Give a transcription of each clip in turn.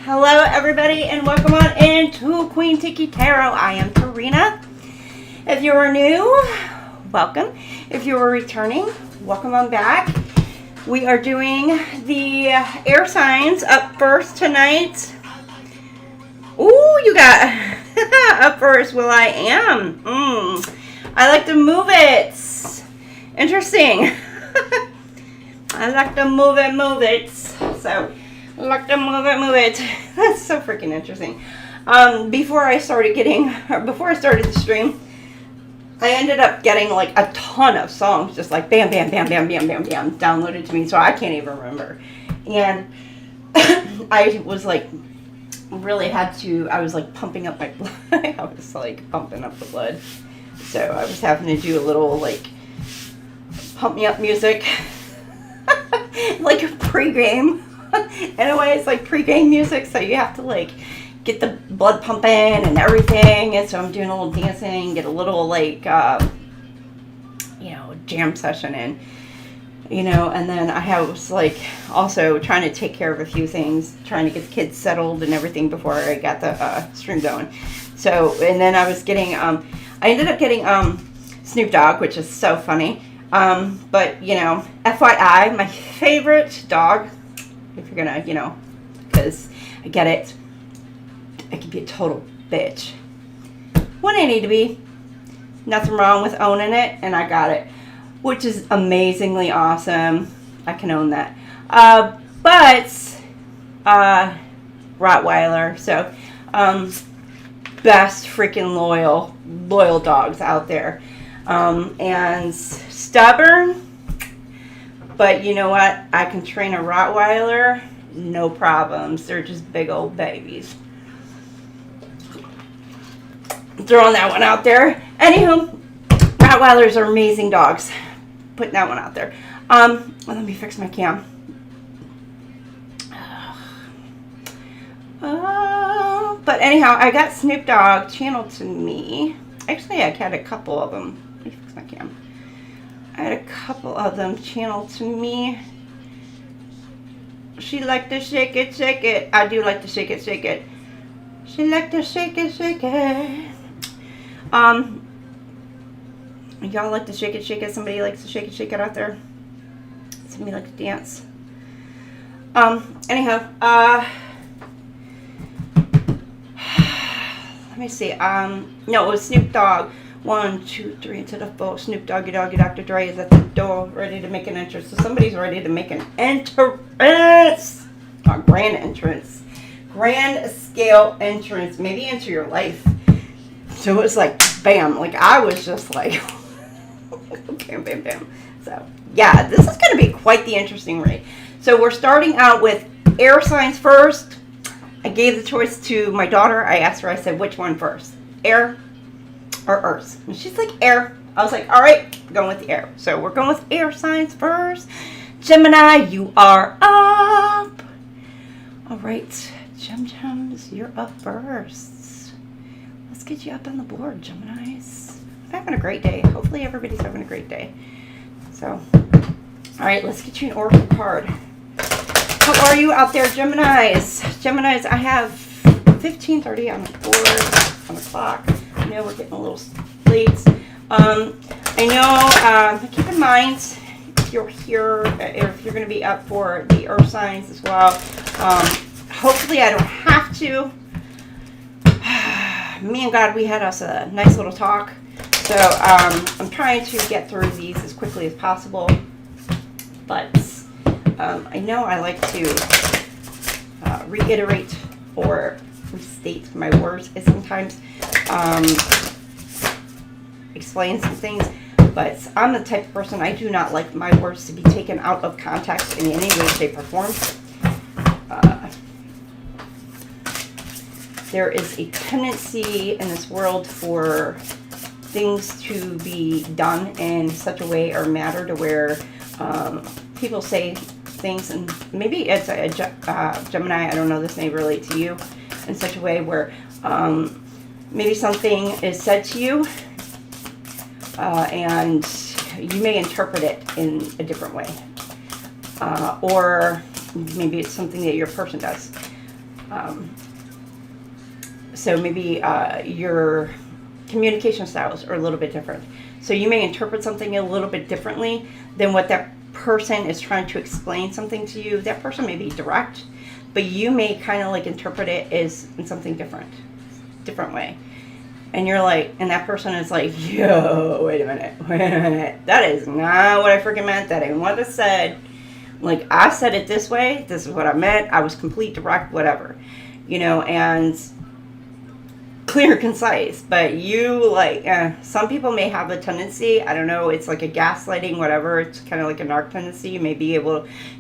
Hello everybody and welcome on into QueenTiki Tarot. I am Karina. If you are new, welcome. If you are returning, welcome on back. We are doing the air signs up first tonight. Ooh, you got up first. Well, I am. I like to move it. Interesting. I like to move it. So, I like to move it. That's so freaking interesting. Before I started the stream, I ended up getting like a ton of songs, just like bam, bam, bam, bam, bam, bam, bam, downloaded to me, so I can't even remember. And I was like, I was like pumping up my blood. I was like pumping up the blood. So I was having to do a little like pump me up music, like a pre-game. In a way, it's like pre-game music, so you have to like get the blood pumping and everything. And so I'm doing a little dancing, get a little like jam session in, and then I was like also trying to take care of a few things, trying to get the kids settled and everything before I got the stream going. So, and then I was getting I ended up getting Snoop Dogg, which is so funny. But FYI, my favorite dog, if you're gonna, because I get it, I could be a total bitch when I need to be. Nothing wrong with owning it, and I got it, which is amazingly awesome. I can own that. But Rottweiler, so best freaking loyal dogs out there, and stubborn. But you know what? I can train a Rottweiler, no problems. They're just big old babies. Throwing that one out there. Anywho, Rottweilers are amazing dogs. Putting that one out there. Let me fix my cam. But anyhow, I got Snoop Dogg channeled to me. Actually, I had a couple of them. Let me fix my cam. I had a couple of them channeled to me. She liked to shake it, shake it. I do like to shake it, shake it. She liked to shake it, shake it. Y'all like to shake it, shake it. Somebody likes to shake it out there. Somebody like to dance. Anyhow, let me see. No, it was Snoop Dogg. 1, 2, 3 into the full. Snoop Doggy Doggy Dr. Dre is at the door, ready to make an entrance. So somebody's ready to make an entrance. A grand entrance. Grand scale entrance. Maybe into your life. So it was like, bam. Like, I was just like, bam, bam, bam. So, yeah, this is going to be quite the interesting read. So we're starting out with air signs first. I gave the choice to my daughter. I asked her, I said, which one first? Air or earth? And she's like, air. I was like, all right, going with the air. So we're going with air signs first. Gemini, you are up. All right, Gems, you're up first. Let's get you up on the board, Geminis. I'm having a great day. Hopefully everybody's having a great day. So, all right, let's get you an oracle card. How are you out there, Geminis? Geminis, I have 15:30 on the board, on the clock. I know we're getting a little late. I know, keep in mind, if you're here, if you're going to be up for the earth signs as well, hopefully I don't have to. Me and God, we had us a nice little talk. So I'm trying to get through these as quickly as possible. But I know I like to reiterate or restate my words sometimes. Explain some things, but I'm the type of person, I do not like my words to be taken out of context in any way, shape, or form. There is a tendency in this world for things to be done in such a way or matter to where people say things, and maybe it's a Gemini, I don't know, this may relate to you, in such a way where maybe something is said to you and you may interpret it in a different way, or maybe it's something that your person does. So maybe your communication styles are a little bit different. So you may interpret something a little bit differently than what that person is trying to explain something to you. That person may be direct, but you may kind of like interpret it as in something different way. And you're like, and that person is like, yo, wait a minute. That is not what I freaking meant. That ain't what I said. Like, I said it this way. This is what I meant. I was complete, direct, whatever. You know, and clear and concise. But you, like, some people may have a tendency, I don't know, it's like a gaslighting, whatever. It's kind of like a narc tendency. You may be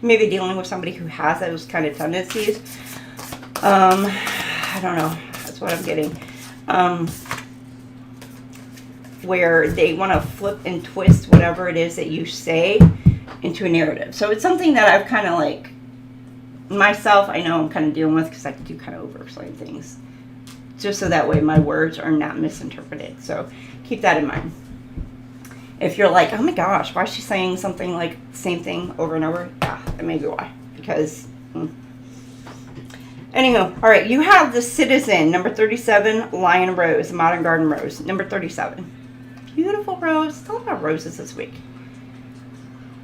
dealing with somebody who has those kind of tendencies. I don't know. That's what I'm getting. Where they want to flip and twist whatever it is that you say into a narrative. So it's something that I've kind of like, myself, I know I'm kind of dealing with, because I do kind of over-explain things. Just so that way my words are not misinterpreted. So keep that in mind. If you're like, oh my gosh, why is she saying something like the same thing over and over? Yeah, that may be why. Because, Anywho, all right, you have the Citizen, number 37, Lion Rose, Modern Garden Rose, number 37. Beautiful rose. Tell about roses this week.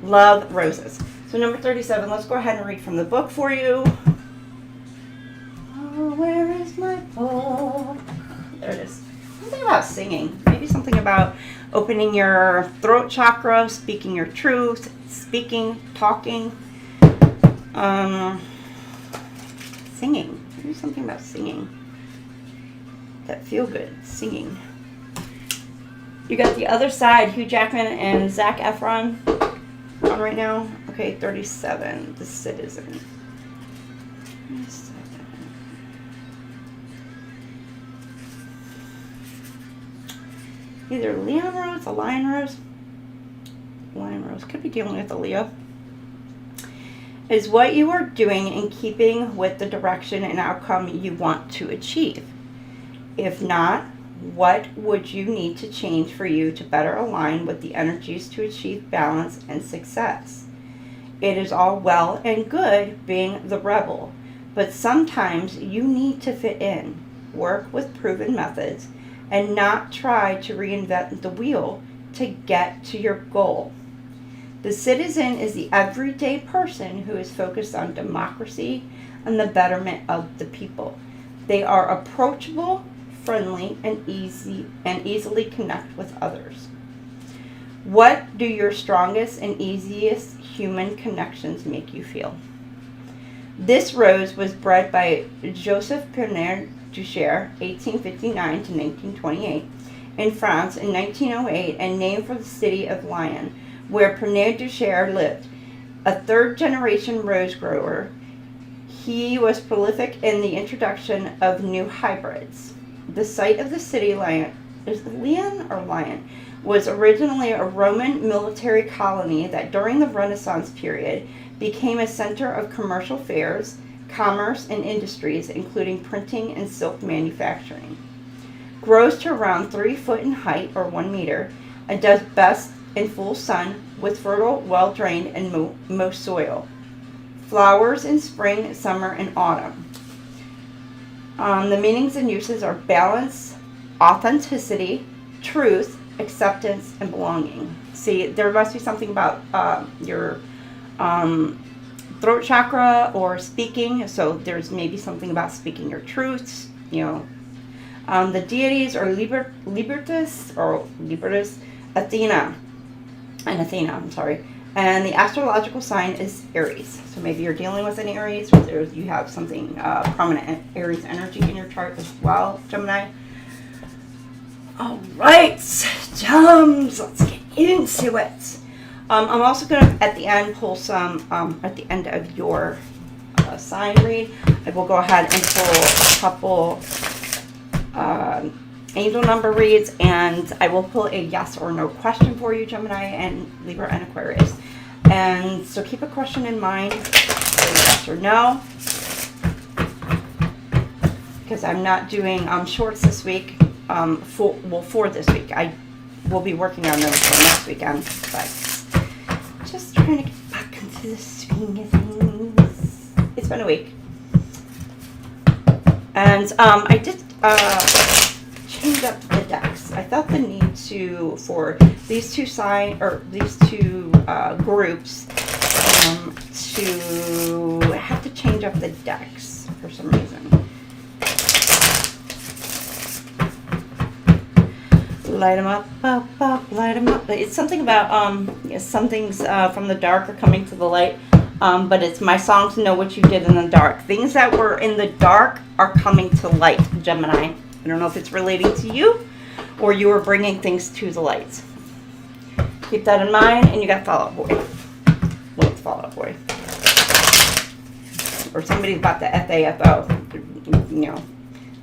Love roses. So number 37, let's go ahead and read from the book for you. Oh, where is my book? There it is. Something about singing. Maybe something about opening your throat chakra, speaking your truth, speaking, talking. Singing. Maybe something about singing. That feel good. Singing. You got the other side, Hugh Jackman and Zac Efron on right now. Okay, 37, the Citizen. Either Leon Rose, a Lion Rose. Lion Rose. Could be dealing with a Leo. Is what you are doing in keeping with the direction and outcome you want to achieve? If not, what would you need to change for you to better align with the energies to achieve balance and success? It is all well and good being the rebel, but sometimes you need to fit in, work with proven methods, and not try to reinvent the wheel to get to your goal. The Citizen is the everyday person who is focused on democracy and the betterment of the people. They are approachable, friendly, and easily connect with others. What do your strongest and easiest human connections make you feel? This rose was bred by Joseph Pernod Duchère, 1859 to 1928, in France in 1908, and named for the city of Lyon, where Pernod Duchère lived. A third-generation rose grower, he was prolific in the introduction of new hybrids. The site of the city, Lyon, is it Lyon or Lyon, was originally a Roman military colony that during the Renaissance period became a center of commercial fairs, commerce, and industries, including printing and silk manufacturing. Grows to around 3 foot in height or 1 meter, and does best in full sun with fertile, well-drained, and moist soil. Flowers in spring, summer, and autumn. The meanings and uses are balance, authenticity, truth, acceptance, and belonging. See, there must be something about your throat chakra or speaking. So there's maybe something about speaking your truths. You know, the deities are Libertas, Athena, and the astrological sign is Aries. So maybe you're dealing with an Aries, or you have something prominent Aries energy in your chart as well, Gemini. All right, Gems, let's get into it. I'm also going to, at the end, pull some, at the end of your sign read, I will go ahead and pull a couple angel number reads, and I will pull a yes or no question for you, Gemini and Libra and Aquarius. And so keep a question in mind, yes or no, because I'm not doing shorts this week. For this week. I will be working on those for next weekend, but just trying to get back into the swing of things. It's been a week. And I did change up the decks. I felt the need to, for these two groups, to have to change up the decks for some reason. Light them up, light them up. It's something about, some things from the dark are coming to the light. But it's my song to know what you did in the dark. Things that were in the dark are coming to light, Gemini. I don't know if it's relating to you or you are bringing things to the light. Keep that in mind. And you got Fall Out Boy. Well, it's Fall Out Boy. Or somebody's about to FAFO. You know,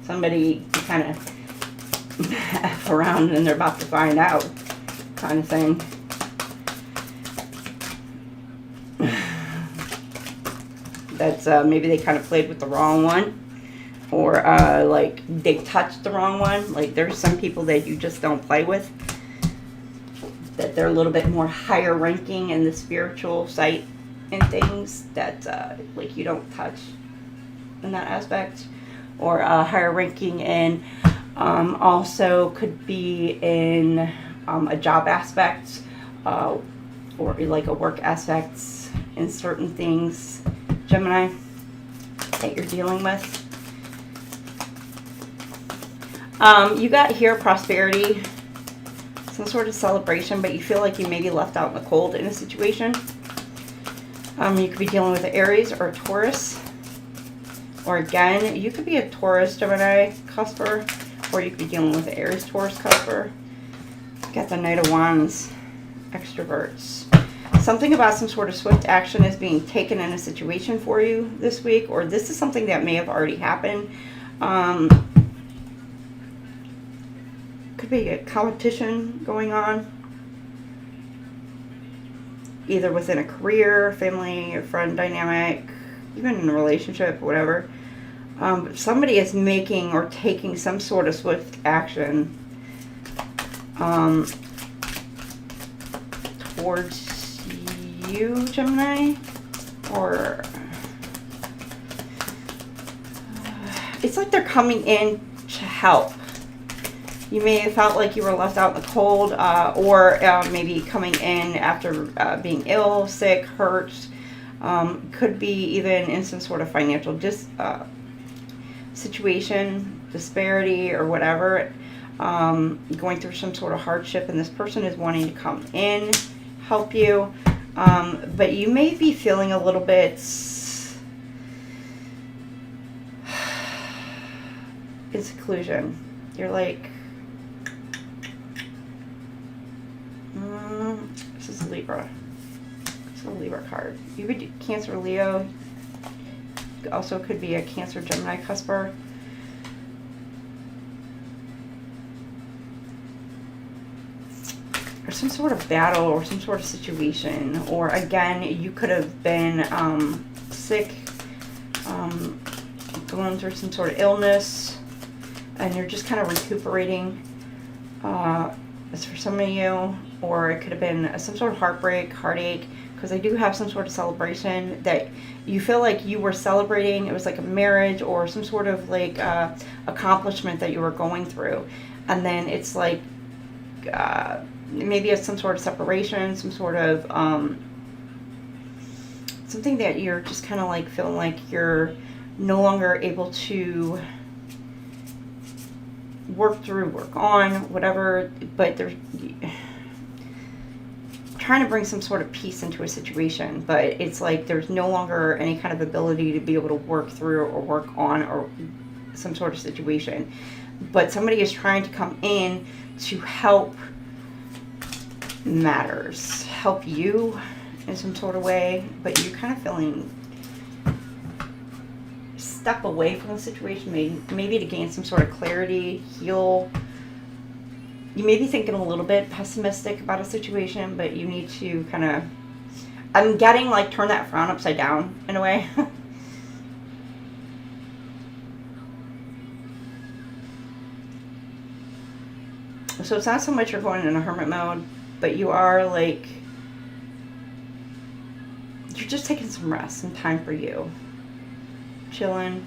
somebody kind of F around and they're about to find out kind of thing. That's maybe they kind of played with the wrong one, or like they touched the wrong one. Like there's some people that you just don't play with, that they're a little bit more higher ranking in the spiritual site and things that like you don't touch in that aspect, or higher ranking in also could be in a job aspect, or like a work aspect in certain things, Gemini, that you're dealing with. You got here prosperity, some sort of celebration, but you feel like you may be left out in the cold in a situation. You could be dealing with an Aries or a Taurus. Or again, you could be a Taurus, Gemini, cusper, or you could be dealing with an Aries, Taurus, cusper. Got the Knight of Wands, extroverts. Something about some sort of swift action is being taken in a situation for you this week, or this is something that may have already happened. Could be a competition going on, either within a career, family, or friend dynamic, even in a relationship, whatever. Somebody is making or taking some sort of swift action towards you, Gemini, or it's like they're coming in to help. You may have felt like you were left out in the cold, or maybe coming in after being ill, sick, hurt. Could be even in some sort of financial situation, disparity, or whatever. Going through some sort of hardship, and this person is wanting to come in, help you. But you may be feeling a little bit in seclusion. You're like, this is Libra. It's a Libra card. You could do Cancer, Leo. Also could be a Cancer, Gemini, cusper. Or some sort of battle or some sort of situation. Or again, you could have been sick, going through some sort of illness, and you're just kind of recuperating. As for some of you, or it could have been some sort of heartbreak, heartache, because I do have some sort of celebration that you feel like you were celebrating. It was like a marriage or some sort of like accomplishment that you were going through, and then it's like maybe it's some sort of separation, some sort of something that you're just kind of like feeling like you're no longer able to work through, work on, whatever, but there's trying to bring some sort of peace into a situation, but it's like there's no longer any kind of ability to be able to work through or work on or some sort of situation. But somebody is trying to come in to help matters, help you in some sort of way, but you're kind of feeling step away from the situation, maybe to gain some sort of clarity, heal. You may be thinking a little bit pessimistic about a situation, but you need to kind of, I'm getting like turn that frown upside down in a way. So it's not so much you're going in a hermit mode, but you are like, you're just taking some rest and time for you. Chilling.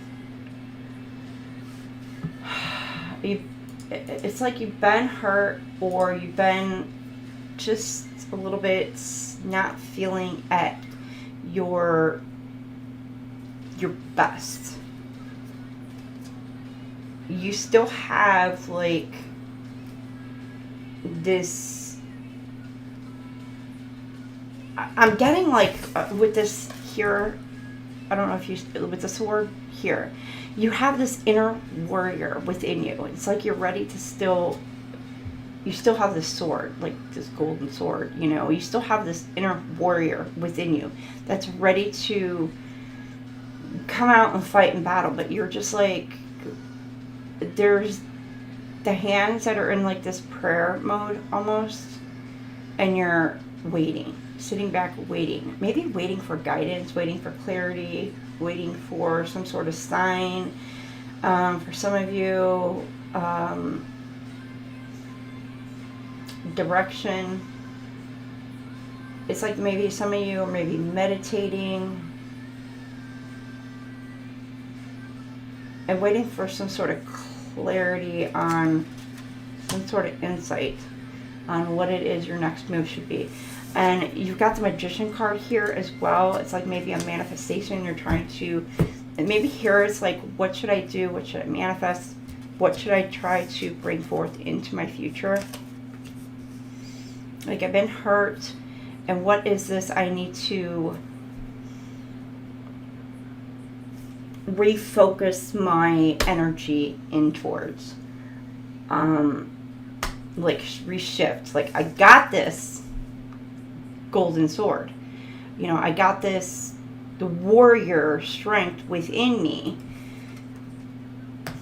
It's like you've been hurt, or you've been just a little bit not feeling at your best. You still have like this, I'm getting like with this here, I don't know if you, with the sword here, you have this inner warrior within you. It's like you're ready to still, you still have this sword, like this golden sword, you know, you still have this inner warrior within you that's ready to come out and fight in battle. But you're just like, there's the hands that are in like this prayer mode almost, and you're waiting, sitting back waiting, maybe waiting for guidance, waiting for clarity, waiting for some sort of sign. For some of you, direction. It's like maybe some of you are maybe meditating and waiting for some sort of clarity on some sort of insight on what it is your next move should be. And you've got the Magician card here as well. It's like maybe a manifestation you're trying to, and maybe here it's like, what should I do? What should I manifest? What should I try to bring forth into my future? Like, I've been hurt, and what is this I need to refocus my energy in towards? Like, reshift. Like, I got this golden sword. You know, I got this, the warrior strength within me.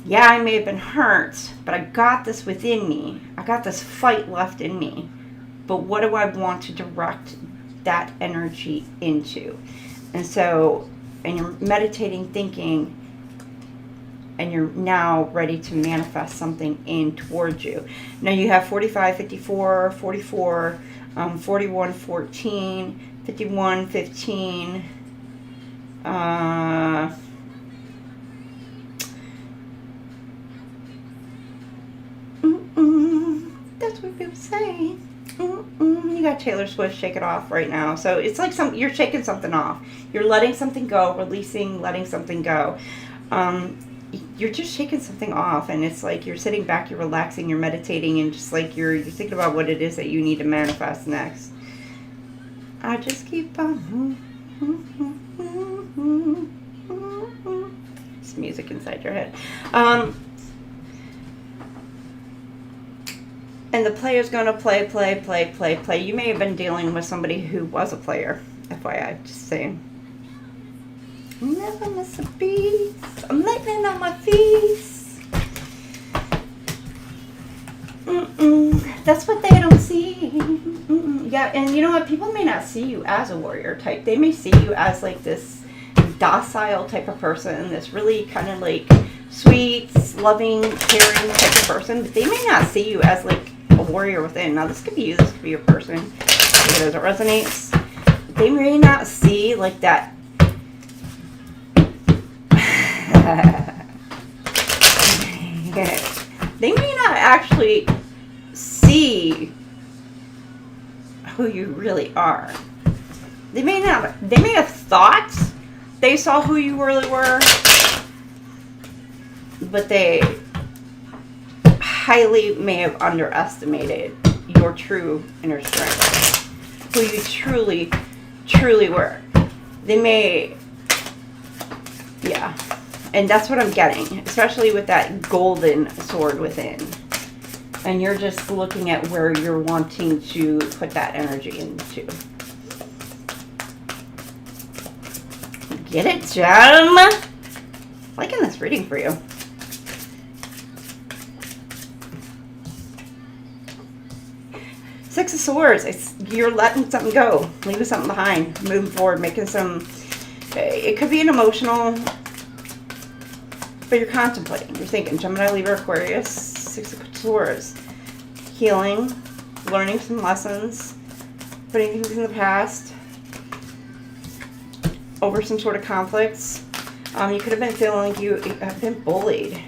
Yeah, I may have been hurt, but I got this within me. I got this fight left in me. But what do I want to direct that energy into? And so, and you're meditating, thinking, and you're now ready to manifest something in towards you. Now you have 45, 54, 44, 41, 14, 51, 15, that's what people say. You got Taylor Swift, Shake It Off right now. So it's like you're shaking something off. You're letting something go, releasing, letting something go. You're just shaking something off, and it's like you're sitting back, you're relaxing, you're meditating, and just like you're thinking about what it is that you need to manifest next. I just keep on. It's music inside your head. And the player's going to play. You may have been dealing with somebody who was a player. FYI, just saying. Never miss a beat. I'm lightning on my feet. That's what they don't see. Yeah, and you know what? People may not see you as a warrior type. They may see you as like this docile type of person, this really kind of like sweet, loving, caring type of person. But they may not see you as like a warrior within. Now, this could be you. This could be your person. Because it resonates. They may not see like that. They may not actually see who you really are. They may have thought they saw who you really were, but they highly may have underestimated your true inner strength, who you truly were. They may, yeah. And that's what I'm getting, especially with that golden sword within. And you're just looking at where you're wanting to put that energy into. Get it, Gem? Liking this reading for you. Six of Swords. You're letting something go. Leaving something behind. Moving forward. Making some... It could be an emotional... But you're contemplating. You're thinking, Gemini, Libra, Aquarius, Six of Swords. Healing, learning some lessons, putting things in the past, over some sort of conflicts. You could have been feeling like you have been bullied.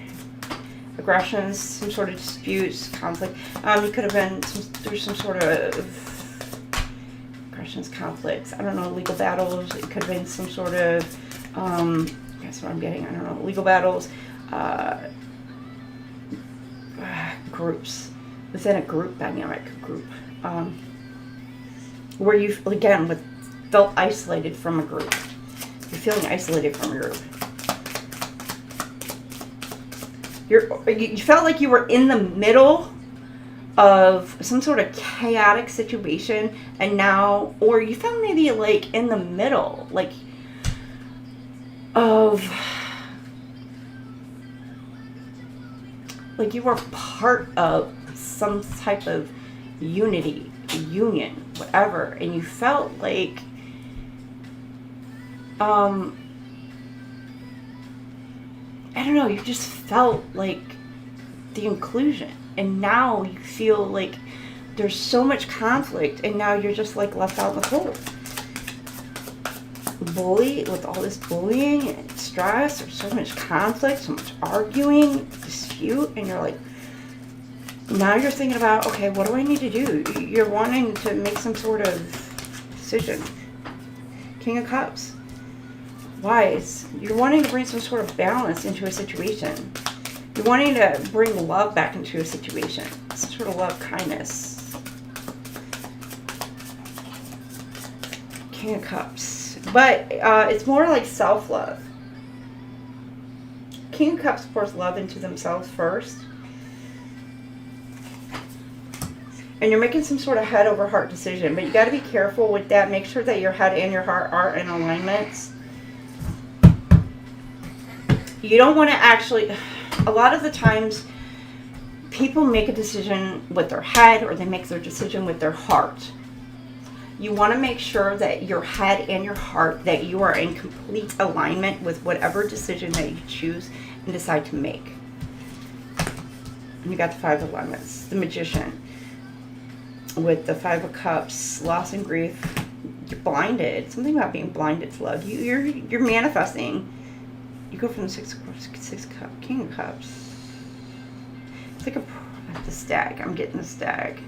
aggressions, some sort of disputes, conflict. You could have been through some sort of aggressions, conflicts. I don't know, legal battles. It could have been some sort of, that's what I'm getting. I don't know, legal battles, groups, within a group dynamic, where you, again, felt isolated from a group. You're feeling isolated from a group. You felt like you were in the middle of some sort of chaotic situation, and now, or you felt maybe like in the middle, like of, like you were part of some type of unity, union, whatever, and you felt like, I don't know, you just felt like the inclusion. And now you feel like there's so much conflict, and now you're just like left out in the cold. Bully, with all this bullying and stress, there's so much conflict, so much arguing, dispute, and you're like, now you're thinking about, okay, what do I need to do? You're wanting to make some sort of decision. King of Cups. Wise. You're wanting to bring some sort of balance into a situation. You're wanting to bring love back into a situation. Some sort of love, kindness. King of Cups. But it's more like self-love. King of Cups pours love into themselves first. And you're making some sort of head over heart decision. But you got to be careful with that. Make sure that your head and your heart are in alignments. You don't want to actually, a lot of the times, people make a decision with their head, or they make their decision with their heart. You want to make sure that your head and your heart, that you are in complete alignment with whatever decision that you choose and decide to make. And you got the Five of Wands, the Magician. With the Five of Cups, loss and grief, you're blinded. Something about being blinded to love. You're manifesting. You go from the Six of Cups, King of Cups. It's like the stag. I'm getting the stag.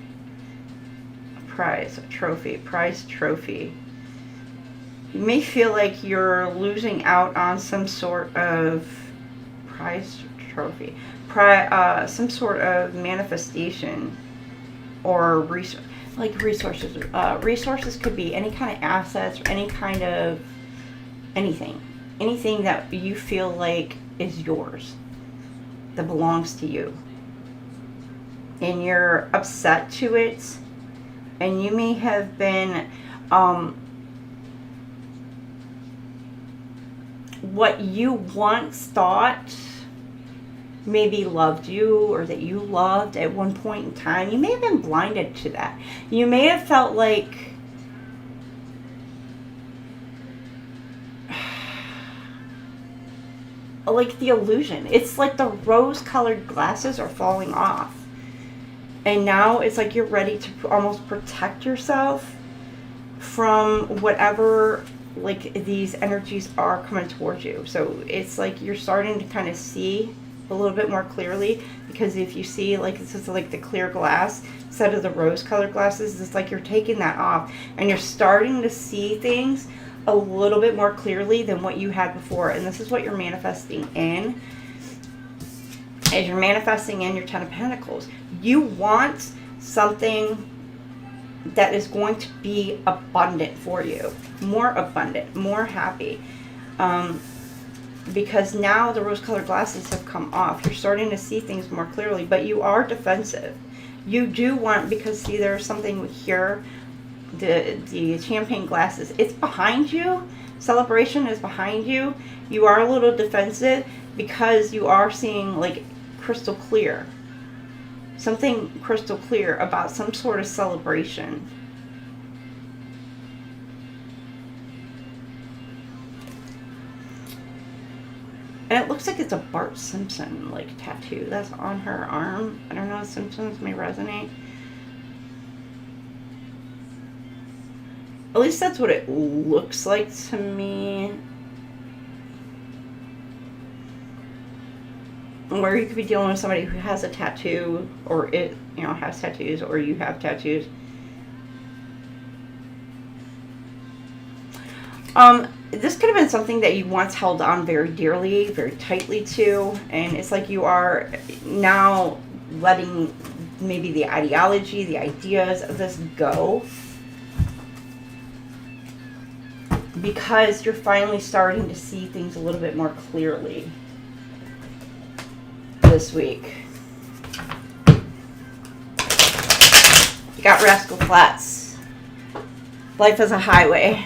A prize, a trophy, prize trophy. You may feel like you're losing out on some sort of prize trophy, some sort of manifestation or resources. Resources could be any kind of assets or any kind of anything. Anything that you feel like is yours, that belongs to you. And you're upset to it. And you may have been, what you once thought maybe loved you, or that you loved at one point in time. You may have been blinded to that. You may have felt like, the illusion. It's like the rose-colored glasses are falling off. And now it's like you're ready to almost protect yourself from whatever, these energies are coming towards you. So it's like you're starting to kind of see a little bit more clearly, because if you see, this is like the clear glass instead of the rose-colored glasses, it's like you're taking that off and you're starting to see things a little bit more clearly than what you had before. And this is what you're manifesting in. As you're manifesting in your Ten of Pentacles, you want something that is going to be abundant for you, more abundant, more happy, because now the rose-colored glasses have come off. You're starting to see things more clearly, but you are defensive. You do want, because see, there's something here. The champagne glasses, it's behind you. Celebration is behind you. You are a little defensive because you are seeing crystal clear. Something crystal clear about some sort of celebration. And it looks like it's a Bart Simpson tattoo that's on her arm. I don't know, Simpsons may resonate. At least that's what it looks like to me. Or you could be dealing with somebody who has a tattoo, or has tattoos, or you have tattoos. This could have been something that you once held on very dearly, very tightly to, and it's like you are now letting maybe the ideology, the ideas of this go, because you're finally starting to see things a little bit more clearly this week. You got Rascal Flats. Life is a highway.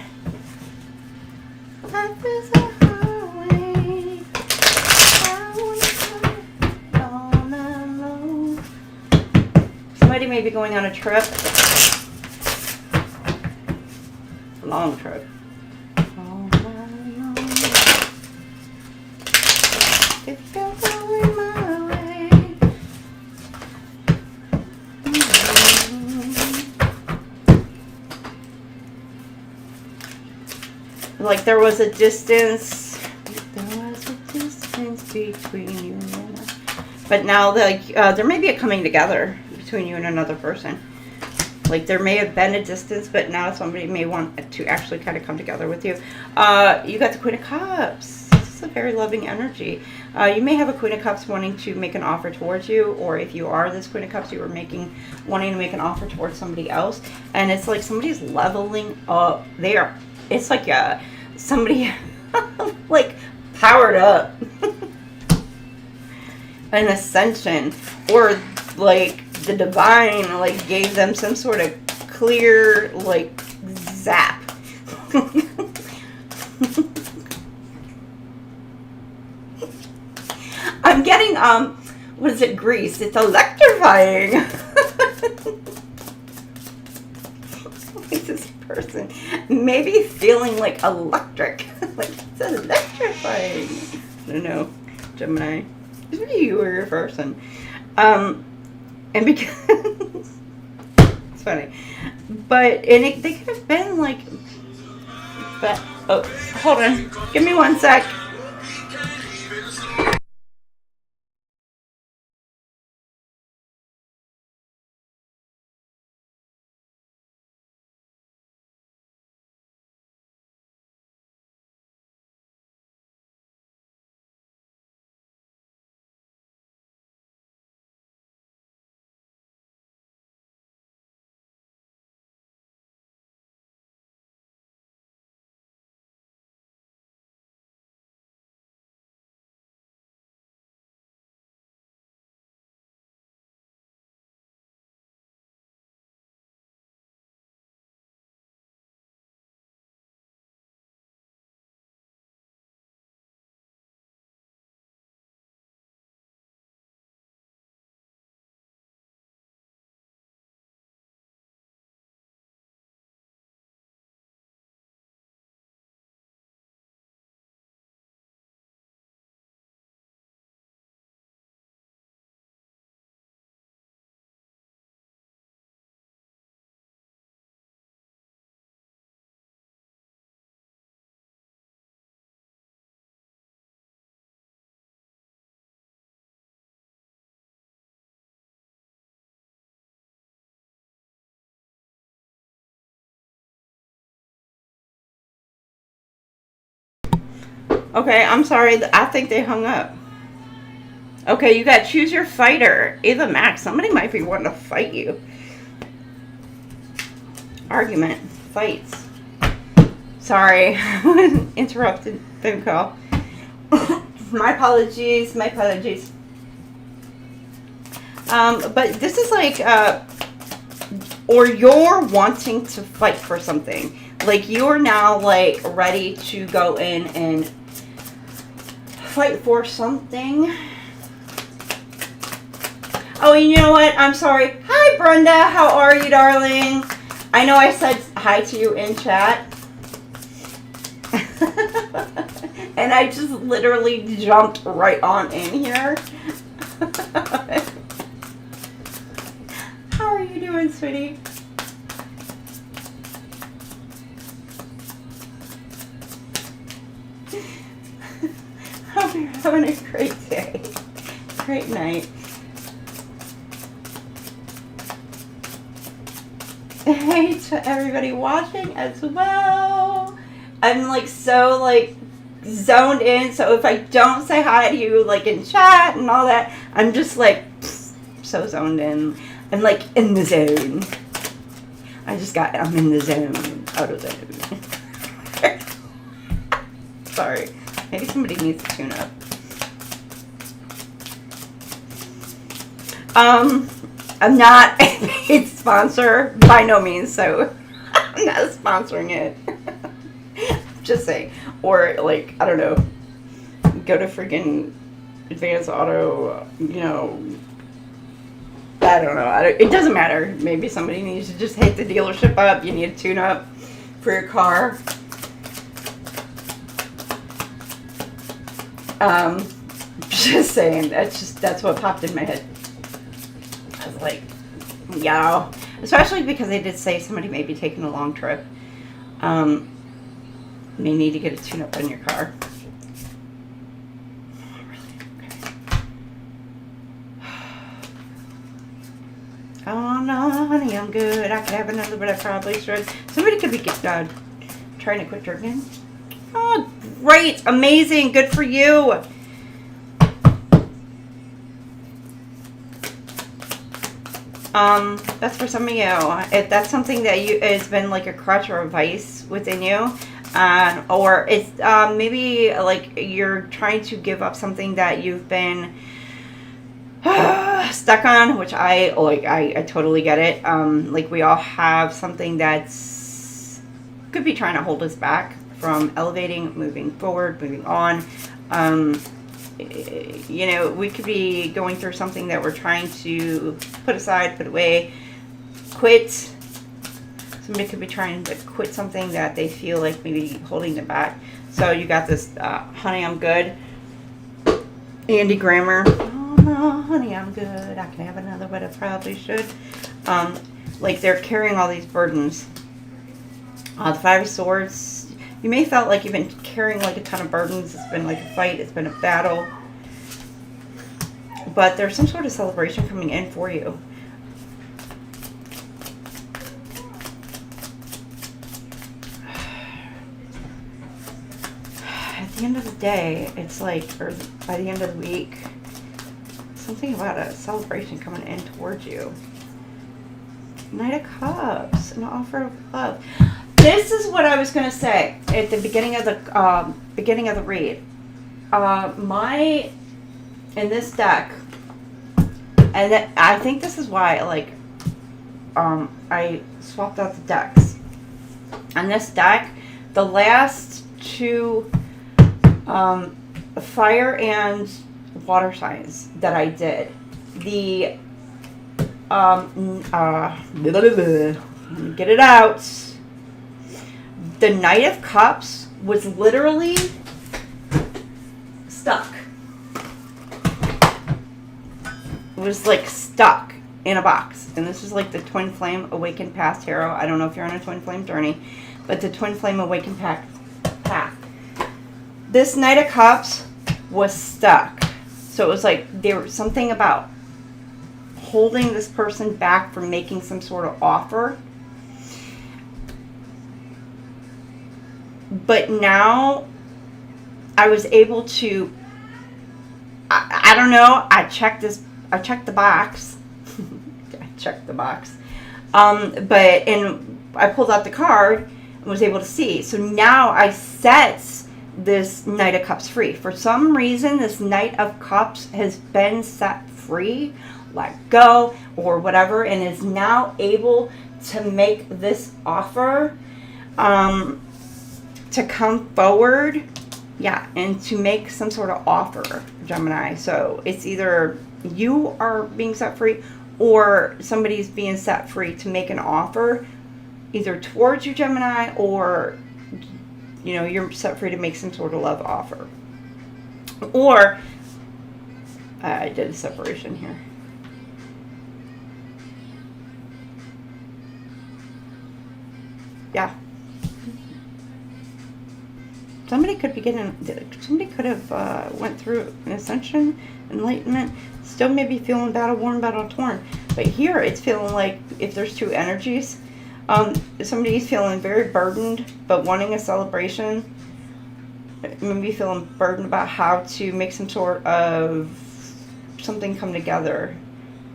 Life is a highway. I wanna all alone. Somebody may be going on a trip. A long trip. All alone. If you're going my way. Like there was a distance. There was a distance between you and I. But now, like, there may be a coming together between you and another person. Like there may have been a distance, but now somebody may want to actually kind of come together with you. You got the Queen of Cups. This is a very loving energy. You may have a Queen of Cups wanting to make an offer towards you, or if you are this Queen of Cups, you are wanting to make an offer towards somebody else, and it's like somebody's leveling up. It's like somebody like powered up, an ascension, or like the divine like gave them some sort of clear like zap. I'm getting what is it, grease? It's electrifying. This person maybe feeling like electric. Like it's electrifying. I don't know, Gemini. It's really you or your person. And because it's funny, but they could have been like, but oh, hold on, give me 1 sec. Okay, I'm sorry. I think they hung up. Okay, you got choose your fighter. Either max. Somebody might be wanting to fight you. Argument. Fights. Sorry. Interrupted phone call. My apologies. My apologies. But this is like, or you're wanting to fight for something. Like you're now like ready to go in and fight for something. Oh, you know what? I'm sorry. Hi, Brenda. How are you, darling? I know I said hi to you in chat. And I just literally jumped right on in here. How are you doing, sweetie? Hope you're having a great day. great night. Hey to everybody watching as well. I'm like so like zoned in, so if I don't say hi to you like in chat and all that, I'm just like so zoned in. I'm like in the zone. I'm in the zone. Out of zone. Sorry. Maybe somebody needs to tune up. I'm not a paid sponsor by no means, so I'm not sponsoring it. Just saying. Or like, I don't know, go to freaking Advanced Auto, you know, I don't know. It doesn't matter. Maybe somebody needs to just hit the dealership up. You need a tune up for your car. Just saying. That's what popped in my head. I was like, yeah. Especially because they did say somebody may be taking a long trip. May need to get a tune up on your car. Oh no, honey, I'm good. I could have another, but I probably should. Somebody could be trying to quit drinking. Oh, great, amazing, good for you. That's for some of you. If that's something that it's been like a crutch or a vice within you, or it's maybe like you're trying to give up something that you've been stuck on, which I totally get it. Like we all have something that's could be trying to hold us back from elevating, moving forward, moving on. You know, we could be going through something that we're trying to put aside, put away, quit. Somebody could be trying to quit something that they feel like maybe holding them back. So you got this, honey, I'm good. Andy Grammer. Oh no, honey, I'm good. I can have another, but I probably should. Like they're carrying all these burdens. The Five of Swords. You may have felt like you've been carrying like a ton of burdens. It's been like a fight. It's been a battle. But there's some sort of celebration coming in for you. At the end of the day, it's like, or by the end of the week, something about a celebration coming in towards you. Knight of Cups, an offer of love. This is what I was going to say at the beginning of the read. In this deck, and I think this is why like I swapped out the decks. On this deck, the last two fire and water signs that I did, the get it out. The Knight of Cups was literally stuck. It was like stuck in a box. And this is like the Twinflame Awakened Past Tarot. I don't know if you're on a Twinflame journey, but the Twinflame Awakened Path. This Knight of Cups was stuck. So it was like there was something about holding this person back from making some sort of offer. But now I was able to, I don't know, I checked the box. I checked the box. And I pulled out the card and was able to see. So now I set this Knight of Cups free. For some reason, this Knight of Cups has been set free, let go, or whatever, and is now able to make this offer. To come forward, yeah, and to make some sort of offer, Gemini. So it's either you are being set free or somebody's being set free to make an offer either towards you, Gemini, or, you know, you're set free to make some sort of love offer. Or, I did a separation here. Yeah. Somebody could be getting, somebody could have went through an ascension, enlightenment, still maybe feeling battle worn, battle torn. But here it's feeling like, if there's two energies, somebody's feeling very burdened, but wanting a celebration. Maybe feeling burdened about how to make some sort of something come together.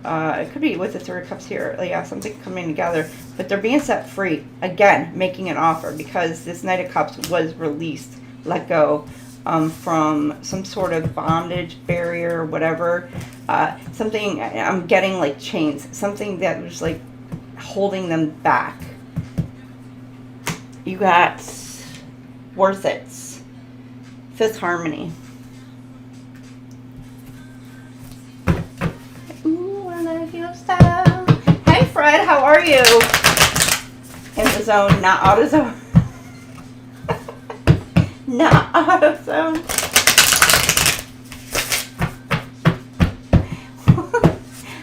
It could be with the Three of Cups here. Like, yeah, something coming together. But they're being set free. Again, making an offer. Because this Knight of Cups was released. Let go. From some sort of bondage, barrier, whatever. Something, I'm getting like chains. Something that was like holding them back. You got Worth It. Fifth Harmony. Ooh, I love your style. Hey Fred, how are you? In the zone, not out of zone. Not out of zone.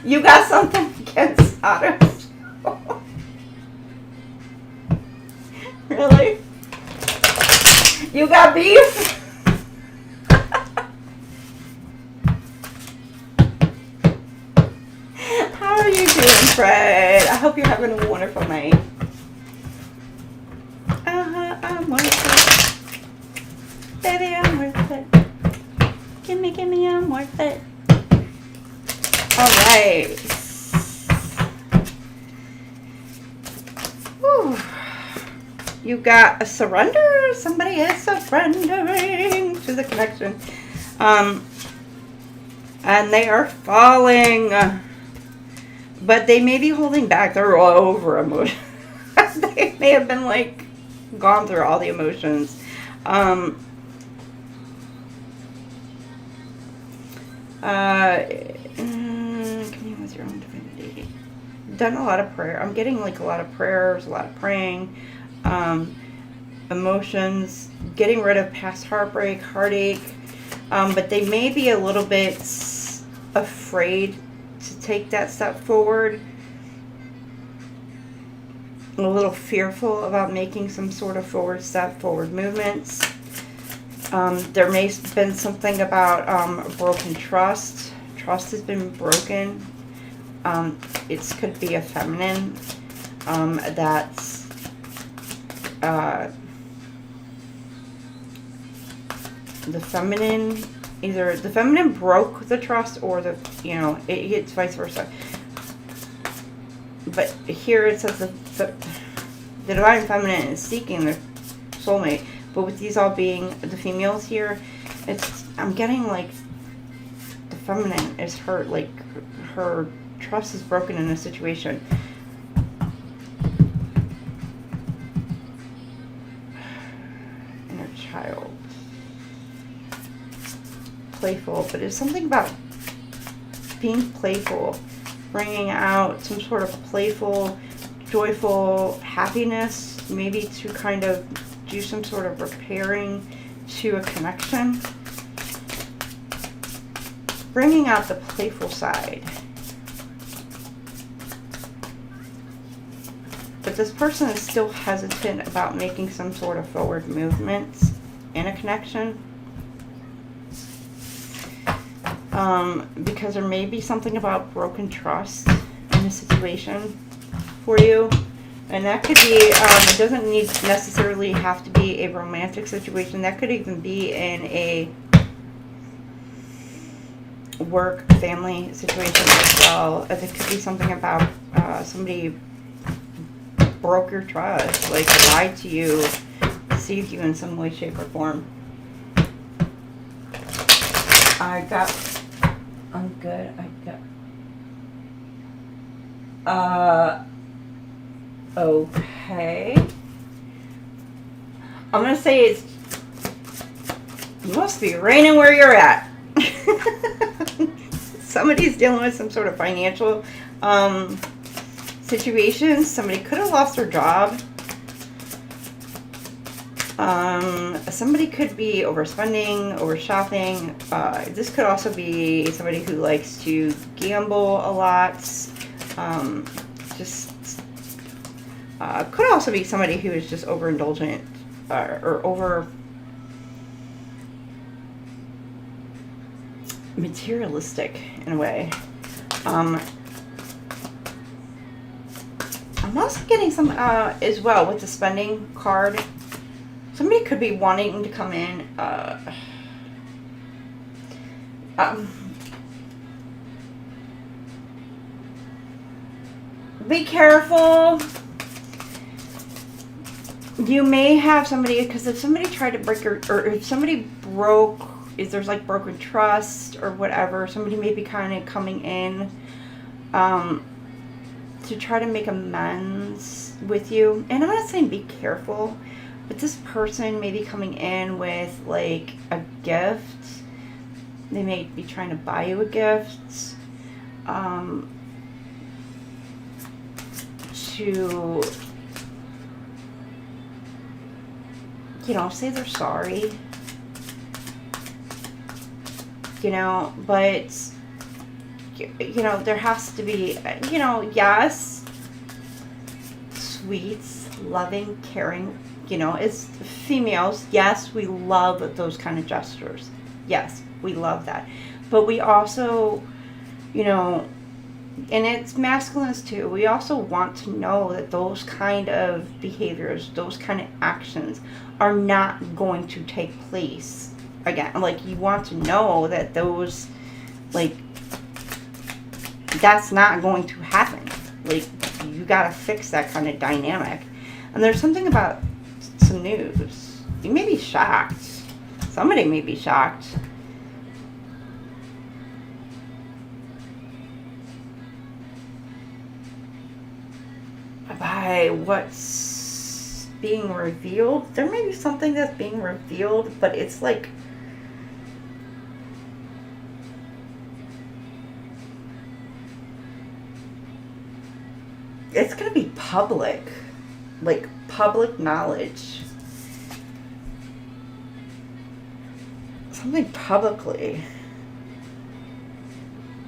You got something against out of zone? Really? You got beef? How are you doing, Fred? I hope you're having a wonderful night. I'm worth it. Baby, I'm worth it. Gimme, I'm worth it. Alright. You got a surrender. Somebody is surrendering to the connection. And they are falling. But they may be holding back. They're all over emotion. They may have been like gone through all the emotions. Give me with your own divinity. Done a lot of prayer. I'm getting like a lot of prayers, a lot of praying. Emotions, getting rid of past heartbreak, heartache. But they may be a little bit afraid to take that step forward. A little fearful about making some sort of forward step, forward movements. There may have been something about broken trust. Trust has been broken. It could be a feminine that's the feminine, either the feminine broke the trust or the, you know, it's vice versa. But here it says the divine feminine is seeking their soulmate. But with these all being the females here, I'm getting like the feminine is hurt, like her trust is broken in a situation. Inner child. Playful, but it's something about being playful, bringing out some sort of playful, joyful happiness, maybe to kind of do some sort of repairing to a connection. Bringing out the playful side. But this person is still hesitant about making some sort of forward movements in a connection. Because there may be something about broken trust in a situation for you. And that could be, it doesn't need necessarily have to be a romantic situation. That could even be in a work, family situation as well. It could be something about somebody broke your trust, like lied to you, deceived you in some way, shape, or form. I'm good. Okay. I'm going to say it must be raining where you're at. Somebody's dealing with some sort of financial situation. Somebody could have lost their job. Somebody could be overspending, over shopping. This could also be somebody who likes to gamble a lot. Could also be somebody who is just overindulgent or over materialistic in a way. I'm also getting some as well with the spending card. Somebody could be wanting to come in. Be careful. You may have somebody, because if somebody tried to break your, or if somebody broke, if there's like broken trust or whatever, somebody may be kind of coming in to try to make amends with you. And I'm not saying be careful, but this person may be coming in with like a gift. They may be trying to buy you a gift. To, you know, say they're sorry, you know, but, you know, there has to be, you know, yes, sweet, loving, caring, you know, as females, yes, we love those kind of gestures. Yes, we love that. But we also, you know, and it's masculines too, we also want to know that those kind of behaviors, those kind of actions are not going to take place again. Like, you want to know that those, like, that's not going to happen. Like, you gotta fix that kind of dynamic. And there's something about some news. You may be shocked. Somebody may be shocked. By what's being revealed. There may be something that's being revealed, but it's like, it's gonna be public, like public knowledge. Something publicly.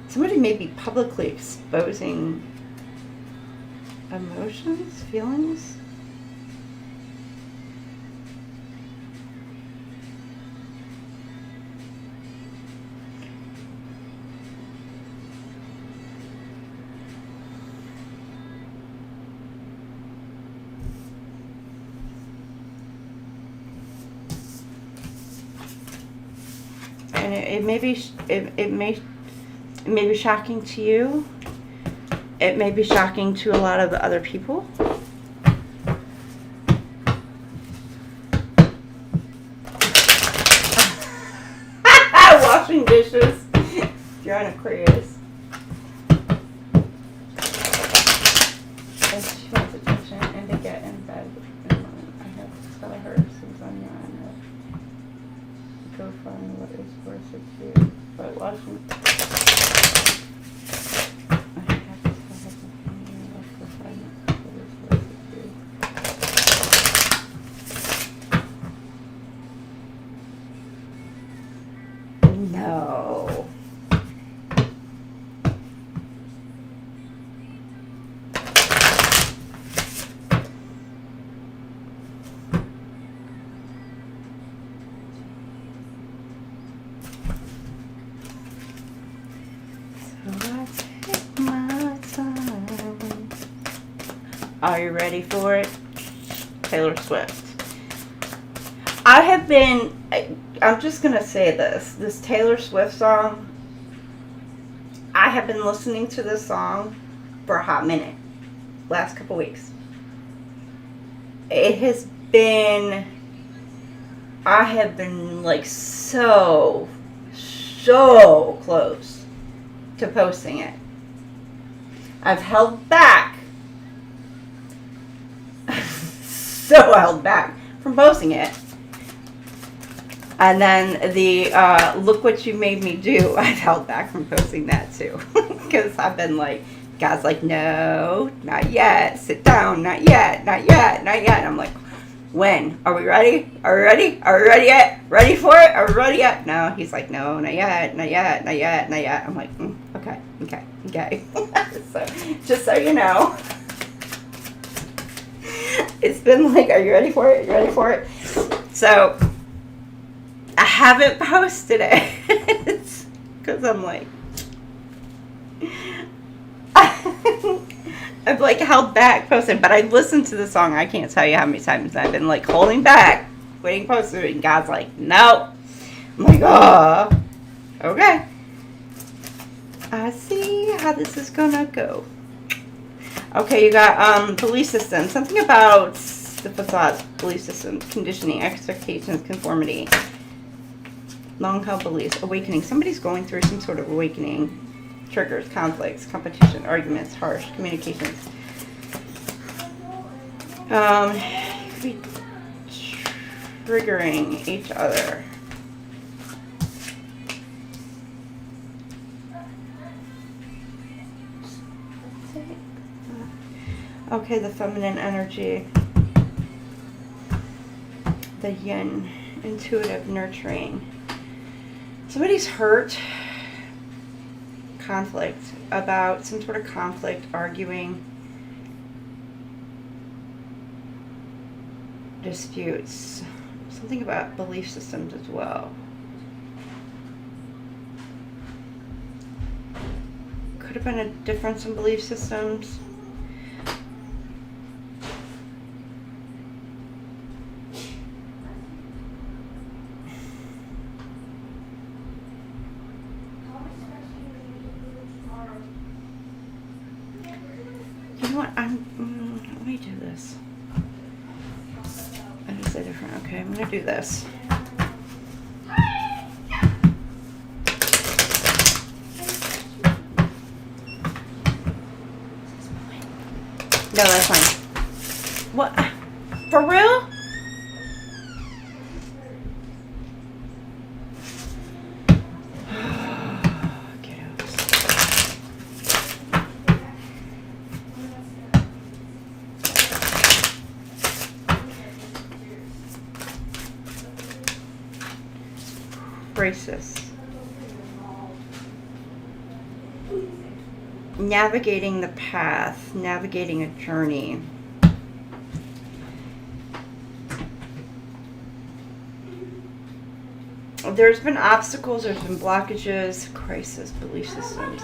Somebody may be publicly exposing emotions, feelings. And it may be, it may be shocking to you. It may be shocking to a lot of the other people. Washing dishes. You're on Aquarius. And she wants attention and to get in bed. I have to tell her Susanna and go find what is worth it to you. But washing. No. Are you ready for it? Taylor Swift. I have been, I'm just going to say this Taylor Swift song, I have been listening to this song for a hot minute, last couple weeks. It has been, I have been like so close to posting it. I've held back. So held back from posting it. And then the look what you made me do, I've held back from posting that too. Because I've been like, God's like, no, not yet. Sit down, not yet, not yet, not yet. And I'm like, when? Are we ready? Are we ready? Are we ready yet? Ready for it? Are we ready yet? No, he's like, no, not yet, not yet, not yet, not yet. I'm like, okay. So, just so you know. It's been like, are you ready for it? You ready for it? So, I haven't posted it. Because I'm like, I've like held back posting, but I listened to the song. I can't tell you how many times I've been like holding back, waiting posted, and God's like, no. I'm like, oh, okay. I see how this is gonna go. Okay, you got belief system. Something about the facade, belief system, conditioning, expectations, conformity, long-held beliefs, awakening. Somebody's going through some sort of awakening. Triggers, conflicts, competition, arguments, harsh communications. Could be triggering each other. Okay, the feminine energy. The yin, intuitive, nurturing. Somebody's hurt. Conflict, about some sort of conflict, arguing, disputes, something about belief systems as well. Could have been a difference in belief systems. Let me do this. I just say different. Okay, I'm gonna do this. No, that's fine. What? For real? Crisis. Navigating the path, navigating a journey. There's been obstacles, there's been blockages, crisis, belief systems.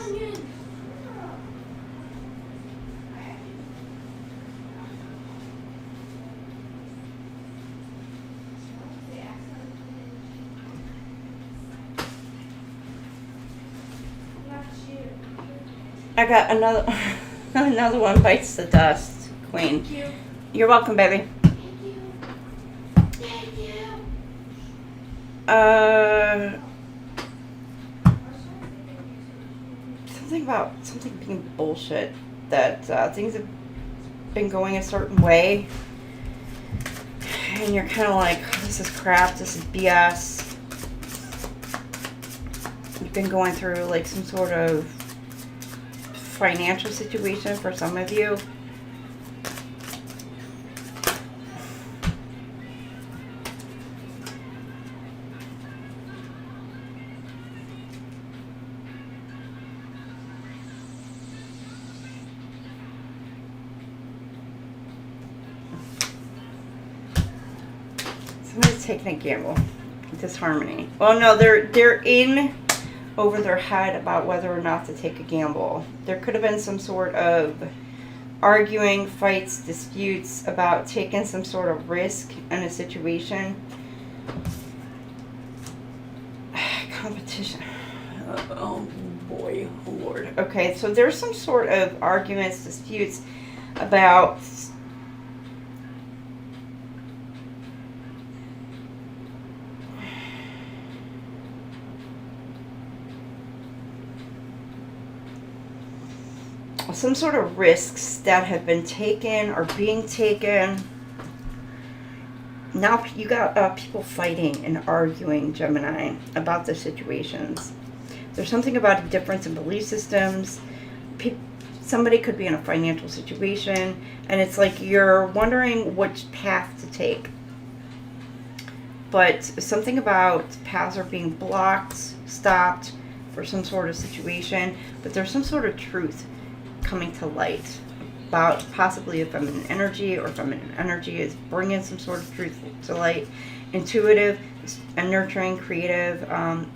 I got another one bites the dust, Queen. Thank you. You're welcome, baby. Thank you. Thank you. Something about something being bullshit. That things have been going a certain way, and you're kind of like, oh, this is crap. This is BS. You've been going through like some sort of financial situation for some of you. Somebody's taking a gamble. Disharmony. Well, no, they're in over their head about whether or not to take a gamble. There could have been some sort of arguing, fights, disputes about taking some sort of risk in a situation. Competition. Oh boy, oh Lord. Okay, so there's some sort of arguments, disputes about some sort of risks that have been taken or being taken. Now you got people fighting and arguing, Gemini, about the situations. There's something about a difference in belief systems. Somebody could be in a financial situation, and it's like you're wondering which path to take. But something about paths are being blocked, stopped for some sort of situation. But there's some sort of truth coming to light about possibly a feminine energy, or feminine energy is bringing some sort of truth to light. Intuitive, nurturing, creative.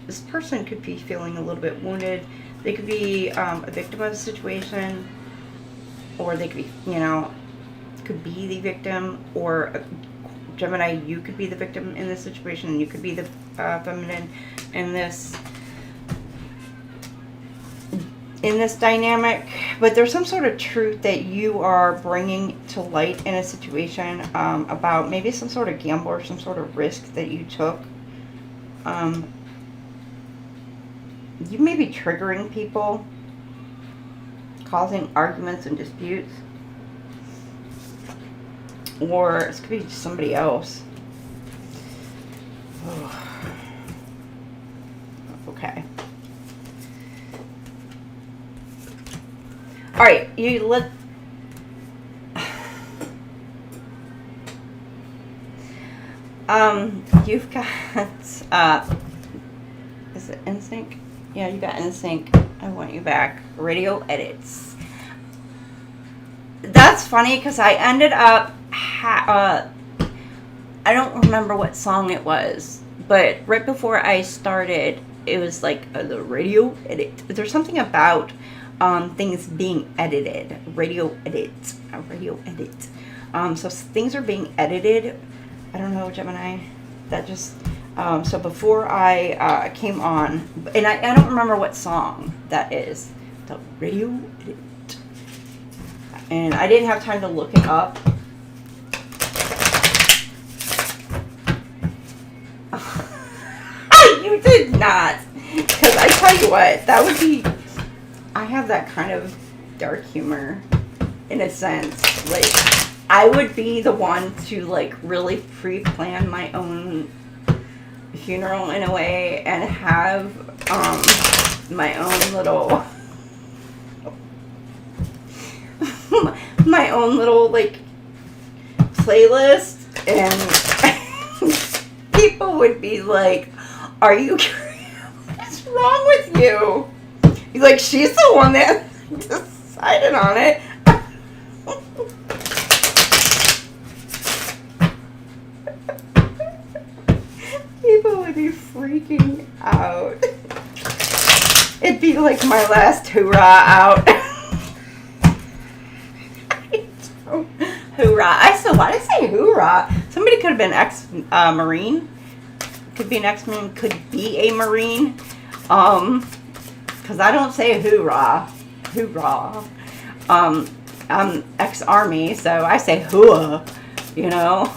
This person could be feeling a little bit wounded. They could be a victim of a situation, or they could be, you know, could be the victim, or Gemini, you could be the victim in this situation, and you could be the feminine in this dynamic. But there's some sort of truth that you are bringing to light in a situation about maybe some sort of gamble or some sort of risk that you took. You may be triggering people, causing arguments and disputes, or it could be just somebody else. Oh. Okay. All right, you've got is it NSYNC? Yeah, you got NSYNC. I Want You Back. Radio edits. That's funny because I ended up I don't remember what song it was, but right before I started, it was like the radio edit. There's something about things being edited. Radio edit. So things are being edited. I don't know, Gemini. That just so before I came on, and I don't remember what song that is. The radio edit. And I didn't have time to look it up. You did not. Because I tell you what, that would be... I have that kind of dark humor, in a sense. Like, I would be the one to, like, really pre-plan my own funeral in a way and have my own little... my own little, like, playlist, and people would be like, are you what's wrong with you? He's like, she's the one that decided on it. People would be freaking out. It'd be like my last hoorah out. Hoorah. Why did I say hoorah? Somebody could have been ex-Marine. Could be an ex-Marine. Could be a Marine. Because I don't say hoorah. Hoorah. I'm ex-Army, so I say hooah. You know?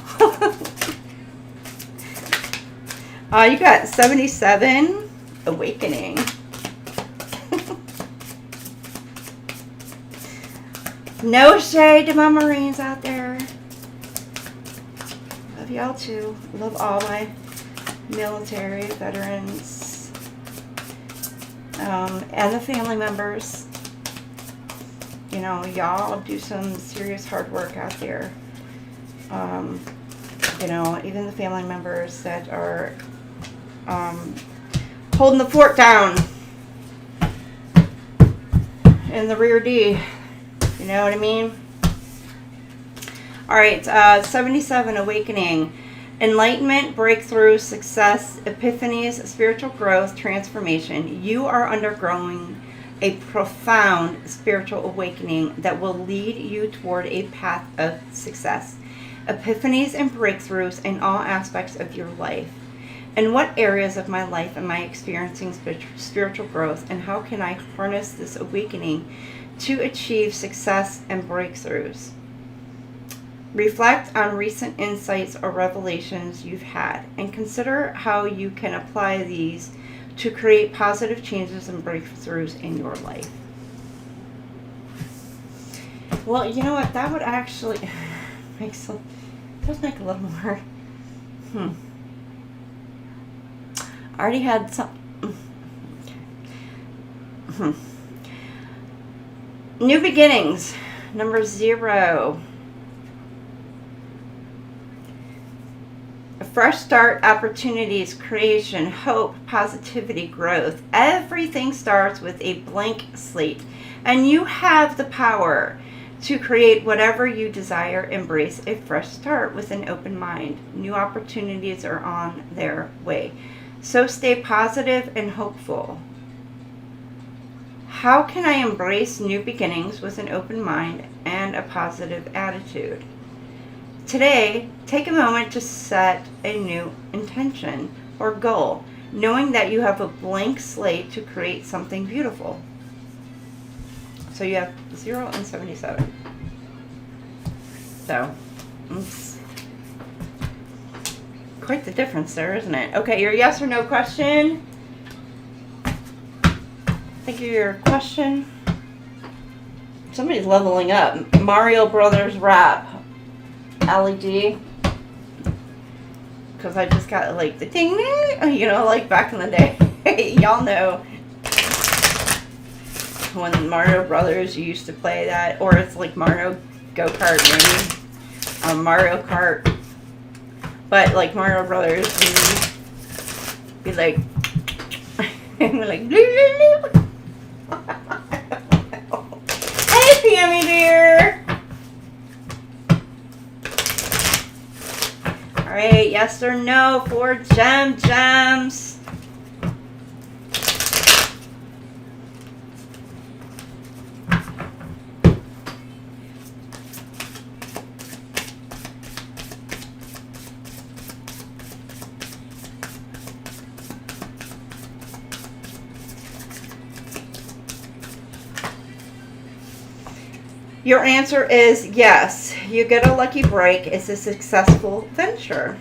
You got 77. Awakening. No shade to my Marines out there. Love y'all too. Love all my military veterans. And the family members. You know, y'all do some serious hard work out there. You know, even the family members that are holding the fort down in the rear D. You know what I mean? All right, 77, awakening. Enlightenment, breakthrough, success, epiphanies, spiritual growth, transformation. You are undergoing a profound spiritual awakening that will lead you toward a path of success. Epiphanies and breakthroughs in all aspects of your life. In what areas of my life am I experiencing spiritual growth, and how can I harness this awakening to achieve success and breakthroughs? Reflect on recent insights or revelations you've had, and consider how you can apply these to create positive changes and breakthroughs in your life. Well, you know what? That would actually does make a little more. I already had some. New beginnings, number 0. A fresh start, opportunities, creation, hope, positivity, growth. Everything starts with a blank slate, and you have the power To create whatever you desire, embrace a fresh start with an open mind. New opportunities are on their way. So stay positive and hopeful. How can I embrace new beginnings with an open mind and a positive attitude? Today, take a moment to set a new intention or goal, knowing that you have a blank slate to create something beautiful. So you have 0 and 77. So, it's quite the difference there, isn't it? Okay, your yes or no question. Thank you for your question. Somebody's leveling up. Mario Brothers rap. LED. Because I just got like the ding ding, you know, like back in the day. Y'all know when Mario Brothers, you used to play that, or it's like Mario Go-Kart maybe, Mario Kart, but like Mario Brothers, you'd be like, and we're like, blue, blue, blue. Hey, Pammy dear. All right, yes or no for gems. Your answer is yes. You get a lucky break. It's a successful venture.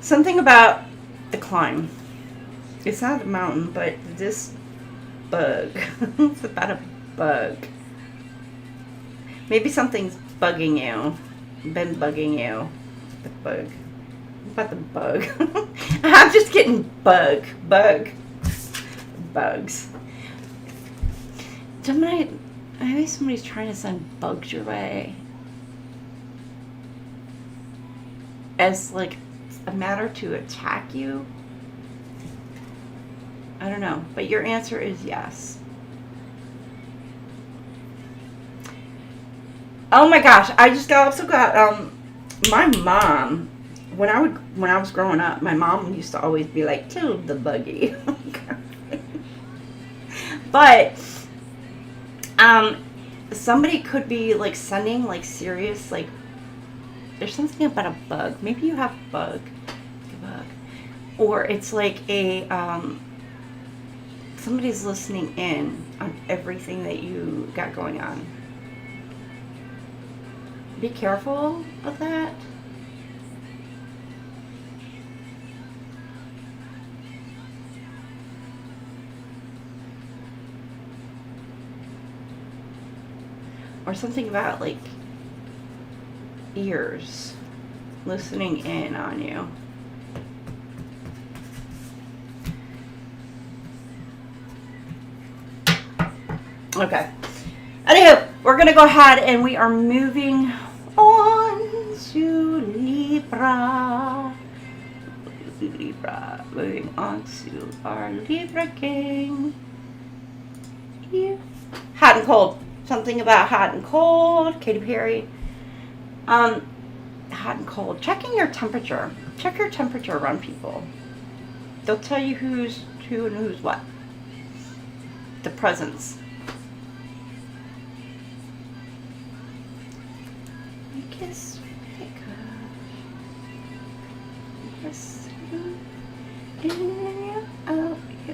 Something about the climb. It's not a mountain, but this bug. It's about a bug. Maybe something's bugging you. Been bugging you. The bug. About the bug. I'm just getting bugs. Gemini, maybe somebody's trying to send bugs your way as like a matter to attack you. I don't know, but your answer is yes. Oh my gosh, I just also got my mom. When I was growing up, my mom used to always be like, kill the buggy. But somebody could be like sending like serious, like there's something about a bug. Maybe you have a bug. Or it's like a somebody's listening in on everything that you got going on. Be careful of that. Or something about like ears listening in on you. Okay. Anywho, we're going to go ahead and we are moving on to Libra. Moving on to our Libra King. Yeah. Hot and cold. Something about hot and cold. Katy Perry. Hot and cold. Checking your temperature. Check your temperature around people. They'll tell you who's who and who's what. The presence. Kiss. Yes.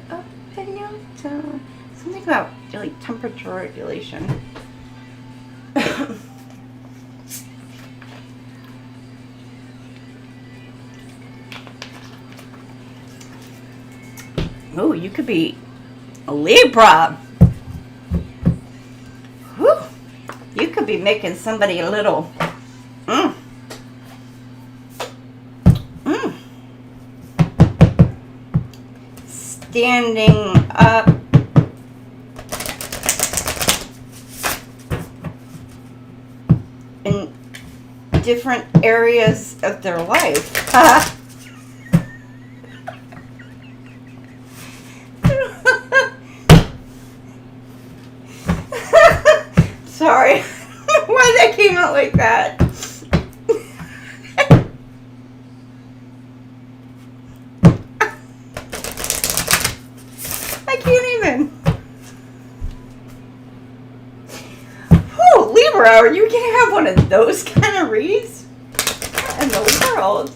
Up and down. Something about like temperature regulation. Oh, you could be a Libra. Whew. You could be making somebody a little standing up. In different areas of their life. like that. I can't even. Oh, Libra, are you going to have one of those kind of reads? What in the world?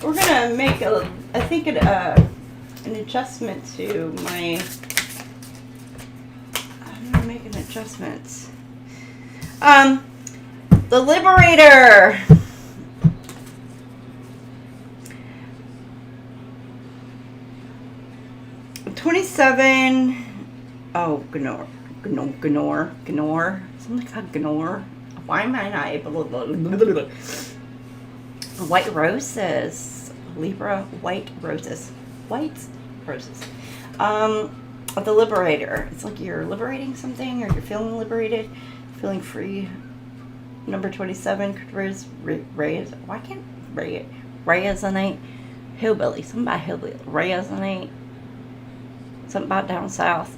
We're going to make, an adjustment to my... I'm going to make an adjustment. The Liberator. $27. Oh, Gnor. Something called Gnor. Why am I not able to... White roses. Libra, white roses. White roses. The Liberator. It's like you're liberating something, or you're feeling liberated, feeling free. Number 27 could raise. Why can't Rayazonite? Hillbilly. Something about hillbilly. Rayazonite. Something about down south.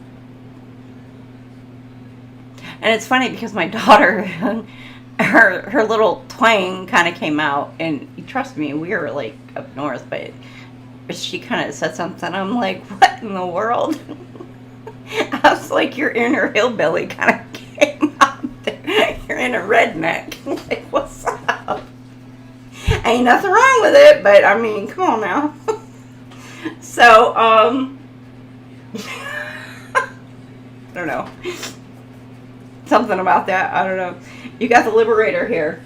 And it's funny because my daughter, her little twang kind of came out, and trust me, we were like up north, but she kind of said something. I'm like, what in the world? I was like, your inner hillbilly kind of came out there. You're in a redneck. Like, what's up? Ain't nothing wrong with it, but I mean, come on now. So, I don't know. Something about that. I don't know. You got the Liberator here.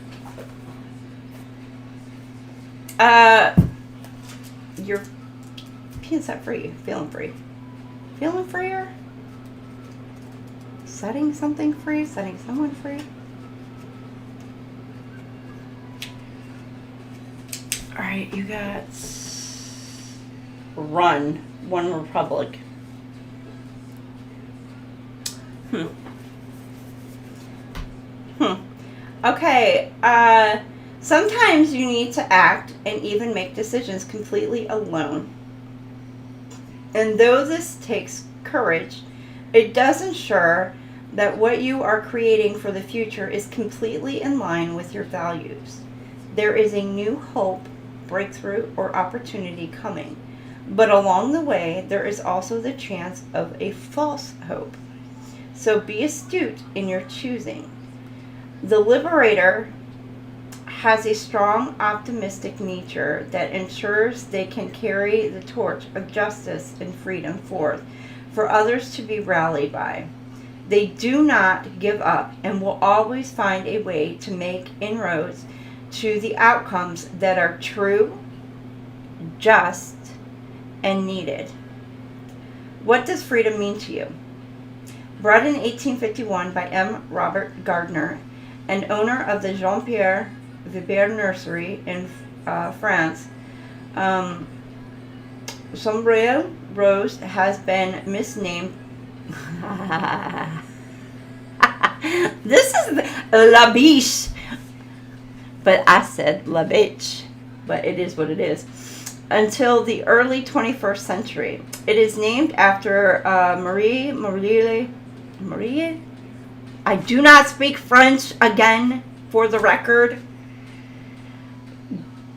You're being set free. Feeling free. Feeling freer? Setting something free? Setting someone free? Alright, you got Run. One Republic. Okay, sometimes you need to act and even make decisions completely alone. And though this takes courage, it does ensure that what you are creating for the future is completely in line with your values. There is a new hope, breakthrough, or opportunity coming. But along the way, there is also the chance of a false hope. So be astute in your choosing. The Liberator has a strong, optimistic nature that ensures they can carry the torch of justice and freedom forth for others to be rallied by. They do not give up and will always find a way to make inroads to the outcomes that are true, just, and needed. What does freedom mean to you? Brought in 1851 by M. Robert Gardner, and owner of the Jean-Pierre Vibert Nursery in France, Sombrero Rose has been misnamed. This is La Biche, but I said La Biche, but it is what it is. Until the early 21st century. It is named after Marie. I do not speak French, again, for the record.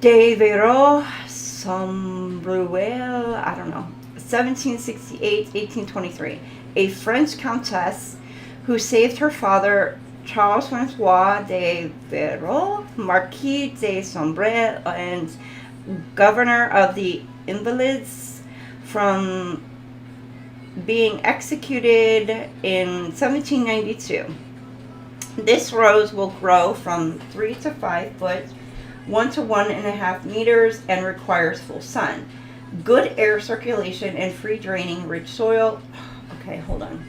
De Vero Sombruel, I don't know, 1768-1823. A French countess who saved her father, Charles Francois de Vero, Marquis de Sombreuil, and governor of the Invalids, from being executed in 1792. This rose will grow from 3 to 5 foot, 1 to 1.5 meters, and requires full sun, good air circulation, and free draining rich soil. Okay, hold on.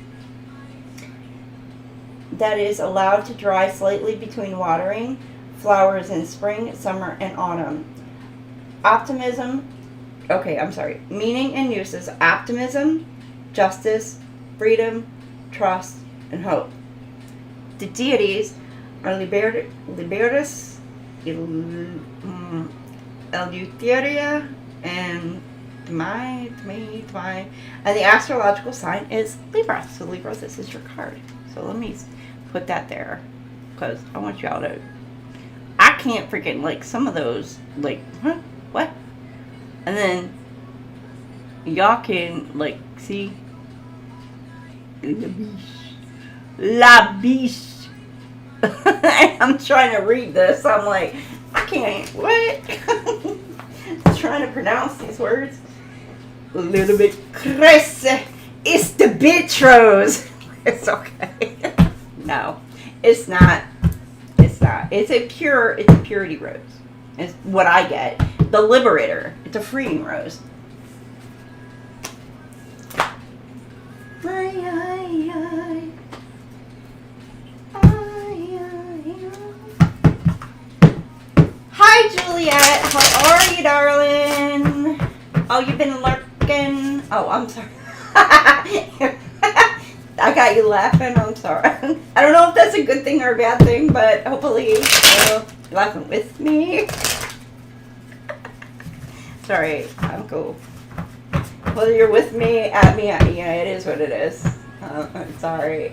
That is allowed to dry slightly between watering. Flowers in spring, summer, and autumn. Meaning and uses: optimism, justice, freedom, trust, and hope. The deities are Libertas, Eleutheria and Dmi. And the astrological sign is Libra. So Libra, this is your card. So let me put that there because I want y'all to. I can't freaking like some of those like huh what, and then y'all can like see la biche. I'm trying to read this. I'm like I can't what. Trying to pronounce these words a little bit crazy. It's the bitros. It's okay. No, it's not. It's not. It's a purity rose. It's what I get. The liberator. It's a freeing rose. Hi, Juliet. How are you, darling? Oh, you've been lurking. Oh, I'm sorry. I got you laughing. I'm sorry. I don't know if that's a good thing or a bad thing, but hopefully you're laughing with me. Sorry, I'm cool. Whether you're with me, at me, yeah, it is what it is. I'm sorry.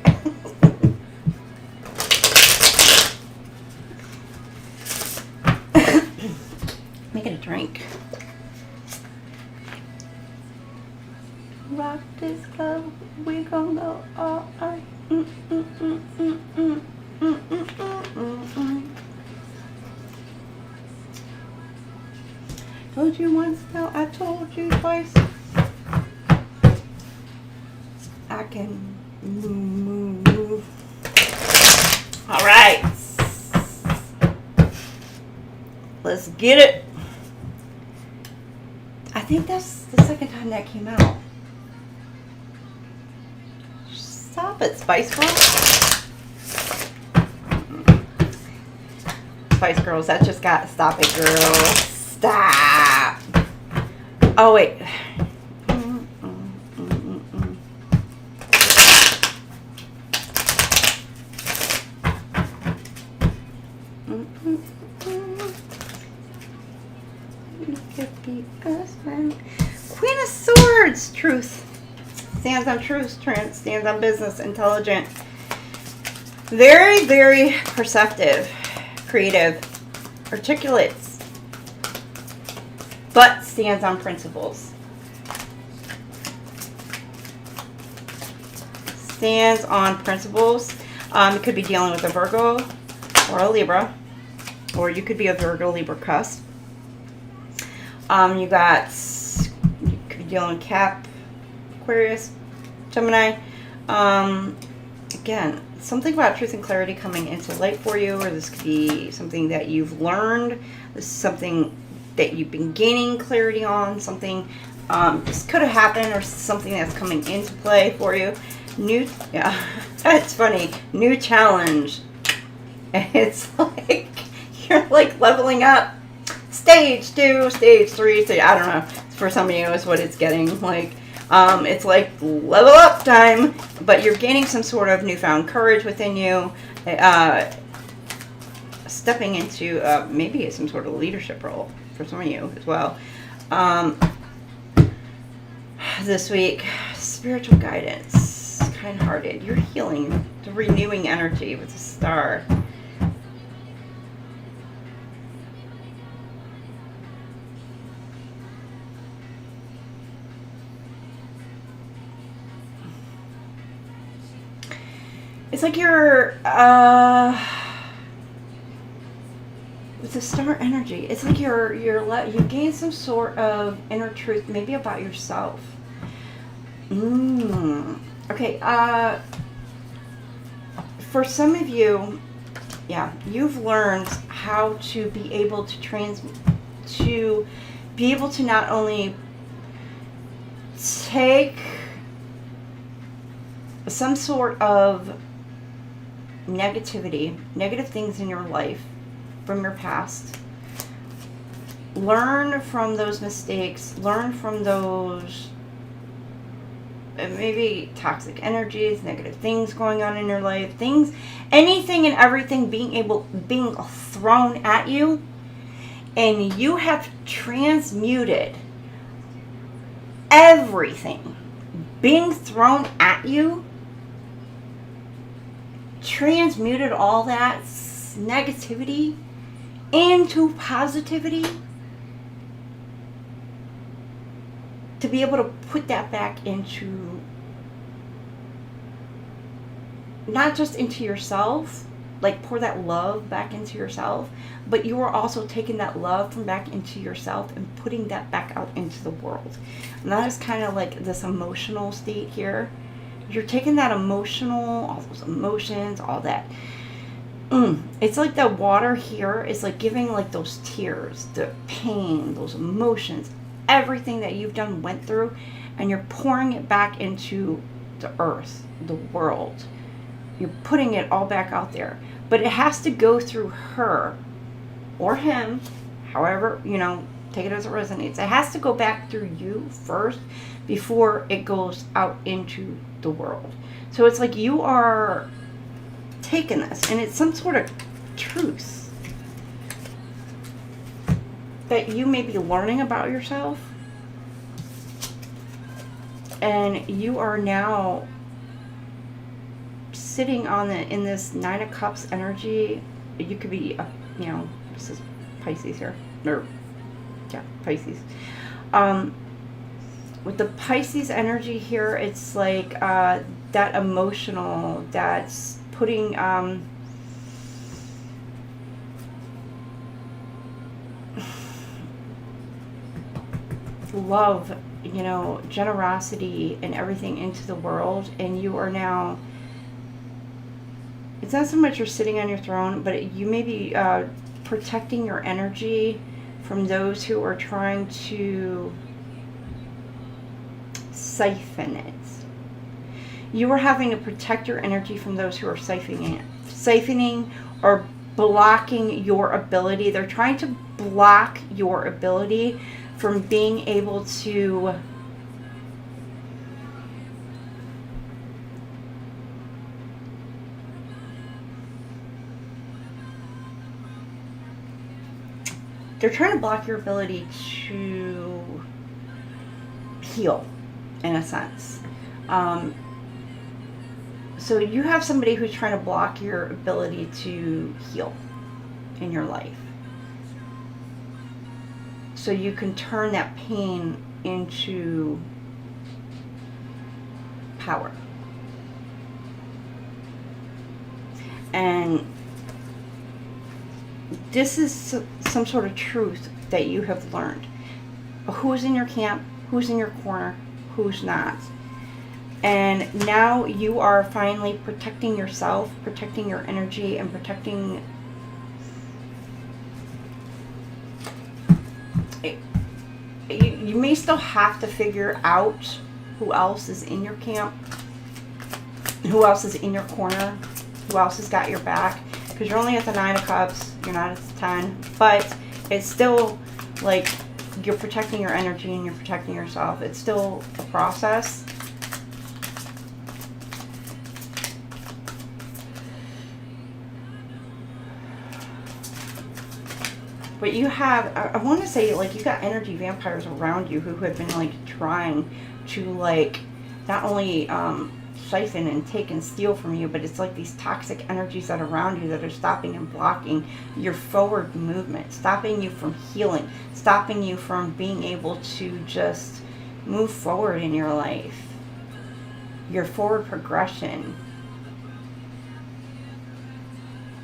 Making a drink. Rock this club, we gon' go all right. Told you once, now I told you twice. I can move. All right. Let's get it. I think that's the second time that came out. Stop it, Spice Girls. Spice Girls, that just got... Stop it, girl. Stop. Oh, wait. Queen of Swords. Truth. Stands on truth. Stands on business. Intelligent. Very, very perceptive. Creative. Articulate. But stands on principles. Stands on principles. You could be dealing with a Virgo or a Libra. Or you could be a Virgo Libra cusp. You could be dealing with Cap, Aquarius, Gemini. Again, something about truth and clarity coming into light for you, or this could be something that you've learned. This is something that you've been gaining clarity on. Something this could have happened, or something that's coming into play for you. Yeah, it's funny. New challenge. It's like you're like leveling up. Stage 2, stage 3, I don't know. For some of you is what it's getting like. It's like level up time, but you're gaining some sort of newfound courage within you. Stepping into maybe some sort of leadership role for some of you as well. This week, spiritual guidance, kind-hearted. You're healing, the renewing energy with the star. It's like you're, with the star energy, it's like you gain some sort of inner truth, maybe about yourself. Okay, for some of you, yeah, you've learned how to be able to not only take some sort of negative things in your life from your past, learn from those mistakes, learn from those maybe toxic energies, negative things going on in your life, things, anything and everything being thrown at you, and you have transmuted everything being thrown at you, transmuted all that negativity into positivity, to be able to put that back into, not just into yourself, like pour that love back into yourself, but you are also taking that love from back into yourself and putting that back out into the world. And that is kind of like this emotional state here. You're taking that emotional, all those emotions, all that. It's like the water here is like giving like those tears, the pain, those emotions, everything that you've done, went through, and you're pouring it back into the earth, the world. You're putting it all back out there. But it has to go through her or him, however, take it as it resonates. It has to go back through you first before it goes out into the world. So it's like you are taking this, and it's some sort of truth that you may be learning about yourself, and you are now sitting in this Nine of Cups energy. You could be, this is Pisces here, or yeah, Pisces. With the Pisces energy here, it's like that emotional, that's putting love, generosity and everything into the world. And you are now, it's not so much you're sitting on your throne, but you may be protecting your energy from those who are trying to siphon it. You are having to protect your energy from those who are siphoning or blocking your ability. They're trying to block your ability from being able to block your ability to heal, in a sense. So you have somebody who's trying to block your ability to heal in your life, so you can turn that pain into power. And this is some sort of truth that you have learned. Who's in your camp, who's in your corner, who's not. And now you are finally protecting yourself, protecting your energy, and protecting you may still have to figure out who else is in your camp, who else is in your corner, who else has got your back, because you're only at the 9 of Cups, you're not at the 10, but it's still like you're protecting your energy and you're protecting yourself. It's still a process. But you have, I want to say, like, you got energy vampires around you who have been, like, trying to, like, not only siphon and take and steal from you, but it's like these toxic energies that are around you that are stopping and blocking your forward movement, stopping you from healing, stopping you from being able to just move forward in your life, your forward progression.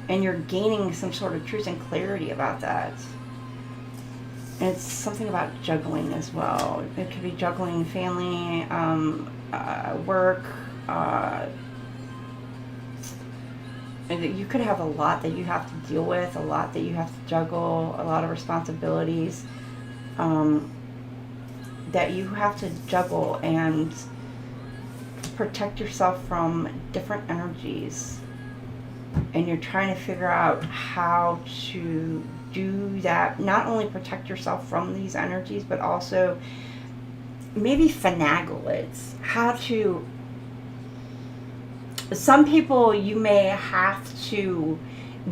And you're gaining some sort of truth and clarity about that. And it's something about juggling as well. It could be juggling family, work. And you could have a lot that you have to deal with, a lot that you have to juggle, a lot of responsibilities that you have to juggle and protect yourself from different energies. And you're trying to figure out how to do that, not only protect yourself from these energies, but also maybe finagle it. How to, some people you may have to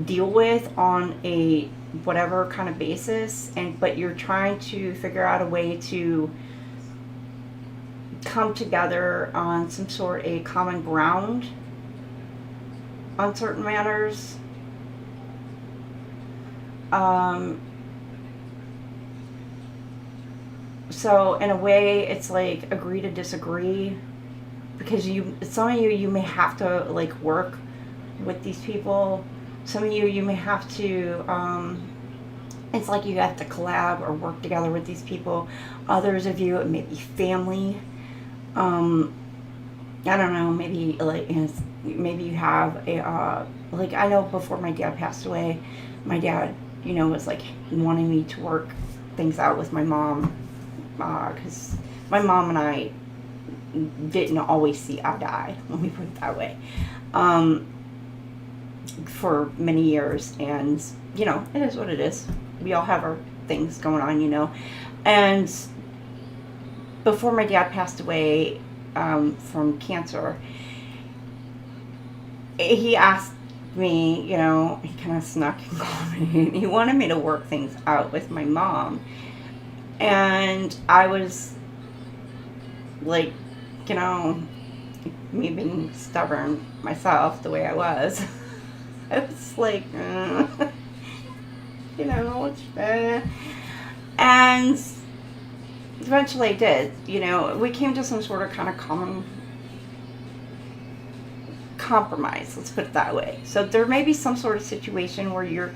deal with on a whatever kind of basis, but you're trying to figure out a way to come together on some sort of common ground on certain matters. So in a way, it's like agree to disagree, because some of you may have to like work with these people. Some of you may have to, it's like you have to collab or work together with these people. Others of you, it may be family. I don't know, maybe like, maybe you have a, like, I know before my dad passed away, my dad, you know, was like wanting me to work things out with my mom, because my mom and I didn't always see eye to eye, let me put it that way, for many years. And, you know, it is what it is. We all have our things going on, you know. And before my dad passed away from cancer, he asked me, you know, he kind of snuck and called me. He wanted me to work things out with my mom. And I was like, you know, me being stubborn myself the way I was, I was like, you know, and eventually I did. You know, we came to some sort of kind of common compromise, let's put it that way. So there may be some sort of situation where you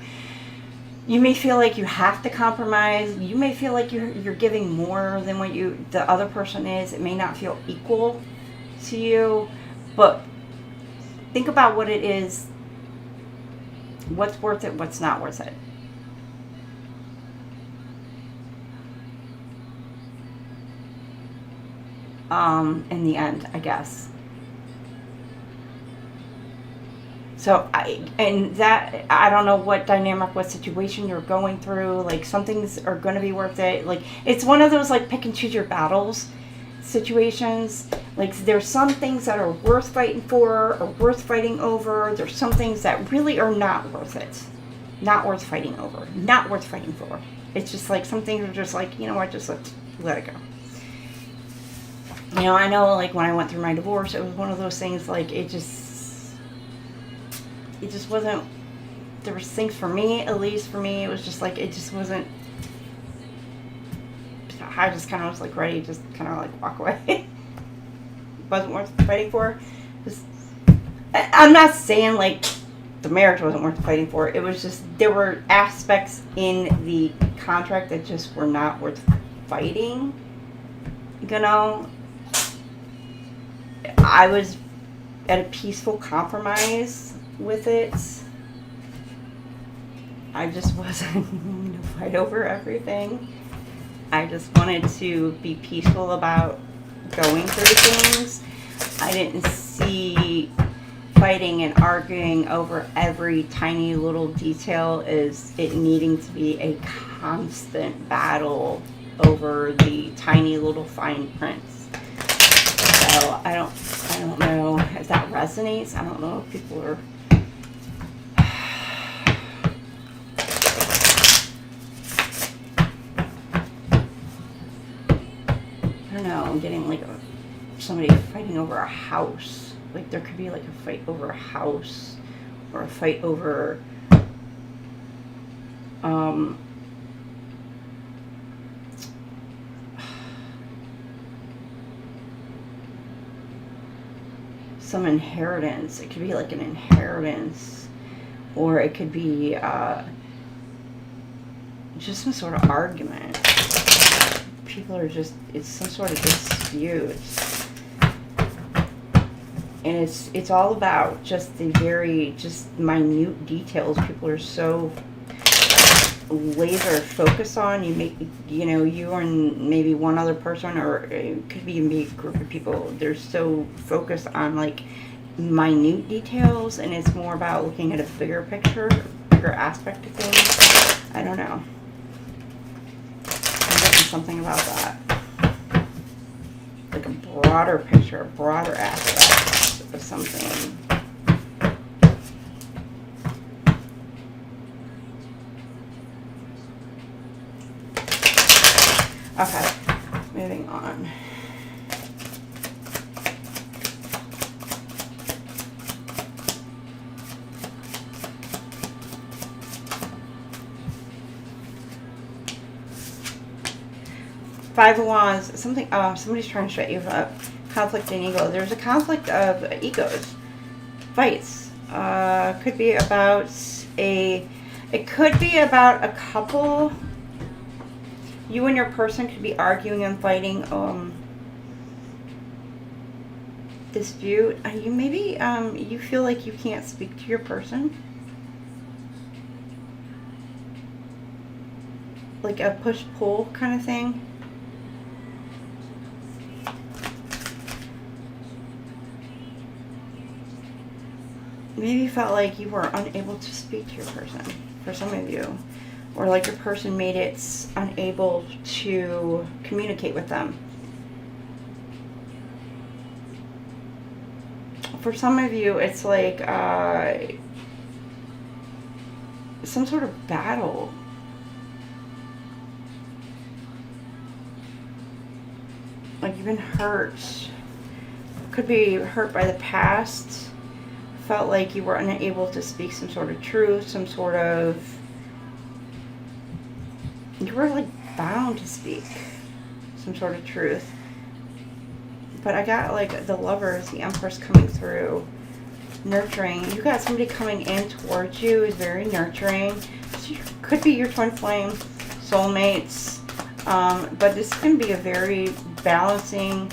may feel like you have to compromise. You may feel like you're giving more than what the other person is. It may not feel equal to you, but think about what it is, what's worth it, what's not worth it. In the end, I guess. So I don't know what dynamic, what situation you're going through. Like, some things are going to be worth it. Like, it's one of those like pick and choose your battles situations. Like, there's some things that are worth fighting for or worth fighting over. There's some things that really are not worth it, not worth fighting over, not worth fighting for. It's just like some things are just like, you know what, just let it go. You know, I know, like, when I went through my divorce, it was one of those things, like, it just wasn't, there was things for me, at least for me, it was just like, it just wasn't, I just kind of was like ready to just kind of like walk away. It wasn't worth fighting for. I'm not saying like the marriage wasn't worth fighting for, it was just, there were aspects in the contract that just were not worth fighting, you know. I was at a peaceful compromise with it. I just wasn't willing to fight over everything. I just wanted to be peaceful about going through things. I didn't see fighting and arguing over every tiny little detail as it needing to be a constant battle over the tiny little fine prints. So I don't know if that resonates. I don't know if people are I'm getting like somebody fighting over a house. Like, there could be like a fight over a house, or a fight over some inheritance. It could be like an inheritance, or it could be just some sort of argument. People are just, it's some sort of dispute, and it's all about just the very just minute details. People are so laser focused on. You and maybe one other person, or it could even be a group of people. They're so focused on like minute details, and it's more about looking at a bigger picture, bigger aspect of things. I don't know. Something about that. like a broader picture, a broader aspect of something. Okay, moving on. Five of Wands, something, somebody's trying to shut you up. Conflict and ego. There's a conflict of egos. Fights. Could be about it could be about a couple. You and your person could be arguing and fighting, dispute. You maybe, you feel like you can't speak to your person. Like a push-pull kind of thing. Maybe you felt like you were unable to speak to your person, for some of you. Or like your person made it unable to communicate with them. For some of you, it's like some sort of battle. Like you've been hurt. Could be hurt by the past. Felt like you were unable to speak some sort of truth, some sort of... You were like bound to speak some sort of truth. But I got like the Lovers, the Empress coming through. Nurturing. You got somebody coming in towards you who's very nurturing. So you could be your twin flame, soulmates. But this can be a very balancing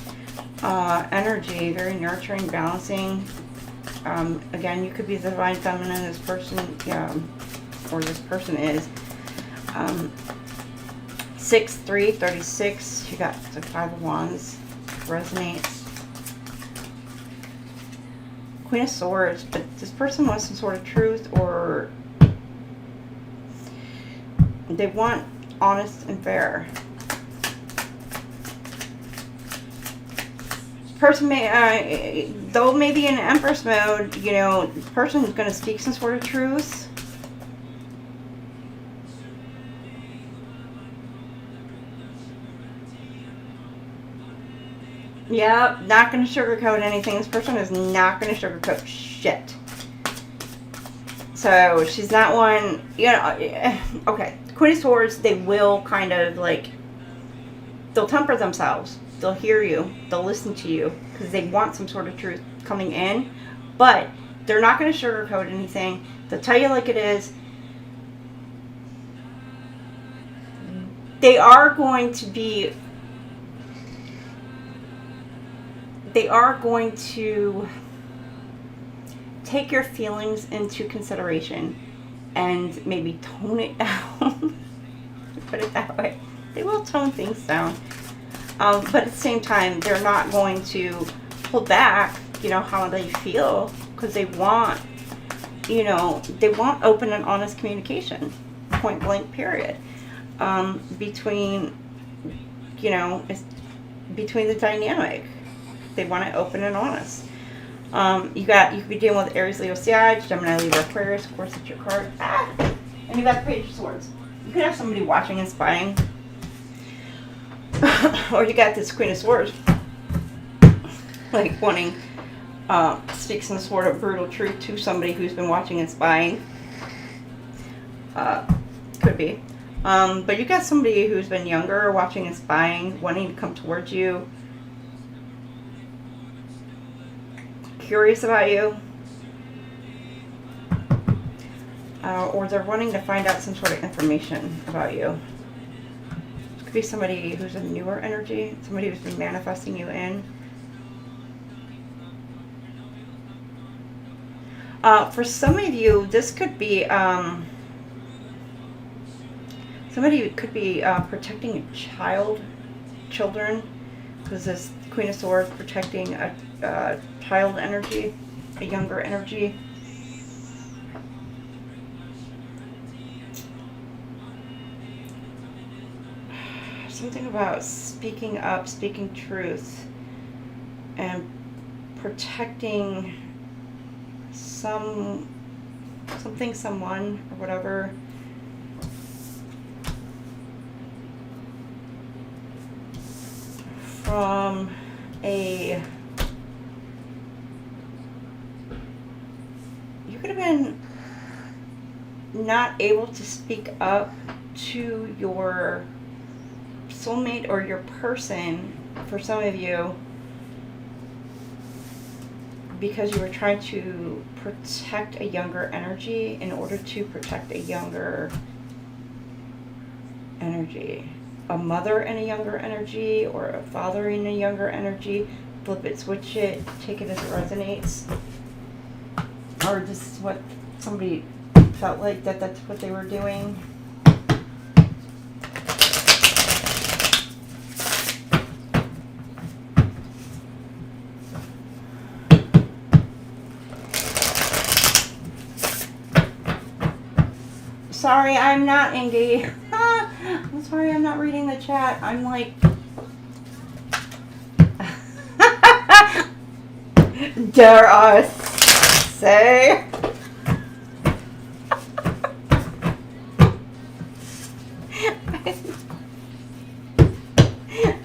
energy, very nurturing, balancing. Again, you could be the divine feminine, this person, or this person is. 6'3", 36. You got the Five of Wands. Resonates. Queen of Swords. But this person wants some sort of truth, or they want honest and fair. Person may, though maybe in Empress mode, you know, the person is going to speak some sort of truth. Yep, not going to sugarcoat anything. This person is not going to sugarcoat shit. So, she's not one, you know, okay. Queen of Swords, they will kind of like, they'll temper themselves. They'll hear you. They'll listen to you because they want some sort of truth coming in. But they're not going to sugarcoat anything. They'll tell you like it is. They are going to be... They are going to take your feelings into consideration and maybe tone it down. Put it that way. They will tone things down. But at the same time, they're not going to hold back, you know, how they feel, because they want, you know, they want open and honest communication, point blank, period. Between, you know, between the dynamic. They want it open and honest. You could be dealing with Aries, Leo, Sag, Gemini, Libra, Aquarius. Of course, it's your card. And you got the Page of Swords. You could have somebody watching and spying. Or you got this Queen of Swords, like wanting to speak some sort of brutal truth to somebody who's been watching and spying. Could be. But you got somebody who's been younger, watching and spying, wanting to come towards you, curious about you, or they're wanting to find out some sort of information about you. Be somebody who's a newer energy, somebody who's been manifesting you in. For some of you, this could be somebody who could be protecting children, because this Queen of Swords protecting a child energy, a younger energy. Something about speaking up, speaking truth. and protecting something, someone, or whatever. From you could have been not able to speak up to your soulmate or your person, for some of you, because you were trying to protect a younger energy in order to protect a younger energy. A mother in a younger energy, or a father in a younger energy. Flip it, switch it, take it as it resonates. Or this is what somebody felt like that's what they were doing. Sorry, I'm not engaged. I'm sorry, I'm not reading the chat. I'm like... Dare I say?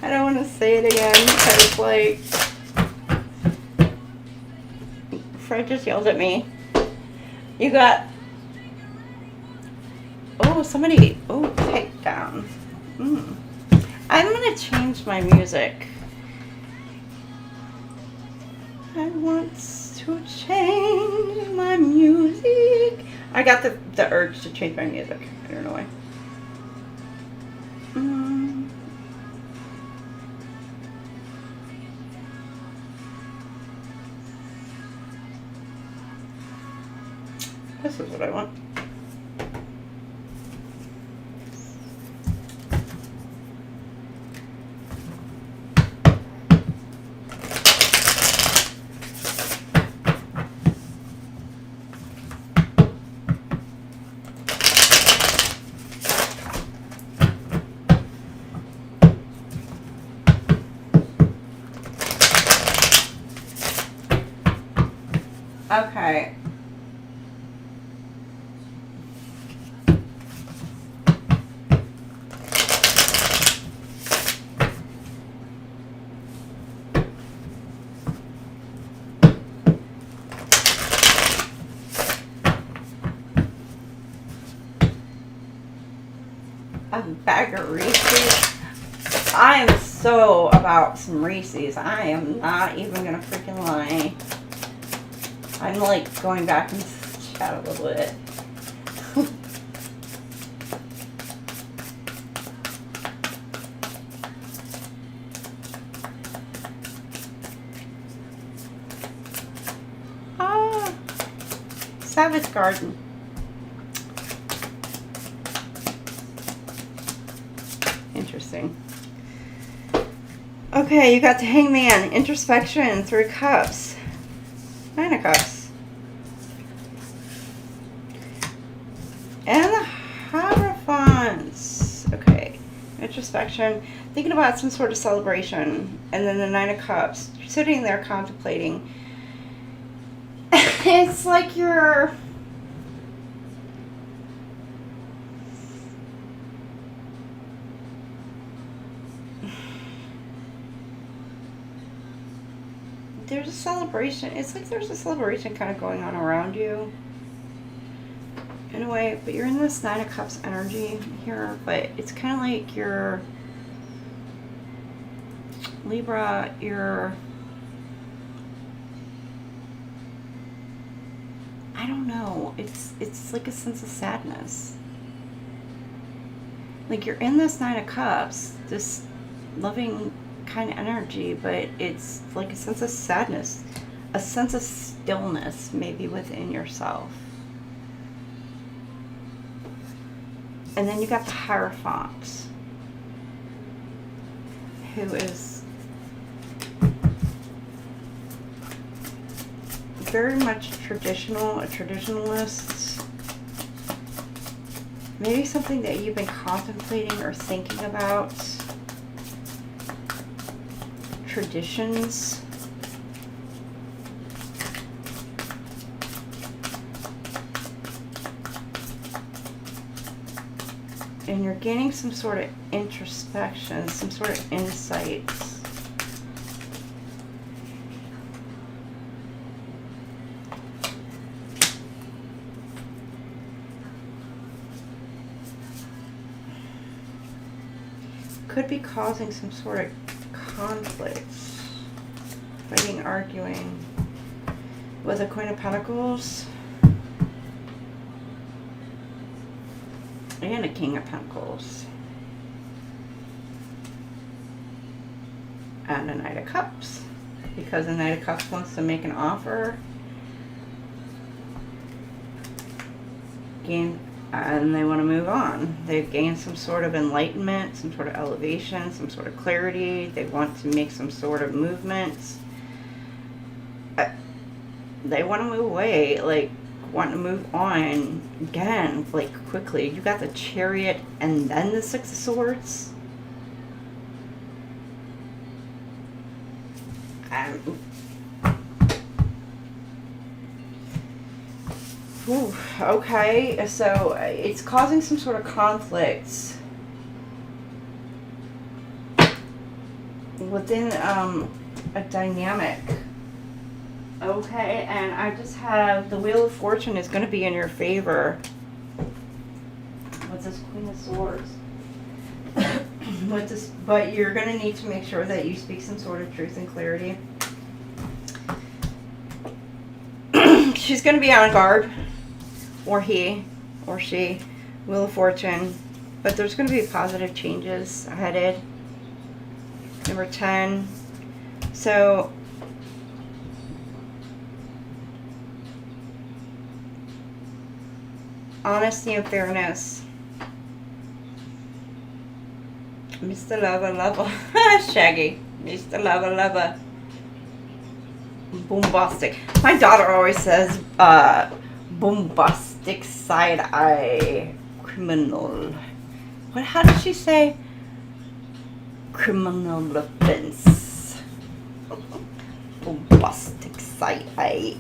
I don't want to say it again because, like... Fred just yelled at me. You got... Oh, somebody... Oh, take down. I'm going to change my music. I want to change my music. I got the urge to change my music. I don't know why. This is what I want. Okay. A bag of Reese's. I am so about some Reese's. I am not even gonna freaking lie. I'm like going back into the chat a little bit. Savage Garden. Interesting. Okay, you got the Hangman, introspection, 3 cups. 9 of Cups. And the Hierophants. Okay. Introspection. Thinking about some sort of celebration. And then the 9 of Cups. You're sitting there contemplating. It's like you're... There's a celebration. It's like there's a celebration kind of going on around you. In a way, but you're in this 9 of Cups energy here, but it's kind of like you're Libra, you're... I don't know. It's like a sense of sadness. Like you're in this 9 of Cups, this loving kind of energy, but it's like a sense of sadness, a sense of stillness maybe within yourself. And then you got the Hierophant, who is very much traditional, a traditionalist. Maybe something that you've been contemplating or thinking about. Traditions. And you're gaining some sort of introspection, some sort of insights. Could be causing some sort of conflicts, fighting, arguing with a Queen of Pentacles and a King of Pentacles and a Knight of Cups, because the Knight of Cups wants to make an offer, and they want to move on. They've gained some sort of enlightenment, some sort of elevation, some sort of clarity. They want to make some sort of movements. They want to move away, like, want to move on again, like, quickly. You got the Chariot and then the Six of Swords. Ooh, okay, so it's causing some sort of conflicts within a dynamic. Okay, and I just have the Wheel of Fortune is going to be in your favor. What's this? Queen of Swords. With this, but you're going to need to make sure that you speak some sort of truth and clarity. She's going to be on guard. Or he, or she, Wheel of Fortune. But there's going to be positive changes headed. Number 10. So, honesty and fairness. Mr. Lover, lover. Shaggy. Mr. Lover, lover. Bombastic. My daughter always says, bombastic side eye criminal. What? How did she say? Criminal offense. Bombastic side eye.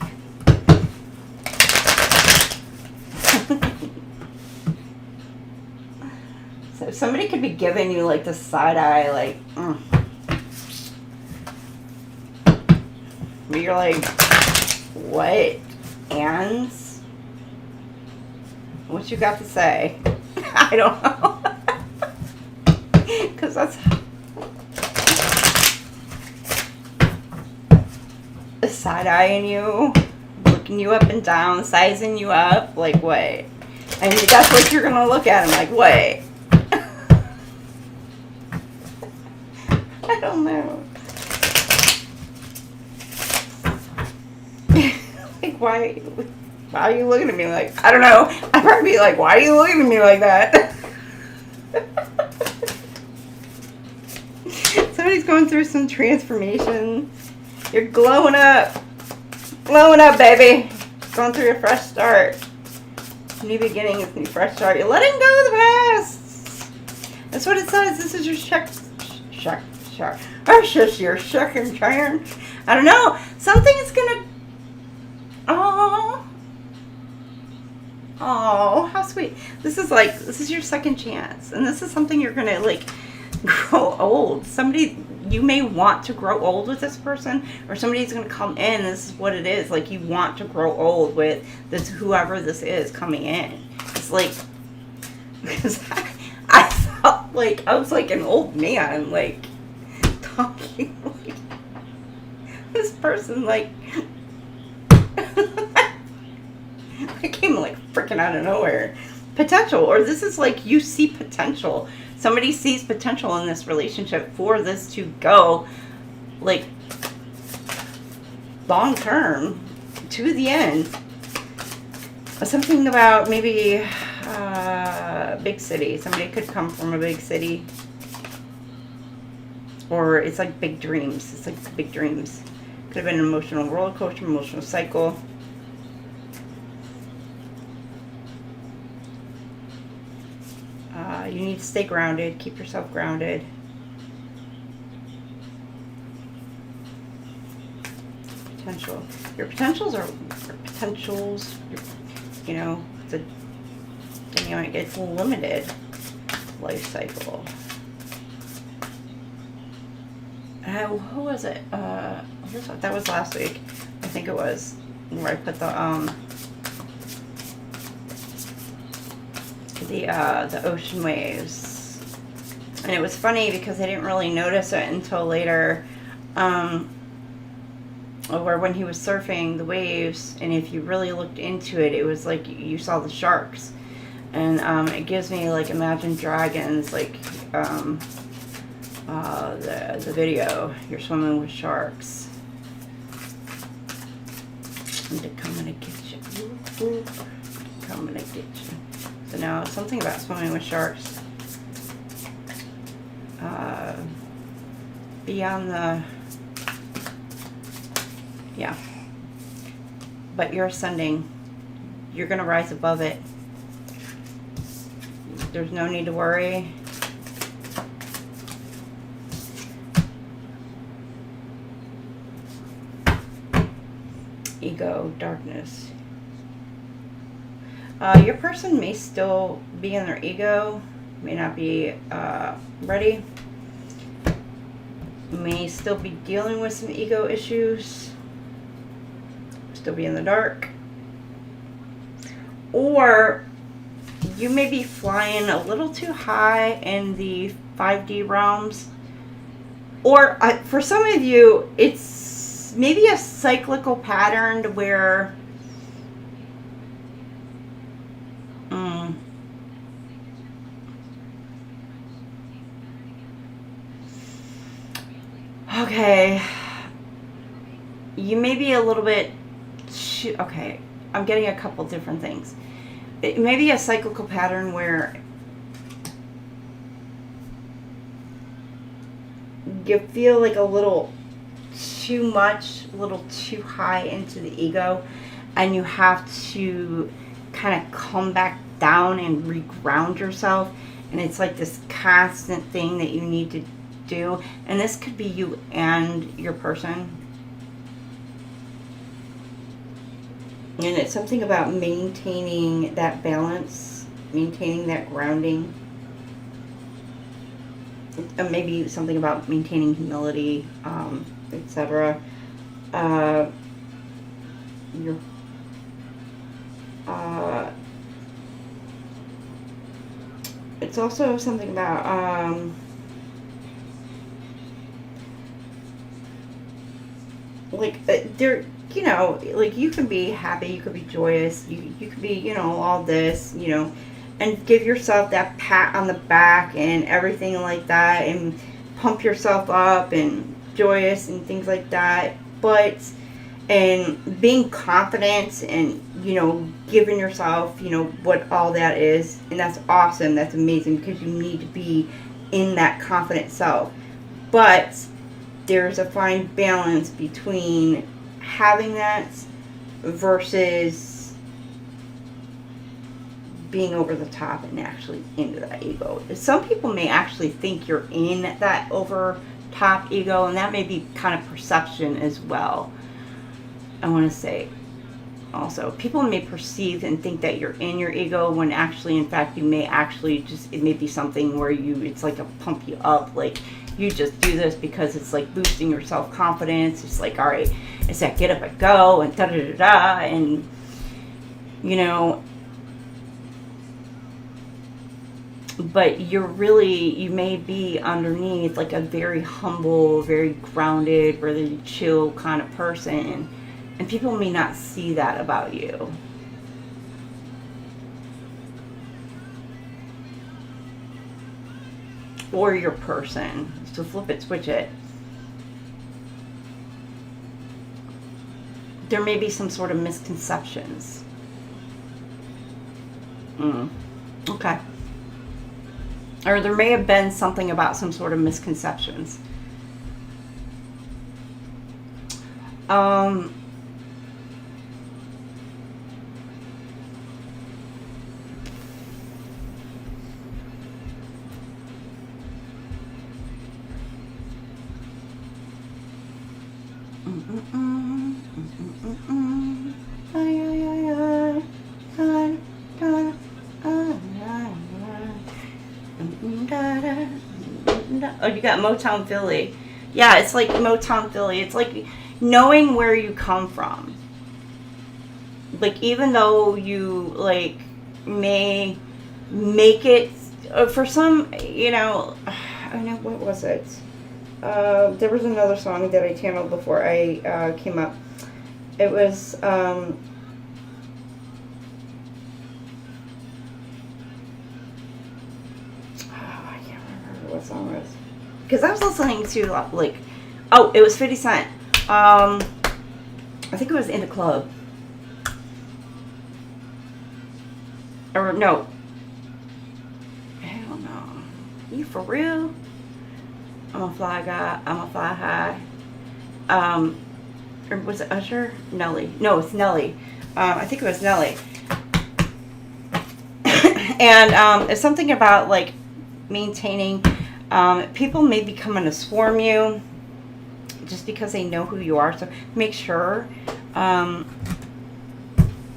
So somebody could be giving you like the side eye, like. You're like, what? And what you got to say? I don't know. Because that's the side-eyeing you, looking you up and down, sizing you up, like what? And that's what you're going to look at him like, what? I don't know. Like, why are you looking at me like, I don't know. I'd probably be like, why are you looking at me like that? Somebody's going through some transformation. You're glowing up. Glowing up, baby. Going through a fresh start. New beginnings, new fresh start. You're letting go of the past. That's what it says. This is your That's just your second chance. I don't know. Something's gonna. Oh, how sweet. This is your second chance. And this is something you're gonna like grow old. Somebody, you may want to grow old with this person, or somebody's gonna come in. This is what it is. Like, you want to grow old with this, whoever this is coming in. It's like, because I felt like I was like an old man, like talking like this person, like I came like freaking out of nowhere. Potential, or this is like you see potential. Somebody sees potential in this relationship for this to go like long term to the end. Something about maybe big city. Somebody could come from a big city. Or it's like big dreams. It's like big dreams. Could have been an emotional roller coaster, emotional cycle. You need to stay grounded. Keep yourself grounded. Potential. Your potentials are potentials. You know, it's limited. life cycle. Who was it? That was last week. I think it was where I put the ocean waves. And it was funny because I didn't really notice it until later, or when he was surfing the waves, and if you really looked into it, it was like you saw the sharks. And it gives me like Imagine Dragons, like the video, you're swimming with sharks. And they're coming to get you. Ooh, ooh. Coming to get you. So now something about swimming with sharks. Beyond the, yeah. But you're ascending. You're going to rise above it. There's no need to worry. Ego, darkness. Your person may still be in their ego, may not be ready, may still be dealing with some ego issues, still be in the dark, or you may be flying a little too high in the 5D realms, or for some of you, it's maybe a cyclical pattern where okay, you may be a little bit okay, I'm getting a couple different things. It may be a cyclical pattern where you feel like a little too much, a little too high into the ego, and you have to kind of come back down and reground yourself, and it's like this constant thing that you need to do, and this could be you and your person. And it's something about maintaining that balance, maintaining that grounding. Maybe something about maintaining humility, etc. It's also something about like there, you know, like you can be happy, you could be joyous, you could be, you know, all this, you know, and give yourself that pat on the back and everything like that, and pump yourself up and joyous and things like that. But and being confident and, you know, giving yourself, you know, what all that is, and that's awesome, that's amazing, because you need to be in that confident self. But there's a fine balance between having that versus being over the top and actually into that ego. Some people may actually think you're in that over top ego, and that may be kind of perception as well. I want to say also, people may perceive and think that you're in your ego when actually, in fact, you may actually just, it may be something where it's like a pump you up, like you just do this because it's like boosting your self-confidence. It's like, all right, it's that get up and go and da-da-da-da, and, you know, but you may be underneath like a very humble, very grounded, really chill kind of person, and people may not see that about you. Or your person. So flip it, switch it. There may be some sort of misconceptions. Okay. Or there may have been something about some sort of misconceptions. Oh, you got Motown Philly. Yeah, it's like Motown Philly. It's like knowing where you come from. Like, even though you, like, may make it, for some, you know, I know, what was it? There was another song that I channeled before I came up. It was, oh, I can't remember what song it was. Because I was listening to, like, oh, it was 50 Cent. I think it was In the Club. Or, no. Hell no. You for real? I'm a fly guy. I'm a fly high. Or was it Usher? Nelly. No, it's Nelly. I think it was Nelly. And it's something about, like, maintaining. People may be coming to swarm you just because they know who you are. So make sure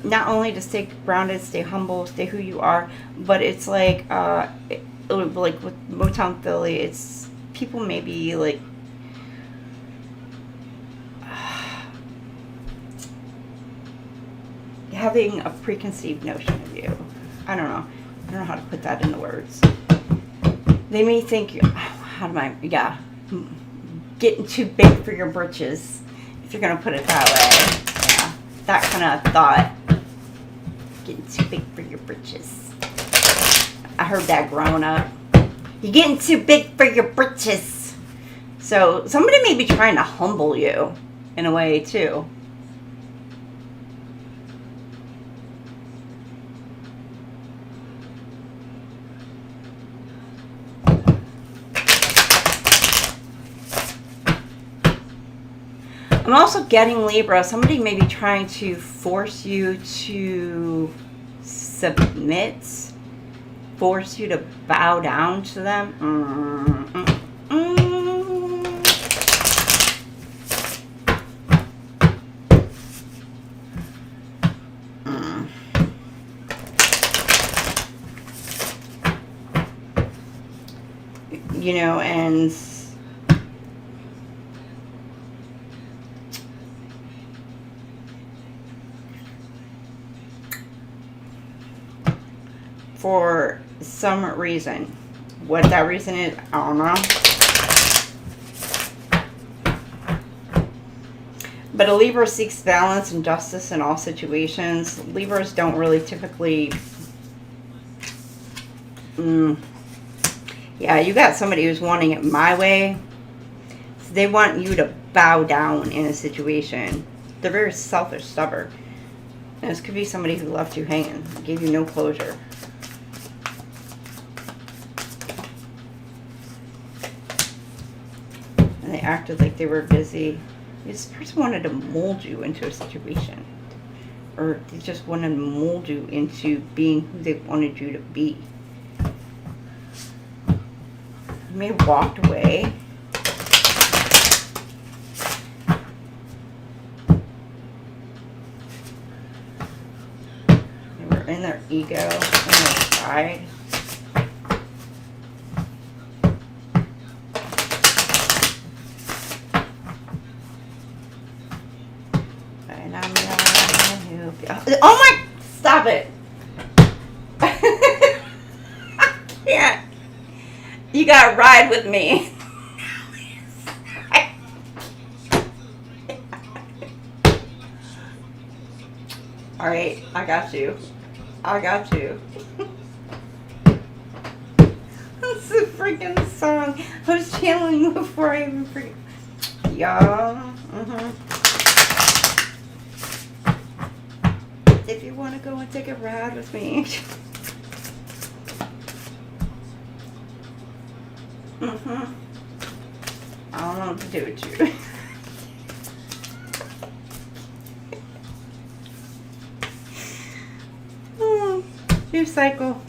not only to stay grounded, stay humble, stay who you are, but it's like with Motown Philly, it's people may be like having a preconceived notion of you. I don't know how to put that into words. They may think, getting too big for your britches, if you're gonna put it that way. Yeah, that kind of thought. Getting too big for your britches. I heard that growing up. You're getting too big for your britches. So somebody may be trying to humble you in a way too. I'm also getting, Libra, somebody may be trying to force you to submit, force you to bow down to them. You know, and for some reason. What that reason is, I don't know. But a Libra seeks balance and justice in all situations. Libras don't really typically... Yeah, you got somebody who's wanting it my way. So they want you to bow down in a situation. They're very selfish, stubborn. And this could be somebody who left you hanging, gave you no closure. They acted like they were busy. This person wanted to mold you into a situation. Or they just wanted to mold you into being who they wanted you to be. You may have walked away. They were in their ego, in their pride. Oh my, stop it. I can't. You gotta ride with me. All right, I got you. I got you. That's a freaking song. I was channeling before I even freaking. Yeah. If you want to go and take a ride with me. I don't know what to do with you. New cycle.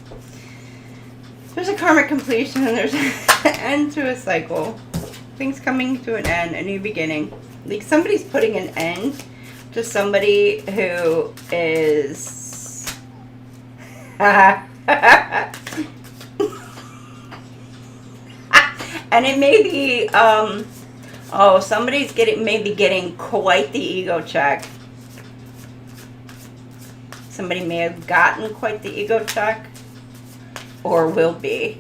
There's a karmic completion and there's an end to a cycle. Things coming to an end, a new beginning. Like somebody's putting an end to somebody who is And it may be, oh, somebody's maybe getting quite the ego check. Somebody may have gotten quite the ego check. Or will be.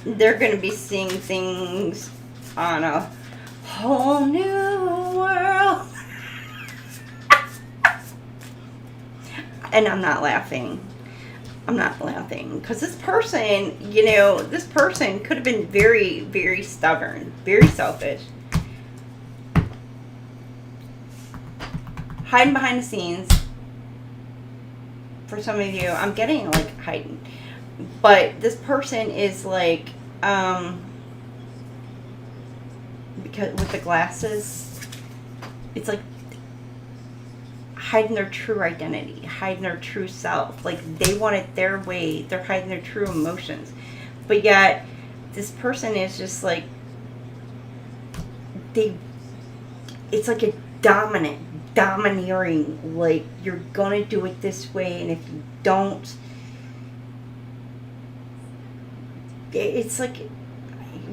They're going to be seeing things on a whole new world. And I'm not laughing. I'm not laughing. Because this person, you know, this person could have been very, very stubborn. Very selfish. Hiding behind the scenes. For some of you, I'm getting like hiding. But this person is like, because with the glasses, it's like hiding their true identity, hiding their true self. Like they want it their way. They're hiding their true emotions. But yet, this person is just like, it's like a domineering, like you're gonna do it this way, and if you don't, it's like,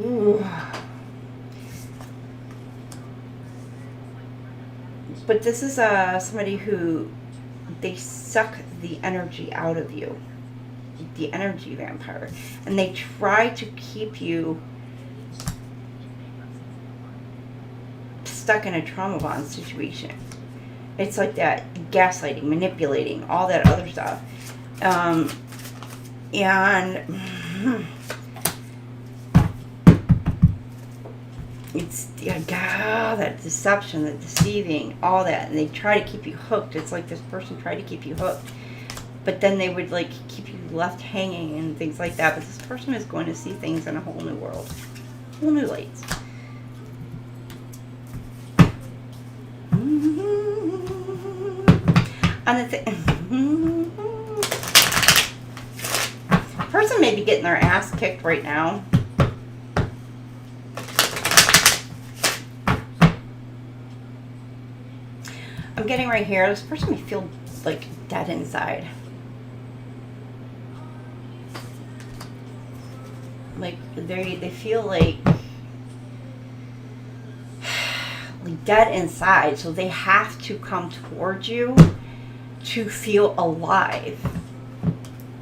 ooh. But this is somebody who, they suck the energy out of you, the energy vampire, and they try to keep you stuck in a trauma bond situation. It's like that gaslighting, manipulating, all that other stuff. And it's that deception, the deceiving, all that. And they try to keep you hooked. It's like this person tried to keep you hooked. But then they would like keep you left hanging and things like that. But this person is going to see things in a whole new world. Whole new lights. And the person may be getting their ass kicked right now. I'm getting right here, this person may feel like dead inside. Like they feel like dead inside, so they have to come towards you to feel alive,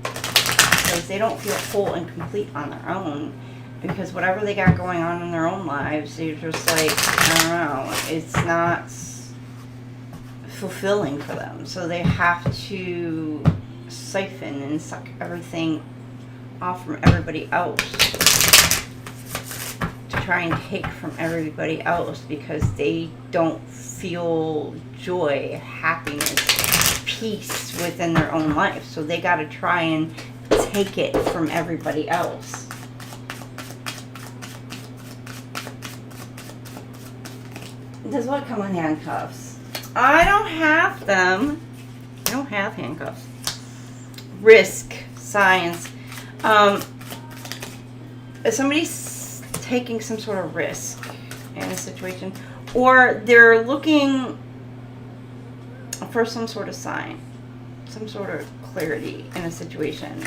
because they don't feel whole and complete on their own, because whatever they got going on in their own lives, they're just like, I don't know, it's not fulfilling for them, so they have to siphon and suck everything off from everybody else, to try and take from everybody else, because they don't feel joy, happiness, peace within their own life. So they got to try and take it from everybody else. Does what come with handcuffs? I don't have them. I don't have handcuffs. Risk, science. If somebody's taking some sort of risk in a situation, or they're looking for some sort of sign, some sort of clarity in a situation,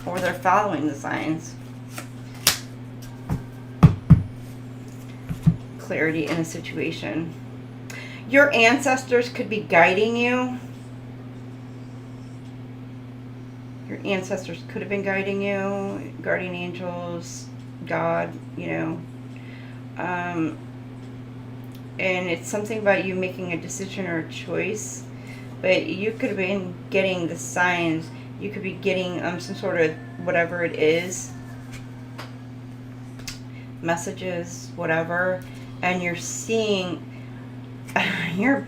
or they're following the signs, clarity in a situation. Your ancestors could be guiding you. Your ancestors could have been guiding you, guardian angels, God, you know. And it's something about you making a decision or a choice. But you could have been getting the signs. You could be getting some sort of whatever it is. Messages, whatever. And you're seeing, you're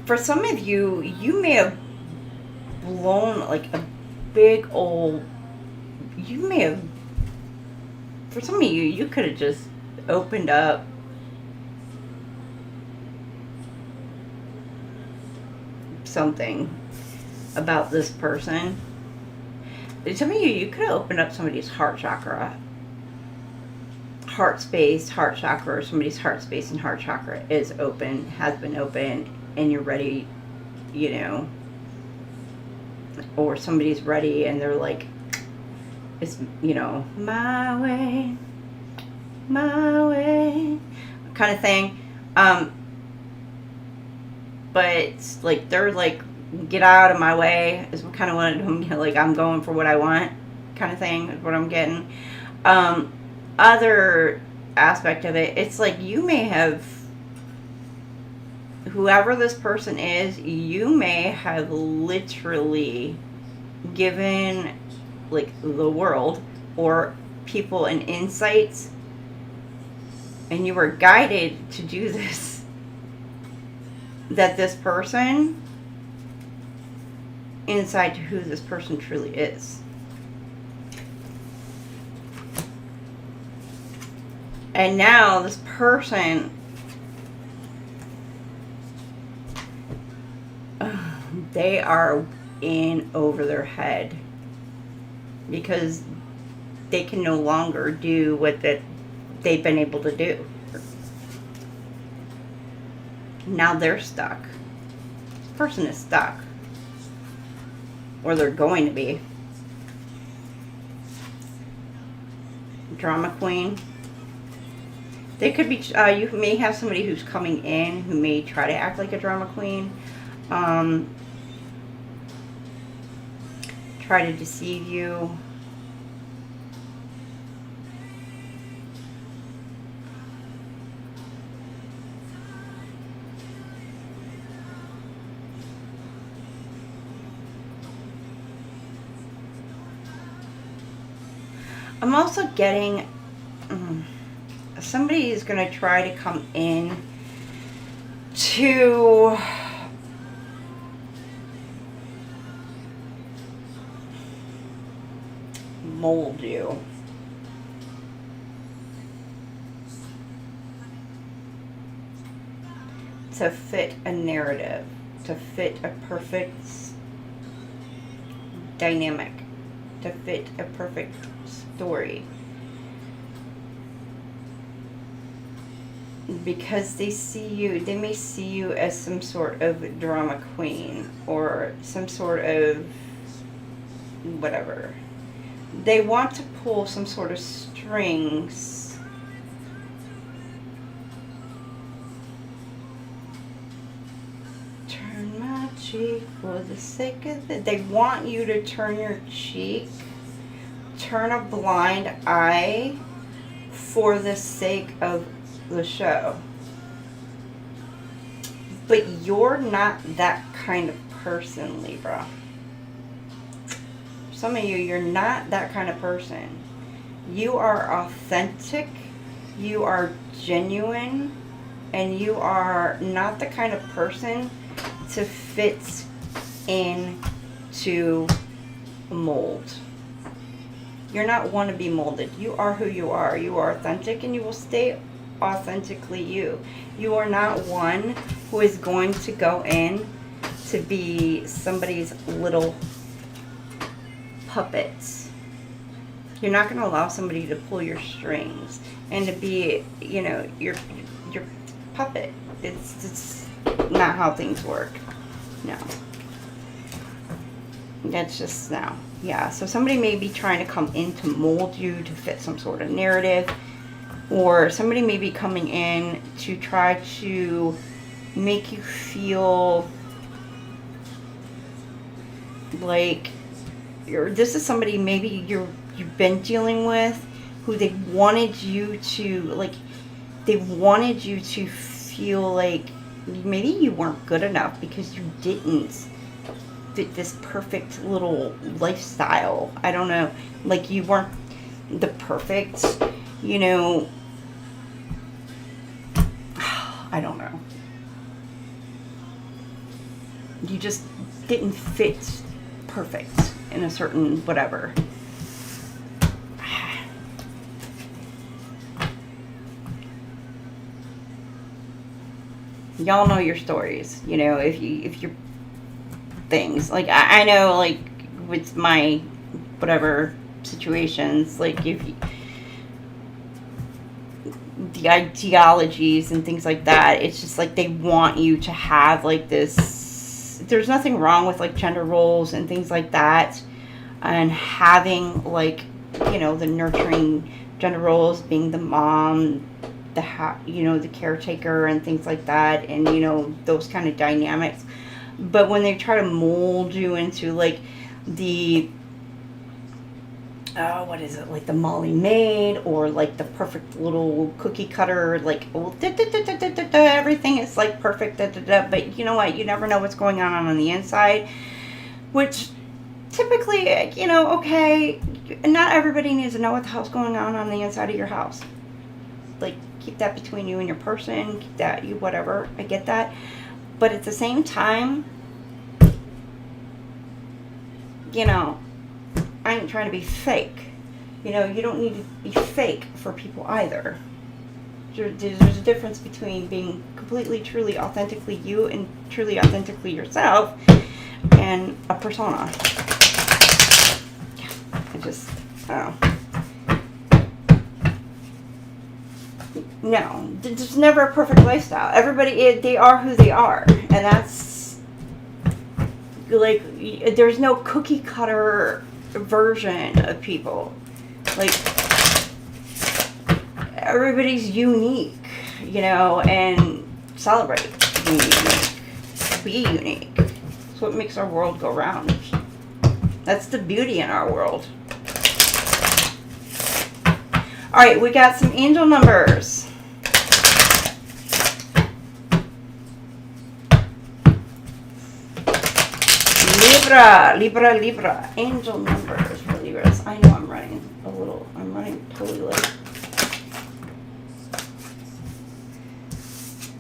for some of you, you may have blown like a big old, you may have, for some of you, you could have just opened up something about this person. Some of you, you could have opened up somebody's heart chakra. heart space, heart chakra, or somebody's heart space and heart chakra is open, has been open, and you're ready, you know, or somebody's ready and they're like, it's, you know, my way kind of thing. But like, they're like, get out of my way is kind of what I'm, like, I'm going for what I want kind of thing is what I'm getting. Other aspect of it, it's like you may have, whoever this person is, you may have literally given like the world or people an insight, and you were guided to do this, that this person, inside to who this person truly is. And now this person, they are in over their head because they can no longer do what that they've been able to do. Now they're stuck. This person is stuck. Or they're going to be. Drama queen. They could be, you may have somebody who's coming in who may try to act like a drama queen. Try to deceive you. I'm also getting somebody is going to try to come in to mold you. To fit a narrative, to fit a perfect dynamic, to fit a perfect story. Because they see you, they may see you as some sort of drama queen or some sort of whatever. They want to pull some sort of strings turn my cheek for the sake of it. They want you to turn your cheek, turn a blind eye for the sake of the show. But you're not that kind of person, Libra. Some of you, you're not that kind of person. You are authentic, you are genuine, and you are not the kind of person to fit into a mold. You're not one to be molded. You are who you are. You are authentic and you will stay authentically you. You are not one who is going to go in to be somebody's little puppets. You're not going to allow somebody to pull your strings and to be, you know, your puppet. It's not how things work. No. That's just no. Yeah, so somebody may be trying to come in to mold you to fit some sort of narrative, or somebody may be coming in to try to make you feel like this is somebody maybe you've been dealing with who they wanted you to feel like maybe you weren't good enough because you didn't fit this perfect little lifestyle. I don't know, like you weren't the perfect, you know, I don't know. You just didn't fit perfect in a certain whatever. Y'all know your stories, you know, if you're things. Like, I know, like, with my whatever situations, like, if you, the ideologies and things like that. It's just like they want you to have like this. There's nothing wrong with like gender roles and things like that, and having like, you know, the nurturing gender roles, being the mom, the the caretaker and things like that, and you know, those kind of dynamics. But when they try to mold you into like the what is it, like the Molly maid, or like the perfect little cookie cutter, like, oh, everything is like perfect, but you know what, you never know what's going on the inside, which typically, you know, okay, not everybody needs to know what the hell's going on the inside of your house. Like, keep that between you and your person, keep that, you, whatever, I get that. But at the same time, you know, I ain't trying to be fake. You know, you don't need to be fake for people either. There's a difference between being completely, truly, authentically you and truly, authentically yourself, and a persona. I just, oh. No, there's never a perfect lifestyle. Everybody, they are who they are. And that's, like, there's no cookie cutter version of people. Like, everybody's unique, you know, and celebrate being unique. Be unique. That's what makes our world go round. That's the beauty in our world. Alright, we got some angel numbers. Libra. Angel numbers for Libras. I know I'm running totally late.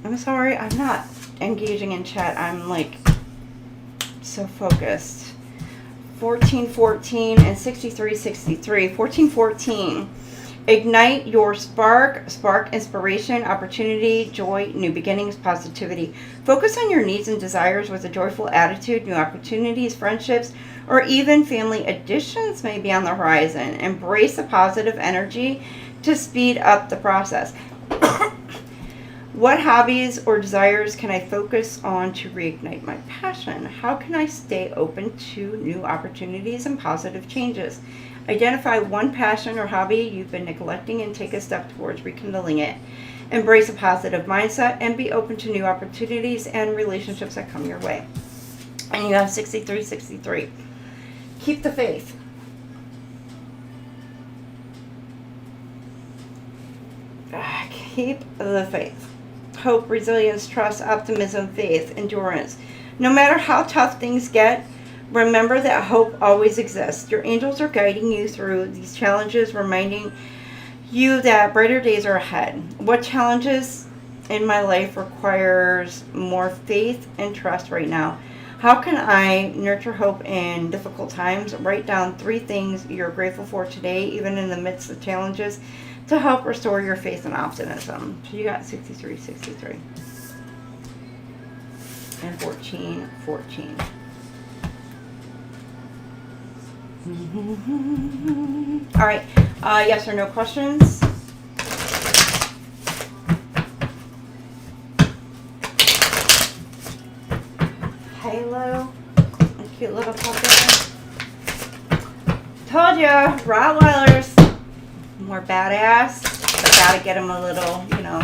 I'm sorry, I'm not engaging in chat. I'm like so focused. 1414 and 6363. 1414. Ignite your spark inspiration, opportunity, joy, new beginnings, positivity. Focus on your needs and desires with a joyful attitude. New opportunities, friendships, or even family additions may be on the horizon. Embrace a positive energy to speed up the process. What hobbies or desires can I focus on to reignite my passion? How can I stay open to new opportunities and positive changes? Identify one passion or hobby you've been neglecting and take a step towards rekindling it. Embrace a positive mindset and be open to new opportunities and relationships that come your way. And you have 6363. Keep the faith. Keep the faith. Hope, resilience, trust, optimism, faith, endurance. No matter how tough things get, remember that hope always exists. Your angels are guiding you through these challenges, reminding you that brighter days are ahead. What challenges in my life requires more faith and trust right now? How can I nurture hope in difficult times? Write down 3 things you're grateful for today, even in the midst of challenges, to help restore your faith and optimism. So you got 6363 and 1414. All right, yes or no questions? Halo, a cute little puppy. Told ya, Rottweilers, more badass, but gotta get him a little, you know,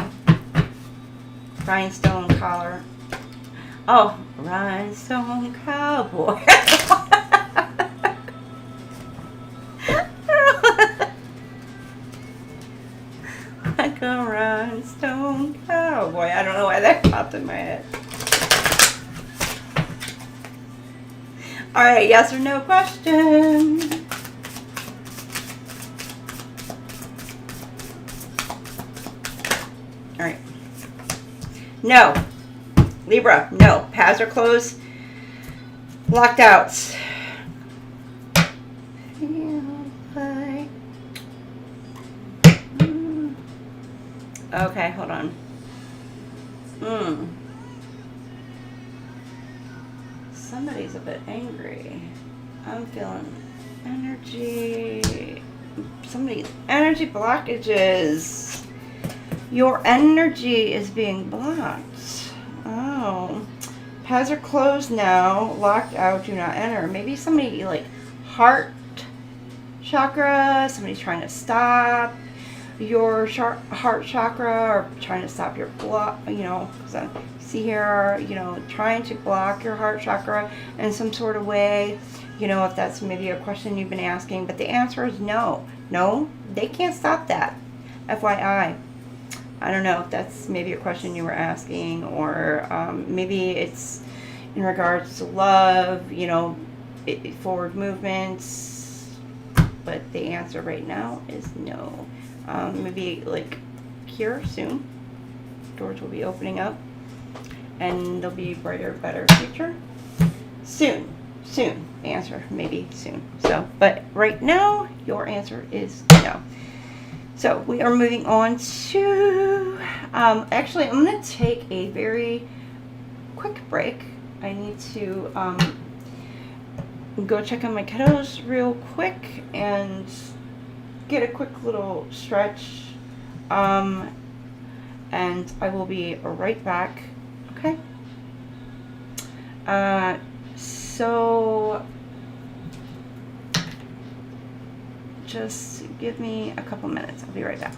rhinestone collar. Oh, rhinestone cowboy. Like a rhinestone cowboy. I don't know why that popped in my head. Alright, yes or no question? Alright. No. Libra, no. Paths are closed. Locked out. Okay, hold on. Somebody's a bit angry. I'm feeling energy. Somebody's energy blockages. Your energy is being blocked. Oh. Paths are closed now. Locked out. Do not enter. Maybe somebody like heart chakra. Somebody's trying to stop your heart chakra or trying to stop your block. You know, because I see here, you know, trying to block your heart chakra in some sort of way. You know, if that's maybe a question you've been asking. But the answer is no. No, they can't stop that. FYI. I don't know if that's maybe a question you were asking, or maybe it's in regards to love, you know, forward movements, but the answer right now is no. Maybe like here soon, doors will be opening up and there'll be a brighter, better future. Soon, the answer, maybe soon. So, but right now, your answer is no. So we are moving on to, actually I'm going to take a very quick break. I need to go check on my kiddos real quick and get a quick little stretch. And I will be right back. Okay. So just give me a couple minutes. I'll be right back.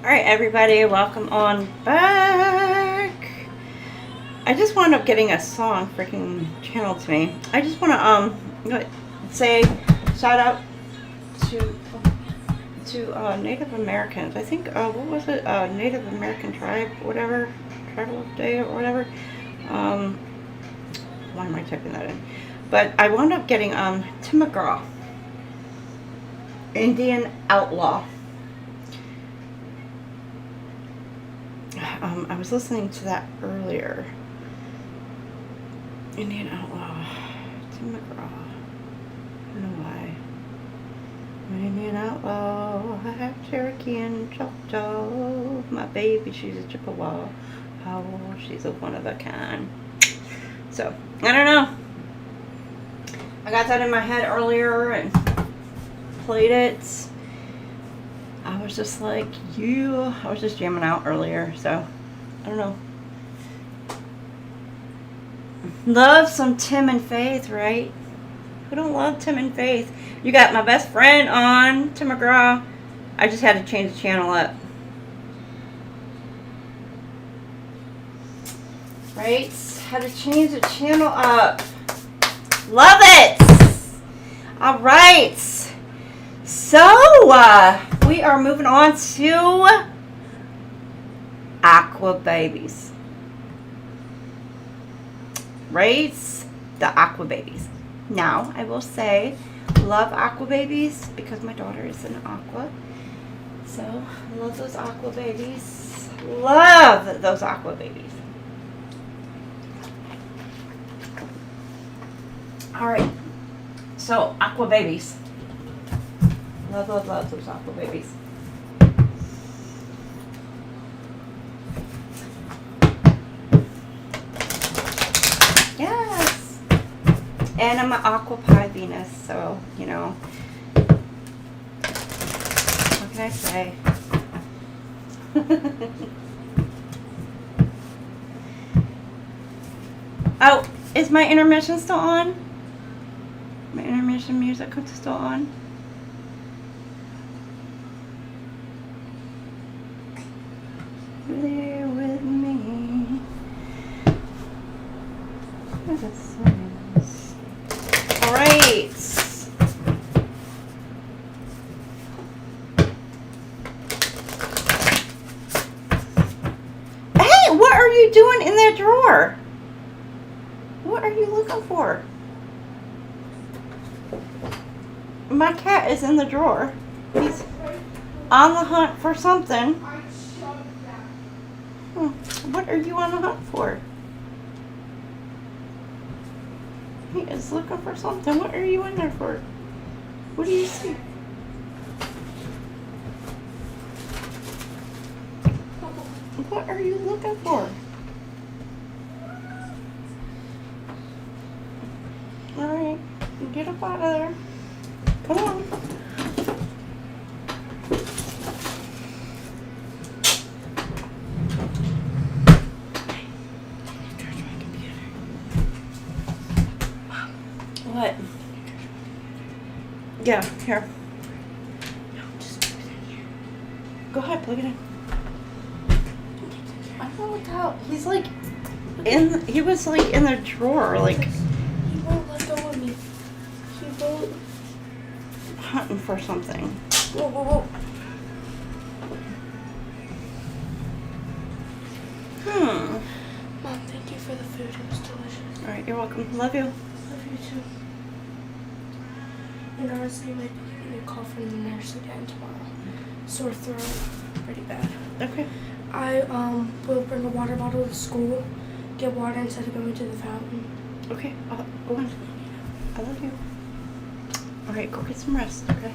Alright everybody, welcome on back. I just wound up getting a song freaking channeled to me. I just want to say shout out to Native Americans. I think what was it? Native American tribe, whatever, tribal day or whatever. Why am I typing that in? But I wound up getting Tim McGraw, Indian Outlaw. I was listening to that earlier. Indian Outlaw. Tim McGraw. I don't know why. Indian Outlaw. I have Cherokee and Choctaw. My baby, she's a Chippewa. Oh, she's a one of a kind. So, I don't know. I got that in my head earlier and played it. I was just like, I was just jamming out earlier, so I don't know. Love some Tim and Faith, right? Who don't love Tim and Faith? You got my best friend on, Tim McGraw. I just had to change the channel up. Right? Had to change the channel up. Love it! Alright. So, we are moving on to Aqua Babies. Right? The Aqua Babies. Now, I will say, love Aqua Babies because my daughter is an Aqua. So, I love those Aqua Babies. Love those Aqua Babies. Alright. So, Aqua Babies. Love, love, love those Aqua Babies. Yes. And I'm an Aqua Pie Venus, so, you know. What can I say? Oh, is my intermission still on? My intermission music is still on? There with me. Alright. Hey, what are you doing in that drawer? What are you looking for? My cat is in the drawer. He's on the hunt for something. What are you on the hunt for? He is looking for something. What are you in there for? What do you see? What are you looking for? Alright, get up out of there. Come on. What? Yeah, here. No, just plug it in here. Go ahead, plug it in. I don't know what the hell. He's like he was like in the drawer, like. He won't let go of me. He won't. Hunting for something. Whoa, whoa, whoa. Mom, thank you for the food. It was delicious. Alright. right, you're welcome. Love you. Love you too. And honestly, I might be getting a call from the nurse again tomorrow. Sore throat, pretty bad. Okay. I will bring a water bottle to school, get water instead of going to the fountain. Okay, I'll go on. I love you. All right, go get some rest, okay?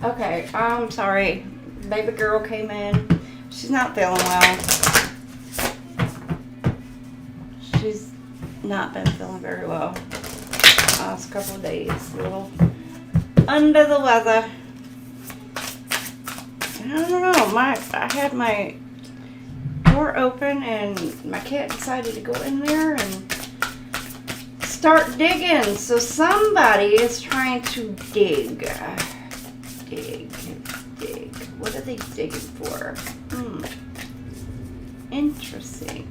Okay, I'm sorry. Baby girl came in. She's not feeling well. She's not been feeling very well last couple of days. A little under the weather. I don't know. I had my door open and my cat decided to go in there and start digging. So somebody is trying to dig. Dig. What are they digging for? Interesting.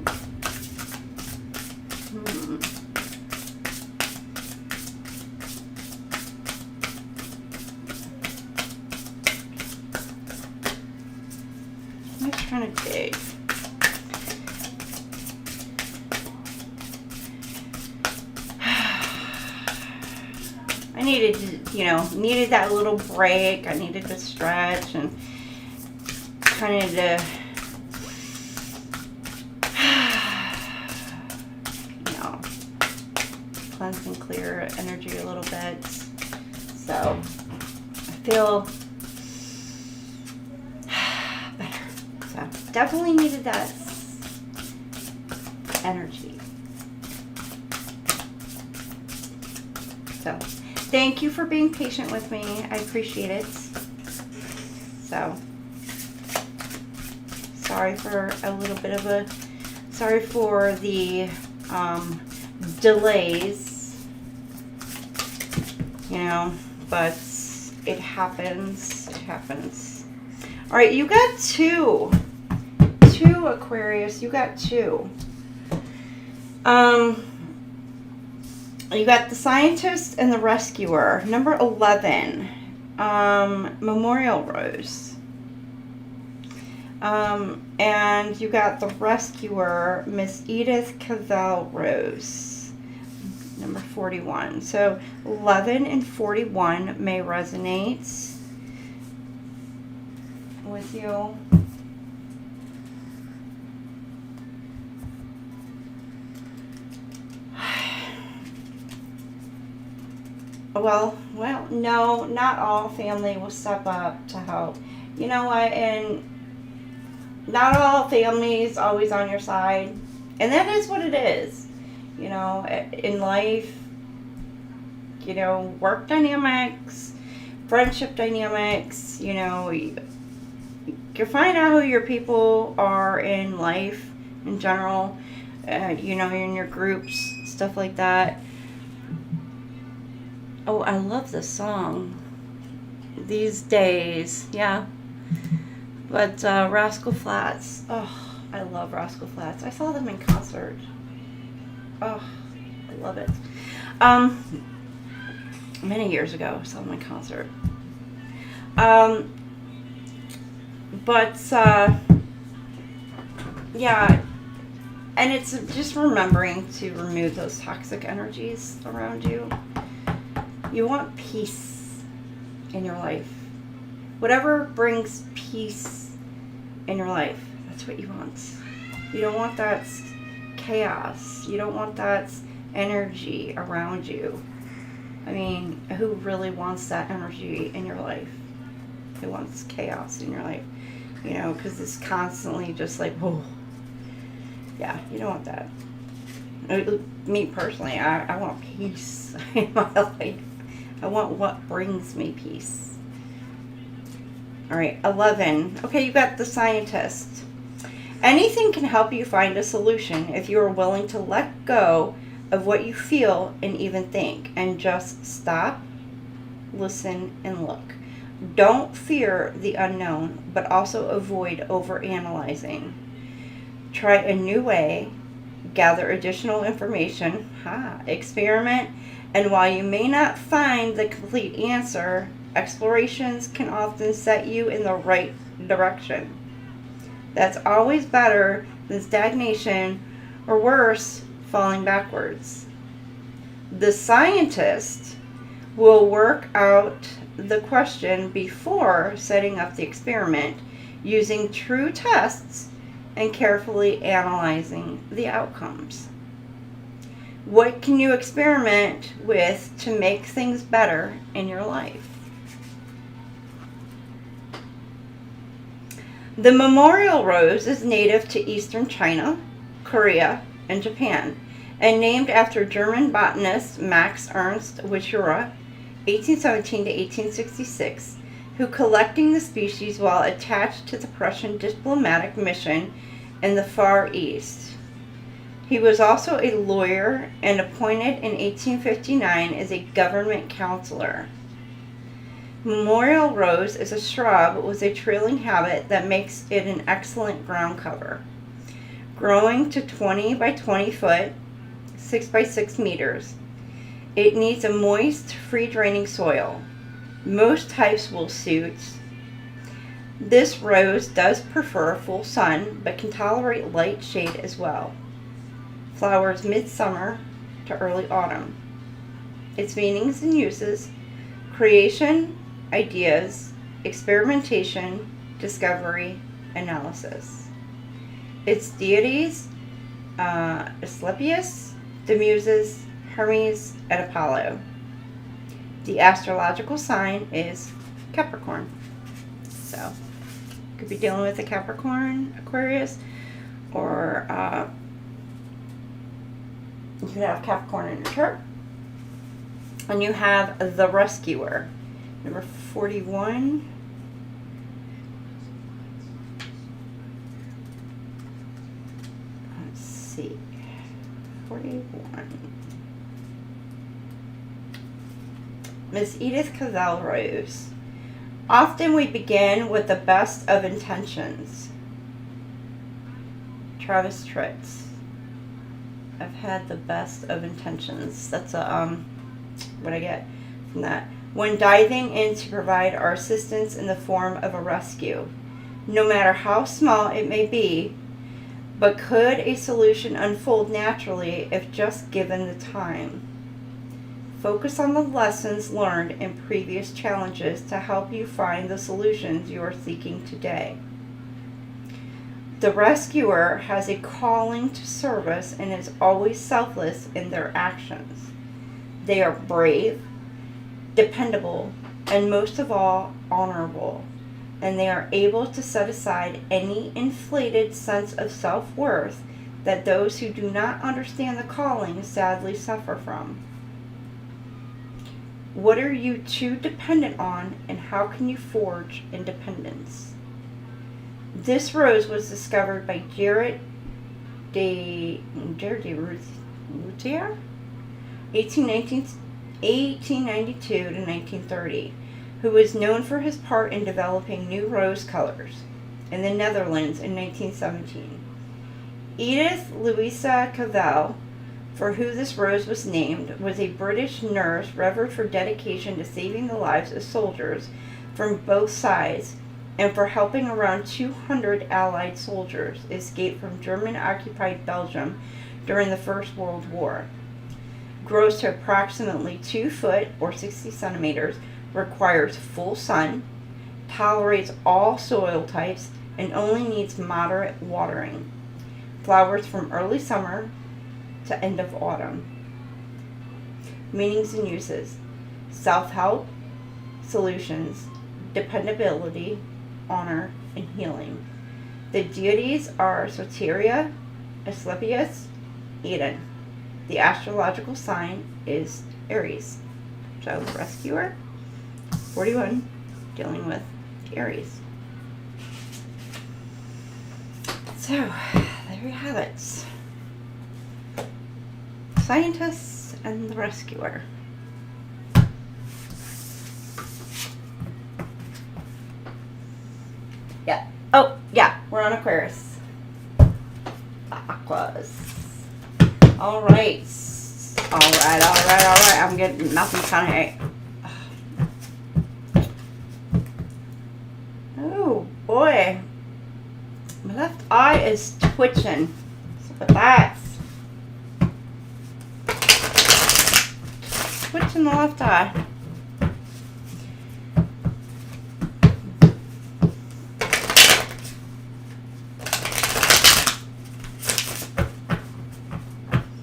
I'm trying to dig. I needed that little break. I needed to stretch and kind of to, cleanse and clear energy a little bit. So I feel better. So definitely needed that energy. So thank you for being patient with me. I appreciate it. So, sorry for the delays, but it happens. All right, you got two Aquarius. You got two. You got the scientist and the rescuer. Number 11, Memorial Rose. And you got the rescuer, Miss Edith Cavell Rose. Number 41. So 11 and 41 may resonate with you. Well, no, not all family will step up to help. You know what? And not all families always on your side. And that is what it is. In life, work dynamics, friendship dynamics, you find out who your people are in life in general, in your groups, stuff like that. Oh, I love this song these days. Yeah. But Rascal Flatts. Oh, I love Rascal Flatts. I saw them in concert. Oh, I love it. Many years ago, I saw them in concert. Yeah. And it's just remembering to remove those toxic energies around you. You want peace in your life. Whatever brings peace in your life, that's what you want. You don't want that chaos. You don't want that energy around you. I mean, who really wants that energy in your life? Who wants chaos in your life? Because it's constantly just like, whoa. Yeah, you don't want that. Me personally, I want peace in my life. I want what brings me peace. All right, 11. Okay, you got the scientist. Anything can help you find a solution if you are willing to let go of what you feel and even think, and just stop, listen, and look. Don't fear the unknown, but also avoid overanalyzing. Try a new way, gather additional information, experiment, and while you may not find the complete answer, Explorations can often set you in the right direction. That's always better than stagnation, or worse, falling backwards. The scientist will work out the question before setting up the experiment, using true tests and carefully analyzing the outcomes. What can you experiment with to make things better in your life? The memorial rose is native to eastern China, Korea, and Japan, and named after German botanist Max Ernst Wichura, 1817 to 1866, who collecting the species while attached to the Prussian diplomatic mission in the Far East. He was also a lawyer and appointed in 1859 as a government counselor. Memorial rose is a shrub with a trailing habit that makes it an excellent ground cover. Growing to 20 by 20 foot, 6 by 6 meters. It needs a moist, free-draining soil. Most types will suit. This rose does prefer full sun, but can tolerate light shade as well. Flowers midsummer to early autumn. Its meanings and uses: creation, ideas, experimentation, discovery, analysis. Its deities: Asclepius, the Muses, Hermes, and Apollo. The astrological sign is Capricorn. So, could be dealing with a Capricorn, Aquarius, or you could have Capricorn in your chart. And you have the Rescuer, number 41. Let's see, 41. Miss Edith Cavell Rose. Often we begin with the best of intentions. Travis Tritz. I've had the best of intentions. That's what I get from that. When diving in to provide our assistance in the form of a rescue, no matter how small it may be, but could a solution unfold naturally if just given the time? Focus on the lessons learned in previous challenges to help you find the solutions you are seeking today. The rescuer has a calling to service and is always selfless in their actions. They are brave, dependable, and most of all, honorable, and they are able to set aside any inflated sense of self-worth that those who do not understand the calling sadly suffer from. What are you too dependent on, and how can you forge independence? This rose was discovered by Jared de Routier, 1892 to 1930, who was known for his part in developing new rose colors in the Netherlands in 1917. Edith Louisa Cavell, for who this rose was named, was a British nurse revered for dedication to saving the lives of soldiers from both sides and for helping around 200 Allied soldiers escape from German-occupied Belgium during the First World War. Grows to approximately 2 foot or 60 centimeters, requires full sun, tolerates all soil types, and only needs moderate watering. Flowers from early summer to end of autumn. Meanings and uses: self-help, solutions, dependability, honor, and healing. The deities are Soteria, Asclepius, Eden. The astrological sign is Aries. So, the rescuer, 41, dealing with Aries. So, there you have it. Scientists and the rescuer. Yeah. Oh, yeah. We're on Aquarius. Aquas. All right. I'm getting nothing kind of. is twitching. What's up with that? Twitching the left eye.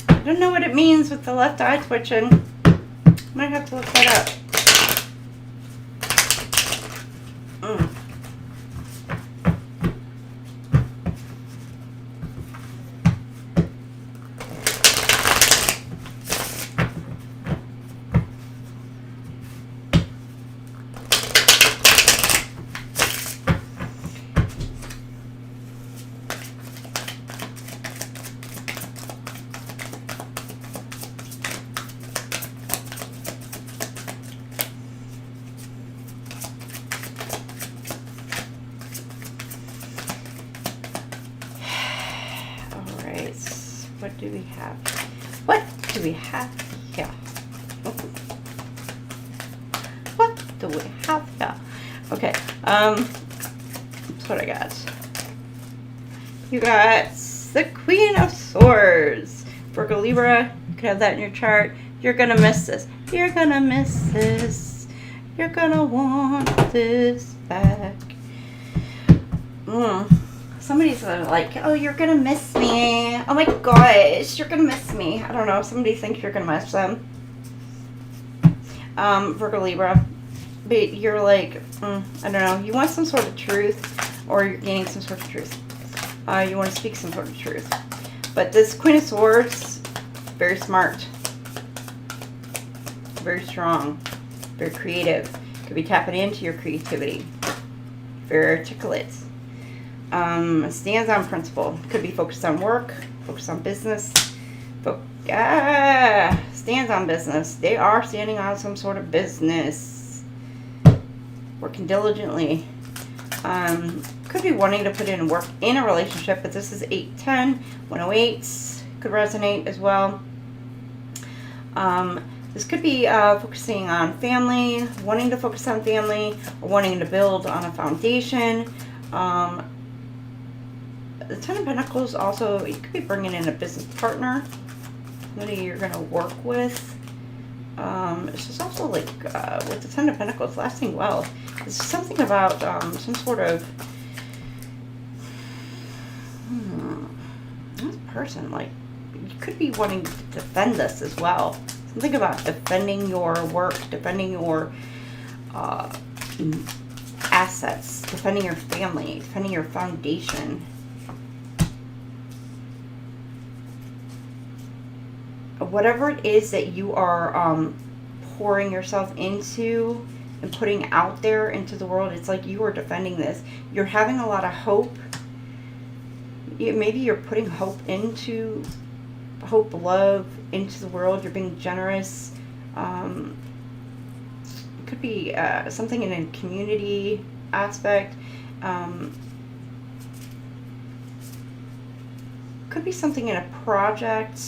I don't know what it means with the left eye twitching. Might have to look that up. What do we have? What do we have here? What do we have here? Okay, that's what I got. You got the Queen of Swords. Virgo, Libra, you could have that in your chart. You're gonna miss this. You're gonna miss this. You're gonna want this back. Somebody's like, oh, you're gonna miss me. Oh my gosh, you're gonna miss me. I don't know. Somebody thinks you're gonna miss them. Virgo, Libra. But you're like, I don't know. You want some sort of truth, or you're gaining some sort of truth. You want to speak some sort of truth. But this Queen of Swords, very smart. Very strong. Very creative. Could be tapping into your creativity. Very articulate. Stands on principle. Could be focused on work, focused on business. Stands on business. They are standing on some sort of business. Working diligently. Could be wanting to put in work in a relationship, but this is 810, 108. Could resonate as well. This could be focusing on family, wanting to focus on family, or wanting to build on a foundation. The Ten of Pentacles also, you could be bringing in a business partner, somebody you're going to work with. It's just also like with the Ten of Pentacles, lasting wealth. It's something about some sort of this person, like, you could be wanting to defend this as well. Something about defending your work, defending your assets, defending your family, defending your foundation. Whatever it is that you are pouring yourself into and putting out there into the world, it's like you are defending this. You're having a lot of hope. Maybe you're putting hope, love into the world. You're being generous. It could be something in a community aspect. Could be something in a project.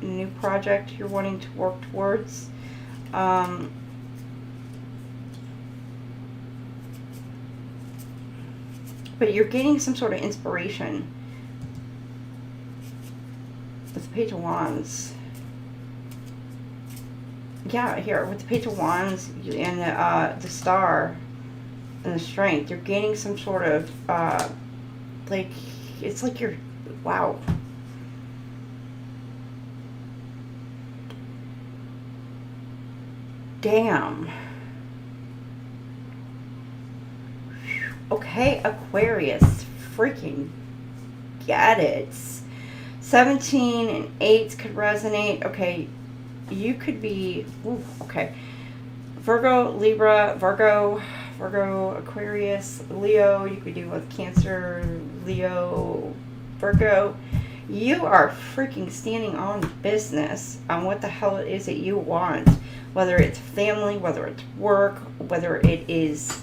A new project you're wanting to work towards. But you're gaining some sort of inspiration with the Page of Wands. Yeah, here with the Page of Wands and the Star and the Strength, you're gaining some sort of like, it's like you're, wow. Damn. Okay, Aquarius. Freaking get it. 17 and 8 could resonate. Okay, you could be... Ooh, okay. Virgo, Libra, Virgo, Aquarius, Leo. You could do with Cancer, Leo, Virgo. You are freaking standing on business on what the hell it is that you want. Whether it's family, whether it's work, whether it is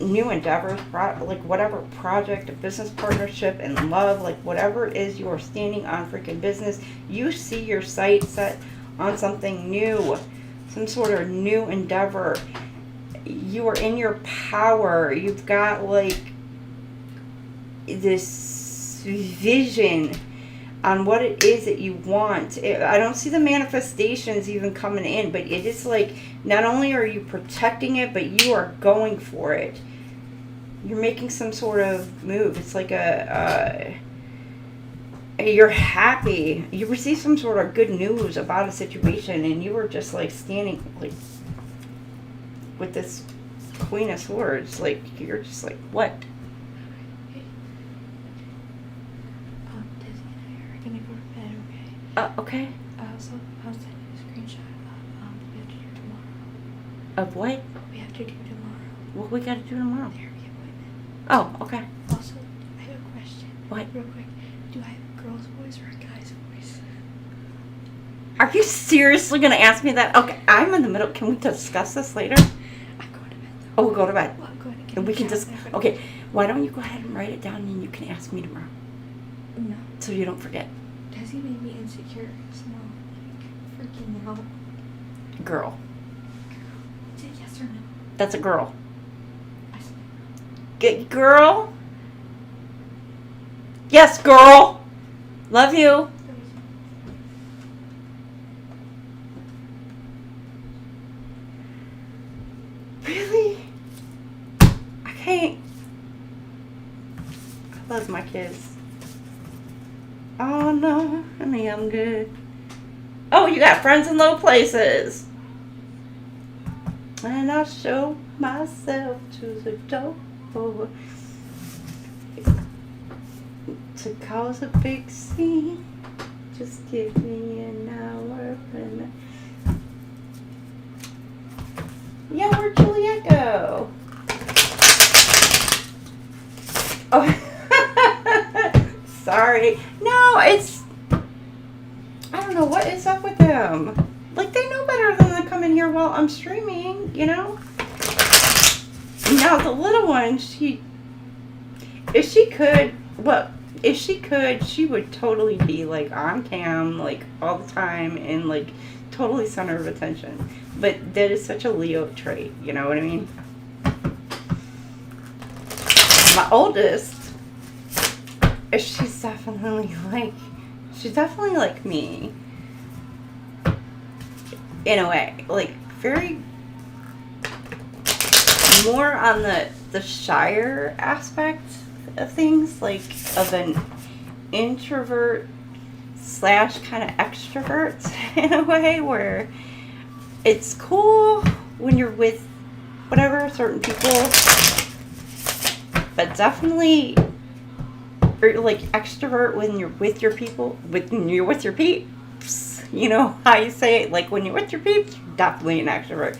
new endeavors, like whatever project, a business partnership, and love, like whatever it is, you are standing on freaking business. You see your sight set on something new, some sort of new endeavor. You are in your power. You've got like this vision on what it is that you want. I don't see the manifestations even coming in, but it is like, not only are you protecting it, but you are going for it. You're making some sort of move. It's like you're happy. You receive some sort of good news about a situation, and you were just like standing like with this Queen of Swords. Like, you're just like, what? Dizzy and I are gonna go to bed, okay? Okay. I'll send you a screenshot of we have to do tomorrow. Of what? We have to do tomorrow. What we gotta do tomorrow? Therapy appointment. Oh, okay. Also, I have a question. What? Real quick. Do I have a girl's voice or a guy's voice? Are you seriously gonna ask me that? Okay, I'm in the middle. Can we discuss this later? I'm going to bed though. Oh, we'll go to bed. Well, I'm going to get And we a can shower just, and okay, why don't you go ahead and write it down and you can ask me tomorrow. No. So you don't forget. Does he make me insecure? Small. Like, freaking out. Girl. Is it yes or no? That's a girl. I said Get girl? Yes, girl. Love you. Really? I can't. I love my kids. Oh no, honey, I'm good. Oh, you got friends in low places. And I'll show myself to the door to cause a big scene. Just give me an hour and yeah, where'd Juliet go? Oh, sorry. No, it's, I don't know what is up with them. Like, they know better than to come in here while I'm streaming, you know? Now, the little one, if she could, she would totally be, like, on cam, like, all the time and, like, totally center of attention. But that is such a Leo trait, you know what I mean? My oldest, she's definitely like me. In a way. Like, very, more on the shyer aspect of things, like, of an introvert / kind of extrovert in a way, where it's cool when you're with whatever certain people, but definitely like extrovert when you're with your people, when you're with your peeps. You know how you say it, like when you're with your peeps, you're definitely an extrovert.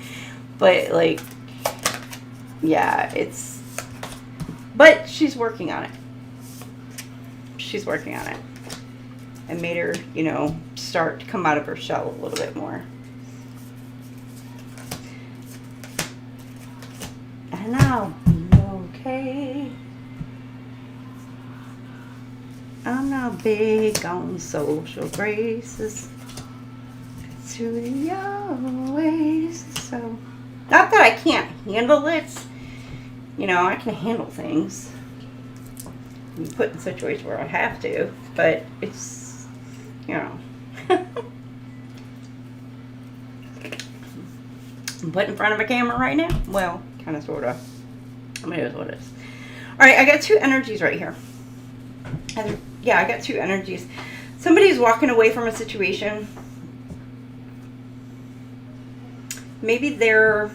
But like, yeah, but she's working on it. She's working on it. I made her, you know, start to come out of her shell a little bit more. And I'll be okay. I'm not big on social graces. To the ways. So, not that I can't handle it. You know, I can handle things. I'm put in situations where I have to, but it's, you know. I'm put in front of a camera right now. Well, kind of, sort of. I mean, it is what it is. Alright, I got two energies right here. Yeah, I got two energies. Somebody's walking away from a situation. Maybe they're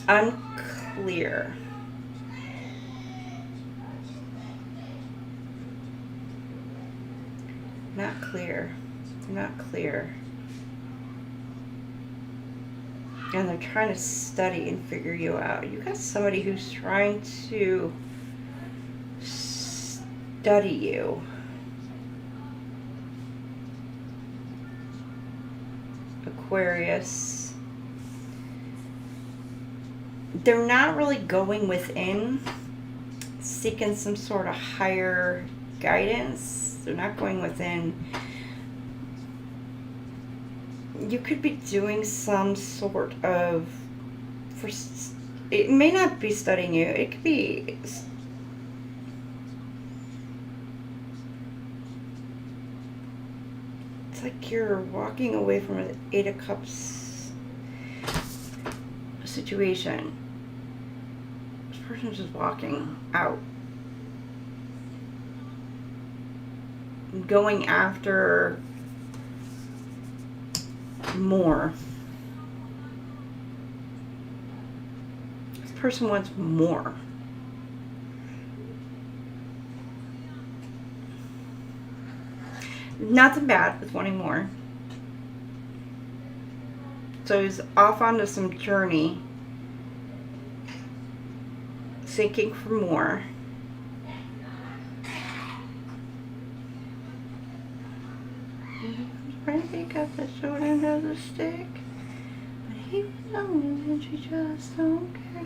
unclear. Not clear. Not clear. And they're trying to study and figure you out. You got somebody who's trying to study you. Aquarius. They're not really going within, seeking some sort of higher guidance. They're not going within. You could be doing some sort of, it may not be studying you. It could be... It's like you're walking away from an 8 of Cups situation. This person's just walking out. Going after more. This person wants more. Nothing bad with wanting more. So he's off onto some journey, seeking for more. He got the short end of the stick, but he was lonely and she just don't care.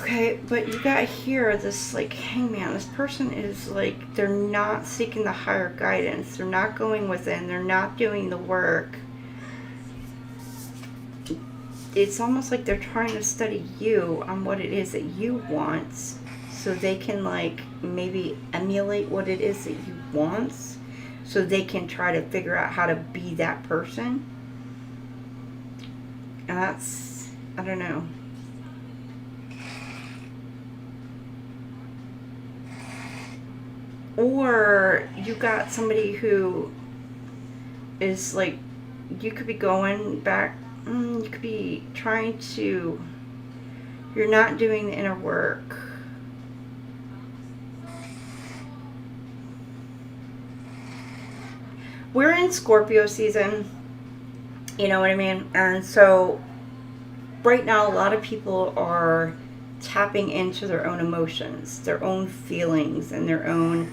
Okay, but you got here this like hangman. This person is like, they're not seeking the higher guidance. They're not going within. They're not doing the work. It's almost like they're trying to study you on what it is that you want, so they can like maybe emulate what it is that you want, so they can try to figure out how to be that person. And that's, I don't know. Or you got somebody who is like, you could be going back, you could be trying to, you're not doing the inner work. We're in Scorpio season, you know what I mean? And so right now a lot of people are tapping into their own emotions, their own feelings, and their own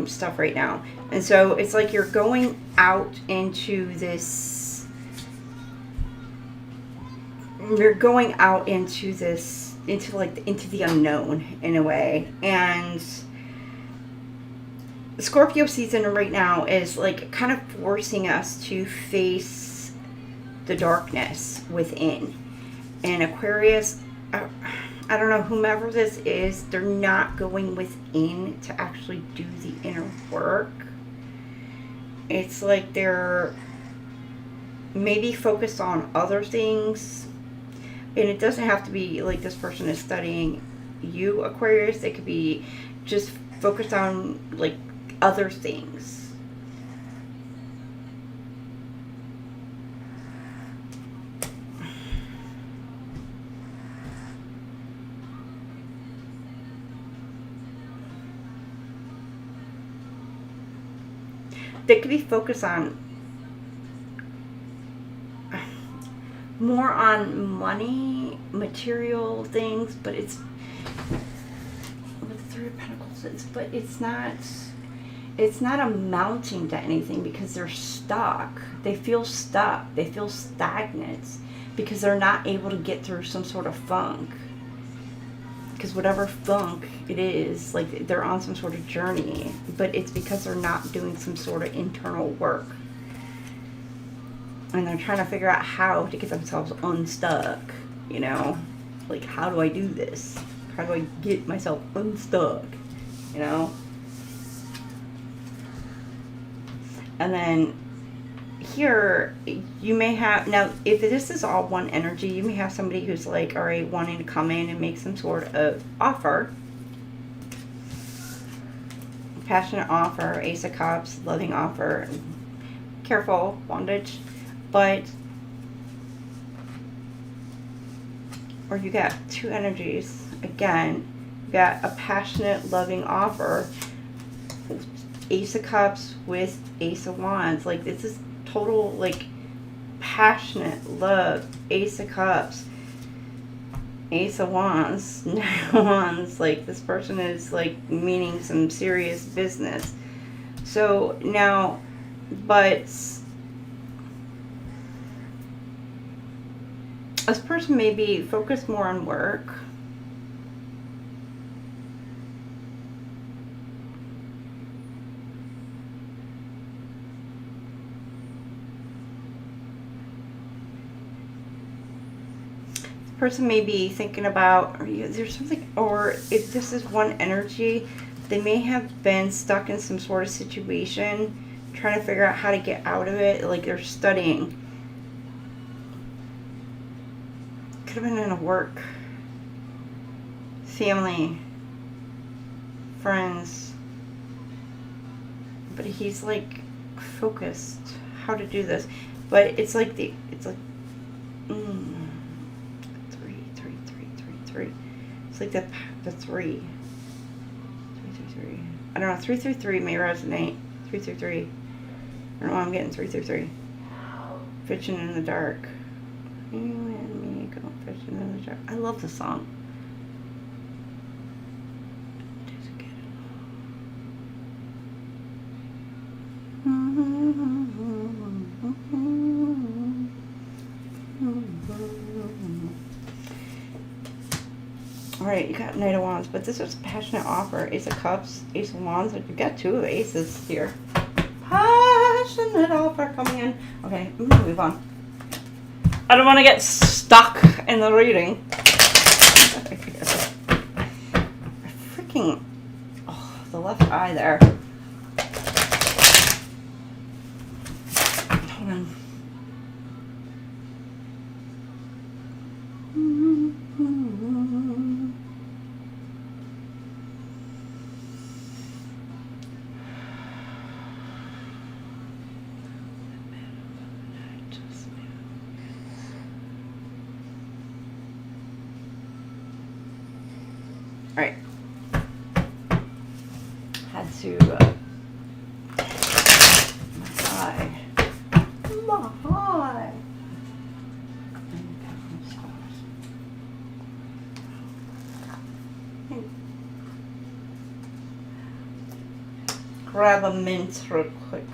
stuff right now. And so it's like you're going out into this, into the unknown in a way. And Scorpio season right now is like kind of forcing us to face the darkness within. And Aquarius, I don't know, whomever this is, they're not going within to actually do the inner work. It's like they're maybe focused on other things. And it doesn't have to be like this person is studying you, Aquarius. They could be just focused on like other things. They could be focused on more on money, material things, but it's with the Three of Pentacles, but it's not amounting to anything because they're stuck. They feel stuck. They feel stagnant because they're not able to get through some sort of funk. Because whatever funk it is, like they're on some sort of journey, but it's because they're not doing some sort of internal work. And they're trying to figure out how to get themselves unstuck, you know? Like, how do I do this? How do I get myself unstuck, you know? And then here, you may have, now if this is all one energy, you may have somebody who's like already wanting to come in and make some sort of offer. Passionate offer, Ace of Cups, loving offer. Careful, bondage. But, or you got two energies. Again, you got a passionate, loving offer. Ace of Cups with Ace of Wands. Like, this is total, like, passionate love. Ace of Cups. Ace of Wands. Wands. Like, this person is, like, meaning some serious business. So, now, but this person may be focused more on work. person may be thinking about, or there's something, or if this is one energy, they may have been stuck in some sort of situation, trying to figure out how to get out of it, like they're studying. Could have been in a work, family, friends, but he's like focused how to do this, but it's like three. It's like the three. I don't know. 333 may resonate. 333. I don't know why I'm getting 333. Fishing in the dark. You and me go fishing in the dark. I love the song. Alright, you got Knight of Wands, but this is a passionate offer. Ace of Cups, Ace of Wands. You've got two aces here. Passionate offer coming in. Okay, I'm gonna move on. I don't want to get stuck in the reading. Freaking, oh, the left eye there. Hold on. Alright. Had to, my eye. Grab a mint real quick.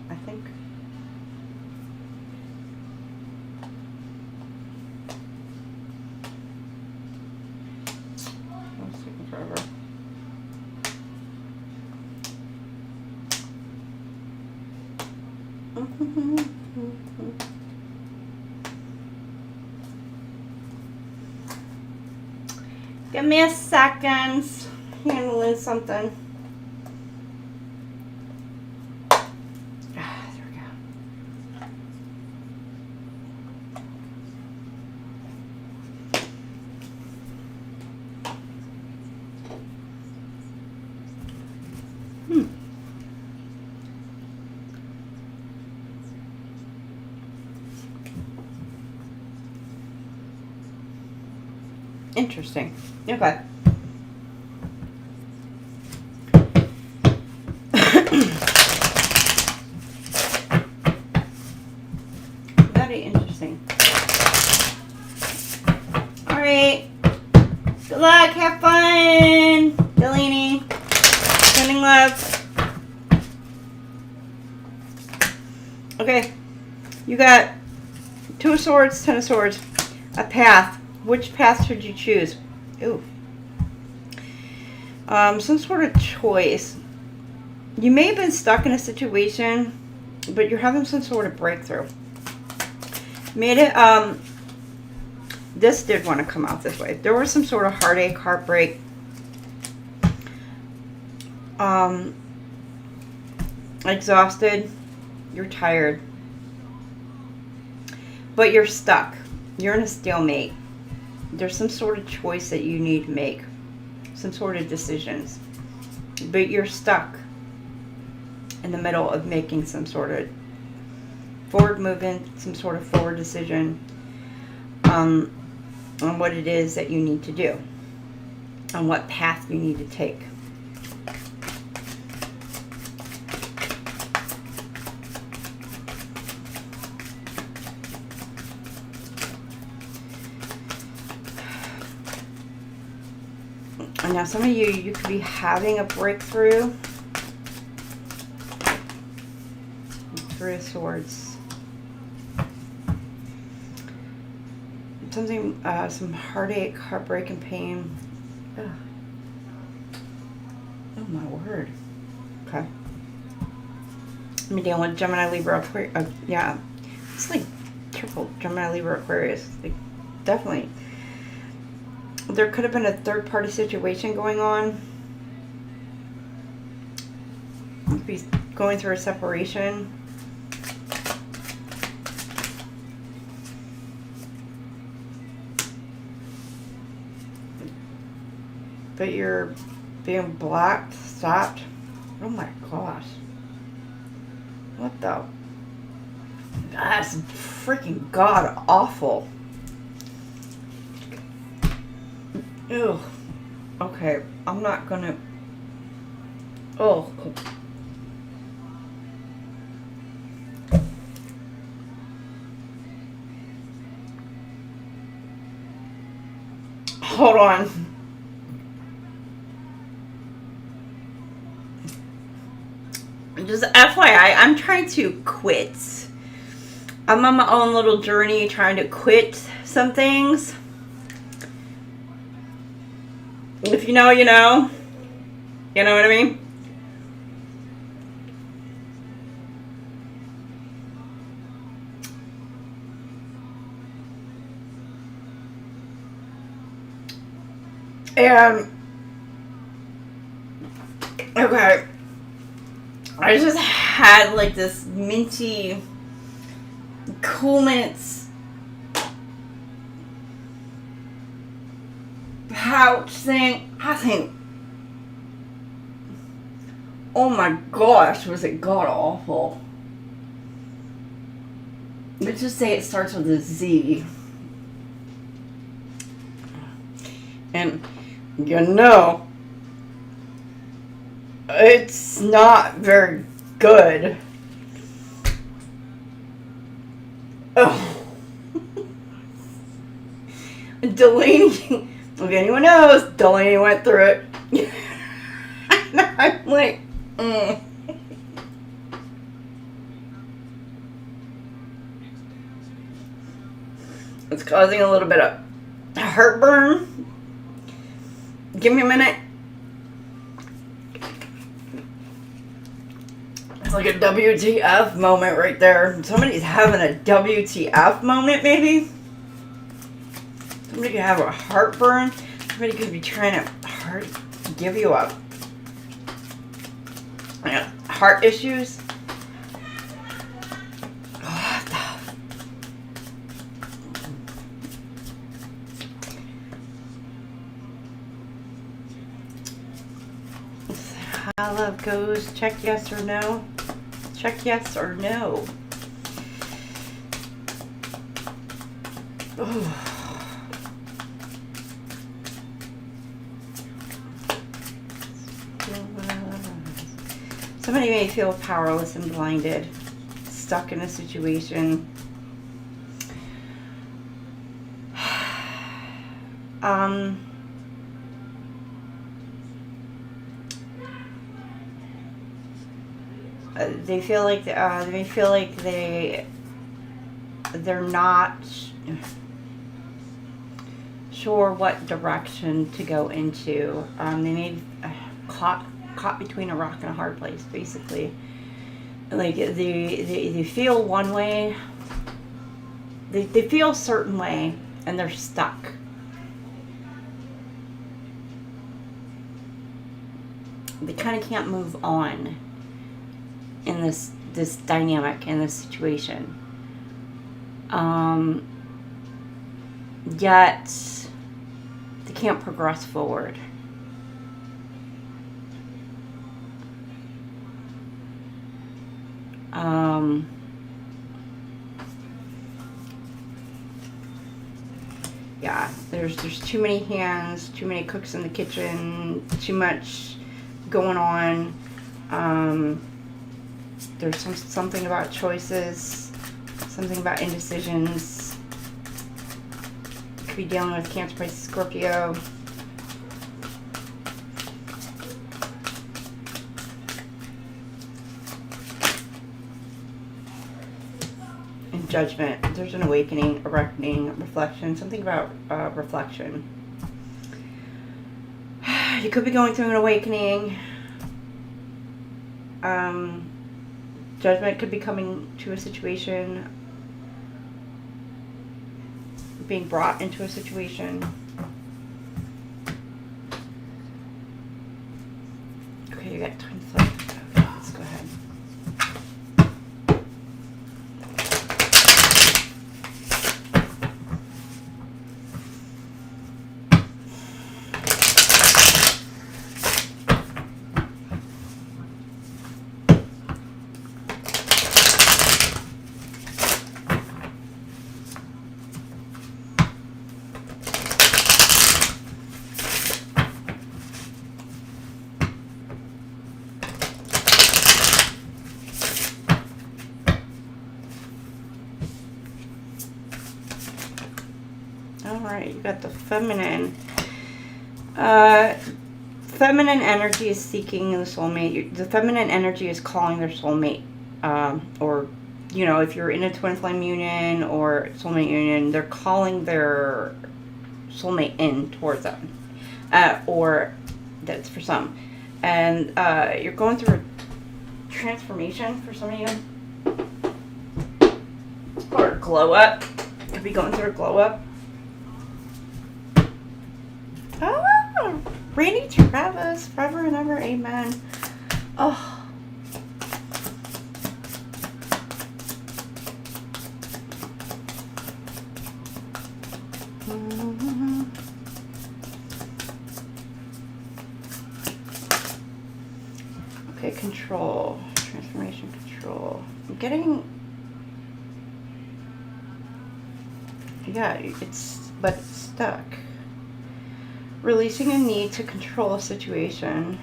I think. It's taking forever. Give me a second. Handling something. Ah, there we go. Interesting. Okay. Very interesting. Alright. Good luck. Have fun. Delaney. Sending love. Okay. You got Two of Swords, Ten of Swords. A path. Which path should you choose? Ooh. Some sort of choice. You may have been stuck in a situation, but you're having some sort of breakthrough. Made it, this did want to come out this way. There was some sort of heartache, heartbreak. Exhausted. You're tired. But you're stuck. You're in a stalemate. There's some sort of choice that you need to make. Some sort of decisions. But you're stuck in the middle of making some sort of forward movement, some sort of forward decision on what it is that you need to do, on what path you need to take. And now some of you could be having a breakthrough. Three of Swords. Something, some heartache, heartbreak, and pain. Ugh. Oh my word. Okay. Let me deal with Gemini, Libra, Aquarius. Yeah. It's like Triple Gemini, Libra, Aquarius. Like, definitely. There could have been a third-party situation going on. You could be going through a separation. But you're being blocked, stopped. Oh my gosh. What the? That's freaking god awful. Ew. Okay, I'm not gonna. Oh. Hold on. Just FYI, I'm trying to quit. I'm on my own little journey trying to quit some things. If you know, you know. You know what I mean? And okay, I just had like this minty coolness pouch thing. I think, oh my gosh, was it god awful. Let's just say it starts with a Z. And you know, it's not very good. Oh. Delaney, if anyone knows, Delaney went through it. And I'm like, It's causing a little bit of heartburn. Give me a minute. It's like a WTF moment right there. Somebody's having a WTF moment, maybe. Somebody could have a heartburn. Somebody could be trying to give you a heart issues. How love goes. Check yes or no. Check yes or no. Ooh. Somebody may feel powerless and blinded, stuck in a situation. They feel like they're not sure what direction to go into. They may be caught between a rock and a hard place, basically. Like they feel one way, they feel a certain way, and they're stuck. They kind of can't move on in this dynamic, in this situation. Yet they can't progress forward. Yeah, there's too many hands, too many cooks in the kitchen, too much going on. There's something about choices, something about indecisions. Could be dealing with Cancer, Pisces, Scorpio. And Judgment. There's an awakening, a reckoning, reflection. Something about reflection. You could be going through an awakening. Judgment could be coming to a situation. being brought into a situation. Okay, you got Twinflame. Okay, let's go ahead. Alright, you got the feminine. Feminine energy is seeking the soulmate. The feminine energy is calling their soulmate. Or, you know, if you're in a twin flame union or soulmate union, they're calling their soulmate in towards them. Or that's for some. And you're going through a transformation for some of you. Or a glow up. Could be going through a glow up. Oh, Randy Travis, forever and ever, amen. Oh. Okay, control, transformation, control. I'm getting, yeah, it's stuck. Releasing a need to control a situation.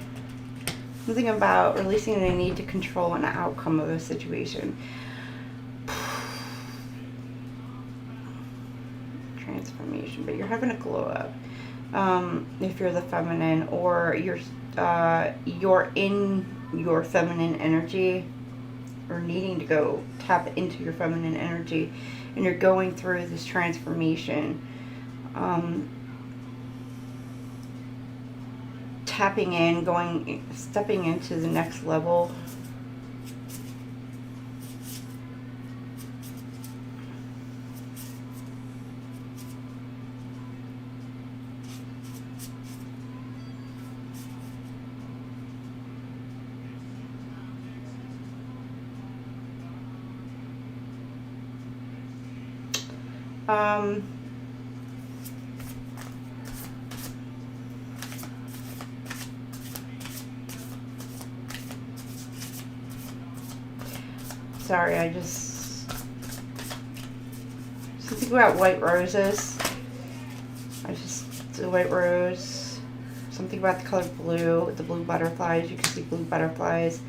Something about releasing a need to control an outcome of a situation. Transformation, but you're having a glow up. If you're the feminine, or you're in your feminine energy, or needing to go tap into your feminine energy, and you're going through this transformation. Tapping in, stepping into the next level. Sorry, I just... Something about white roses. The white rose. Something about the color blue, with the blue butterflies. You can see blue butterflies.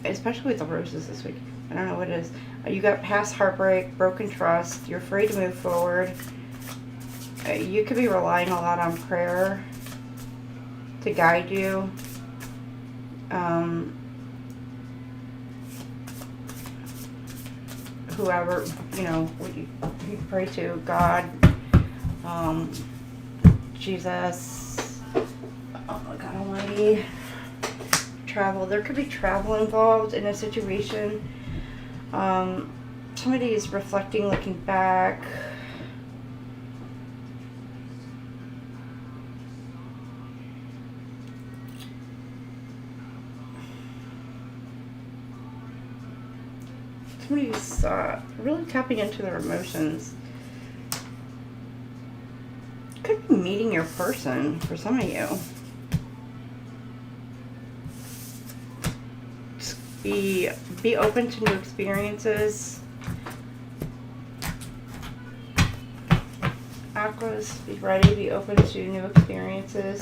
Especially with the roses this week. I don't know what it is. You got past heartbreak, broken trust. You're afraid to move forward. You could be relying a lot on prayer to guide you. Whoever, you know, you pray to, God, Jesus, oh God Almighty, travel. There could be travel involved in a situation. Somebody is reflecting, looking back. Somebody's really tapping into their emotions. Could be meeting your person for some of you. Just be open to new experiences. Aquas, be ready, be open to new experiences.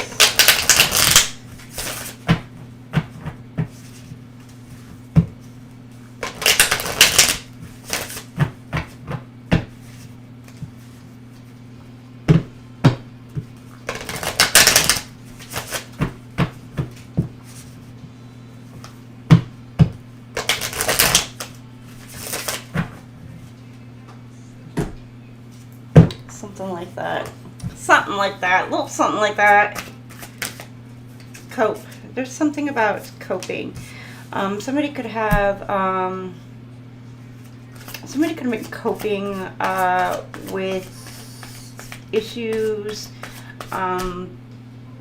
Something like that, little something like that. Cope. There's something about coping. Somebody could have somebody could have been coping with issues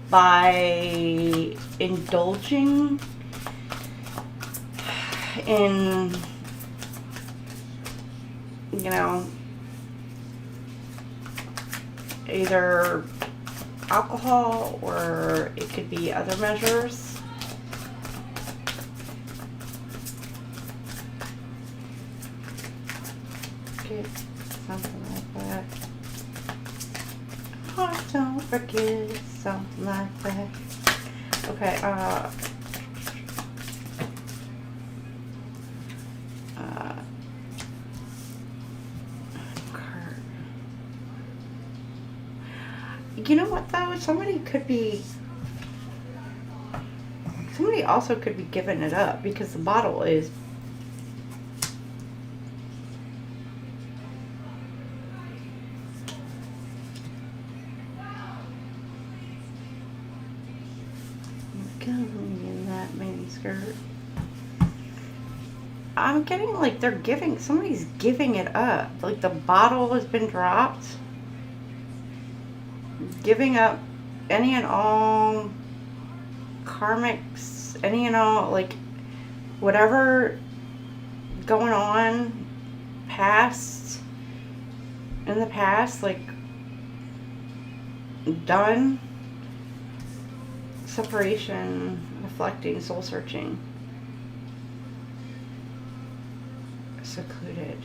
by indulging in, you know, either alcohol or it could be other measures. Okay, something like that. Oh, don't forget, something like that. Okay, you know what though? Somebody also could be giving it up because the bottle is in that mini skirt. I'm getting like somebody's giving it up. Like the bottle has been dropped. Giving up any and all karmics, any and all, like, whatever going on in the past, like, done, separation, reflecting, soul searching, secluded.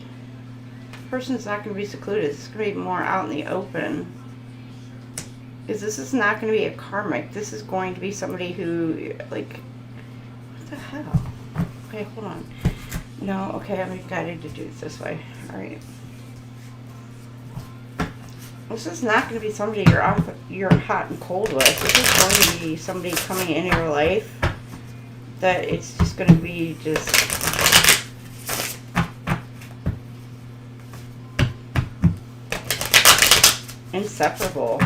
Person's not going to be secluded. It's going to be more out in the open. Because this is not going to be a karmic. This is going to be somebody who, like, what the hell? Okay, hold on. No, okay, I'm guided to do this way. Alright. This is not going to be somebody you're hot and cold with. This is going to be somebody coming into your life that it's just going to be just inseparable.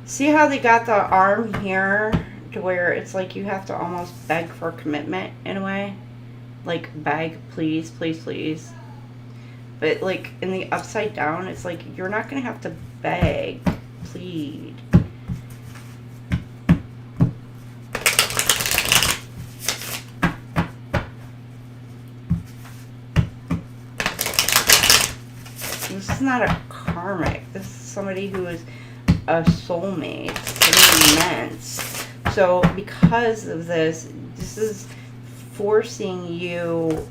See how they got the arm here to where it's like you have to almost beg for commitment in a way? Like beg, please, please, please. But like in the upside down, it's like you're not going to have to beg, plead. This is not a karmic. This is somebody who is a soulmate, something immense. So because of this is forcing you,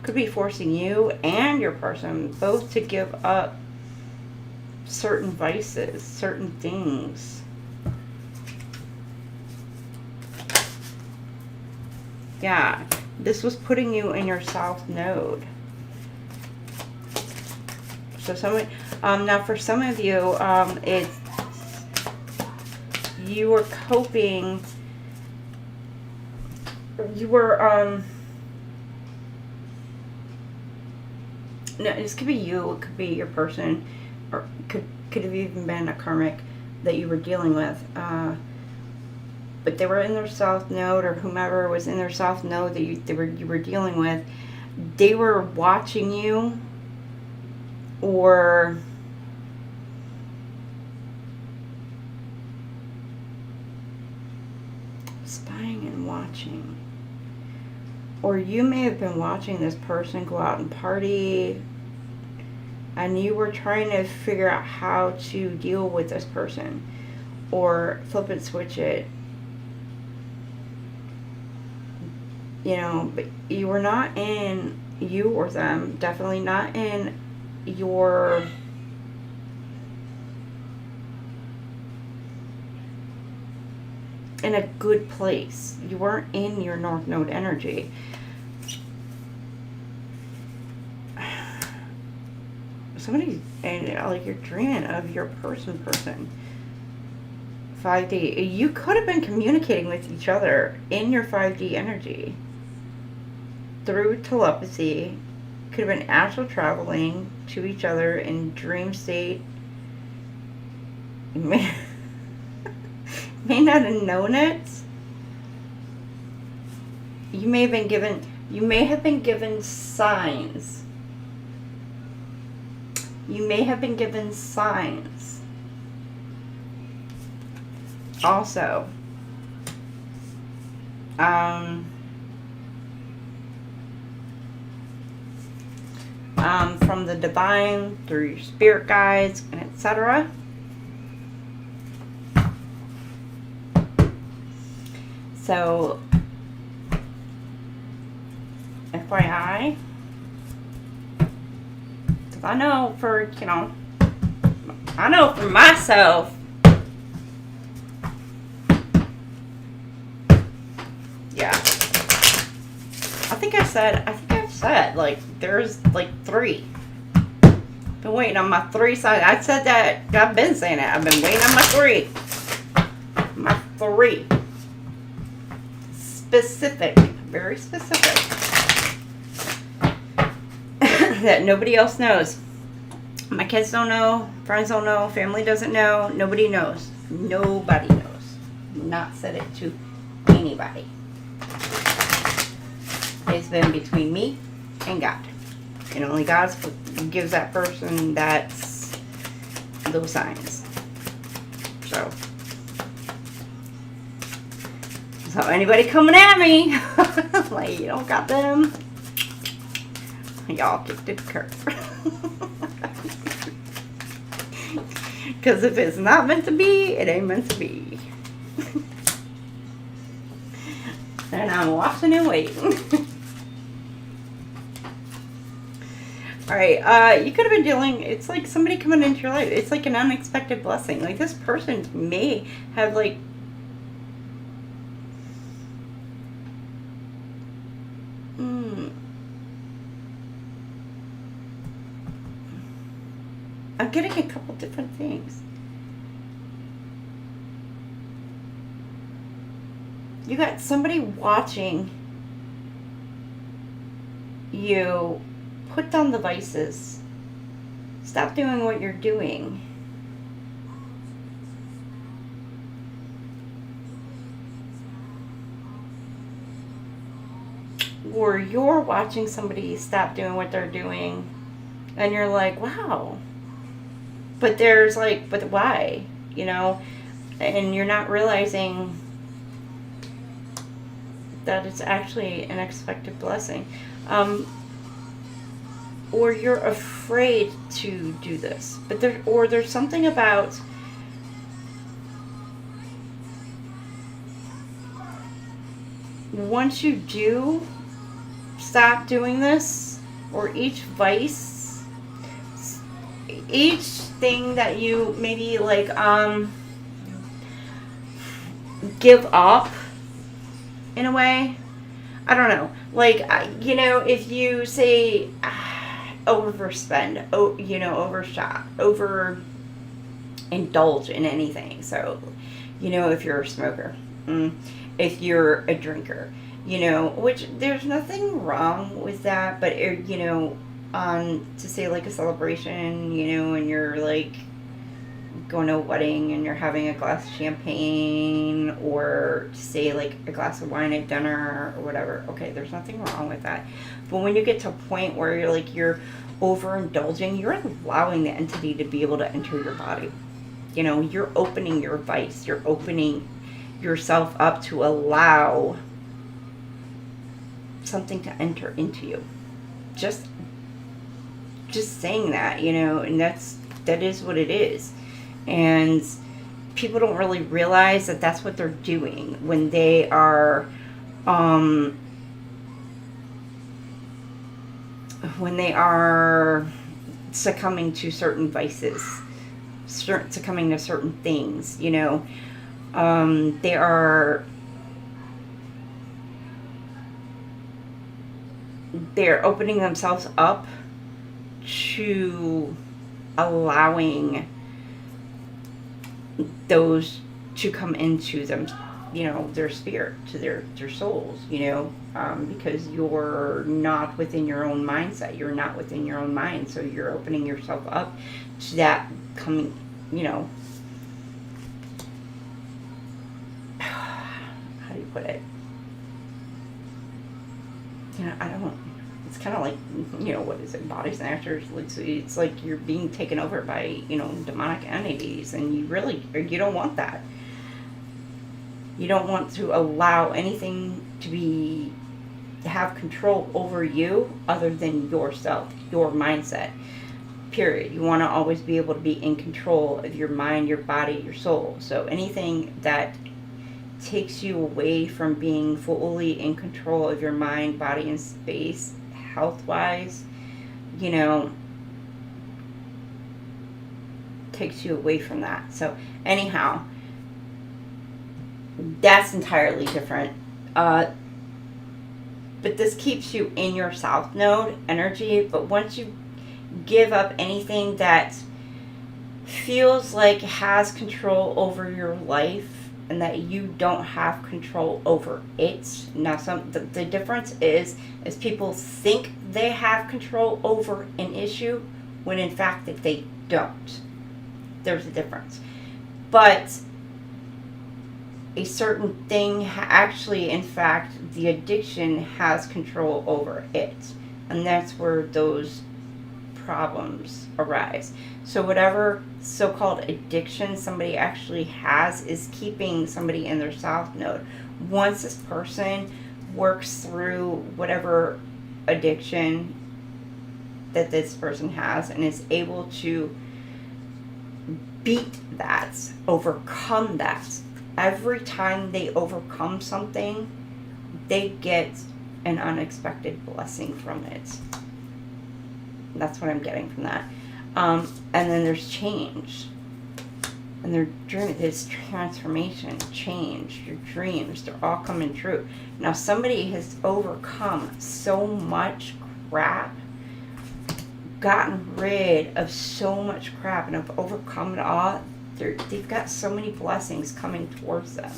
could be forcing you and your person both to give up certain vices, certain things. Yeah, this was putting you in your south node. So now for some of you, it's you were coping, you were, no, this could be you, it could be your person, or could have even been a karmic that you were dealing with, but they were in their south node, or whomever was in their south node that you were dealing with. They were watching you, or spying and watching, or you may have been watching this person go out and party and you were trying to figure out how to deal with this person or flip and switch it, you know, but you were not in, you or them, definitely not in your in a good place. You weren't in your North Node energy. Somebody, and like you're dreaming of your person. 5D. You could have been communicating with each other in your 5D energy through telepathy. Could have been astral traveling to each other in dream state. You may not have known it, you may have been given signs. You may have been given signs. Also, from the divine, through your spirit guides, and etc. So, FYI, because I know for, I know for myself, yeah, I think I've said, like, there's, like, 3. Been waiting on my 3 signs. I said that, I've been saying that. I've been waiting on my 3. My 3. Specific. Very specific. That nobody else knows. My kids don't know. Friends don't know. Family doesn't know. Nobody knows. Nobody knows. Not said it to anybody. It's been between me and God. And only God gives that person those signs. So anybody coming at me, like, you don't got them, y'all kicked the curb. Because if it's not meant to be, it ain't meant to be. And I'm watching and waiting. Alright, you could have been dealing, it's like somebody coming into your life. It's like an unexpected blessing. Like, this person may have, like, I'm getting a couple different things. You got somebody watching you put down the vices. Stop doing what you're doing. Or you're watching somebody stop doing what they're doing and you're like, wow. But there's like, but why? And you're not realizing that it's actually an expected blessing. Or you're afraid to do this. But there's something about once you do stop doing this, or each vice, each thing that you maybe like give up in a way, I don't know, like, if you say overspend, overshot, overindulge in anything. So, if you're a smoker, if you're a drinker, which there's nothing wrong with that, but to say like a celebration, and you're like going to a wedding and you're having a glass of champagne, or say like a glass of wine at dinner or whatever, okay, there's nothing wrong with that. But when you get to a point where you're overindulging, you're allowing the entity to be able to enter your body. You're opening your vice, you're opening yourself up to allow something to enter into you. Just saying that, and that is what it is. And people don't really realize that that's what they're doing when they are succumbing to certain vices, succumbing to certain things. They're opening themselves up to allowing those to come into them, their spirit, to their souls, because you're not within your own mindset, you're not within your own mind, so you're opening yourself up to that coming, how do you put it? you know, I don't, it's kind of like, you know, what is it, body snatchers? It's like you're being taken over by, you know, demonic entities, and you don't want that. You don't want to allow anything to have control over you other than yourself, your mindset, period. You want to always be able to be in control of your mind, your body, your soul. So anything that takes you away from being fully in control of your mind, body, and space, health-wise, you know, takes you away from that. So anyhow, that's entirely different. But this keeps you in your South Node energy. But once you give up anything that feels like has control over your life and that you don't have control over it. Now, the difference is people think they have control over an issue when in fact that they don't. There's a difference. But a certain thing actually, in fact, the addiction has control over it. And that's where those problems arise. So whatever so-called addiction somebody actually has is keeping somebody in their South Node. Once this person works through whatever addiction that this person has and is able to beat that, overcome that, every time they overcome something, they get an unexpected blessing from it. That's what I'm getting from that. And then there's change. And there's transformation, change, your dreams, they're all coming true. Now, somebody has overcome so much crap, gotten rid of so much crap, and have overcome it all. They've got so many blessings coming towards them.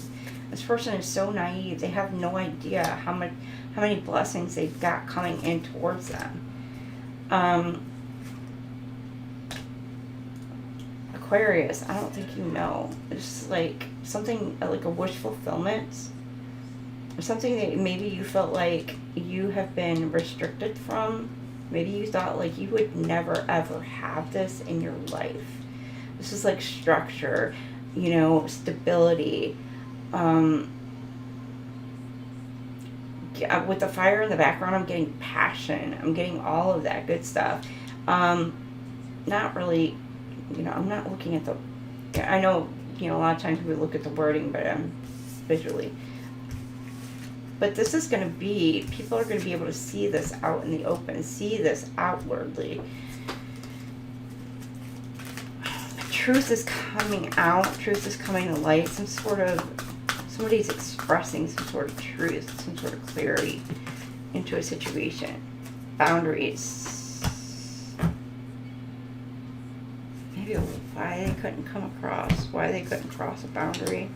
This person is so naive. They have no idea how many blessings they've got coming in towards them. Aquarius, I don't think you know. It's like something like a wish fulfillment. Or something that maybe you felt like you have been restricted from. Maybe you thought like you would never ever have this in your life. This is like structure, you know, stability. With the fire in the background, I'm getting passion. I'm getting all of that good stuff. Not really, you know, I'm not looking at I know, you know, a lot of times we look at the wording, but visually. But this is going to be, people are going to be able to see this out in the open, see this outwardly. Truth is coming out, truth is coming to light, somebody's expressing some sort of truth, some sort of clarity into a situation. Boundaries. Maybe why they couldn't why they couldn't cross a boundary.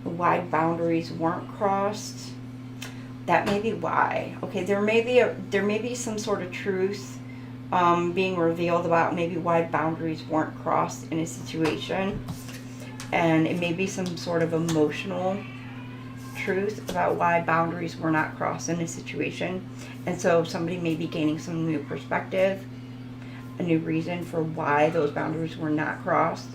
Why boundaries weren't crossed. That may be why. Okay, there may be some sort of truth being revealed about maybe why boundaries weren't crossed in a situation. And it may be some sort of emotional truth about why boundaries were not crossed in a situation. And so somebody may be gaining some new perspective, a new reason for why those boundaries were not crossed.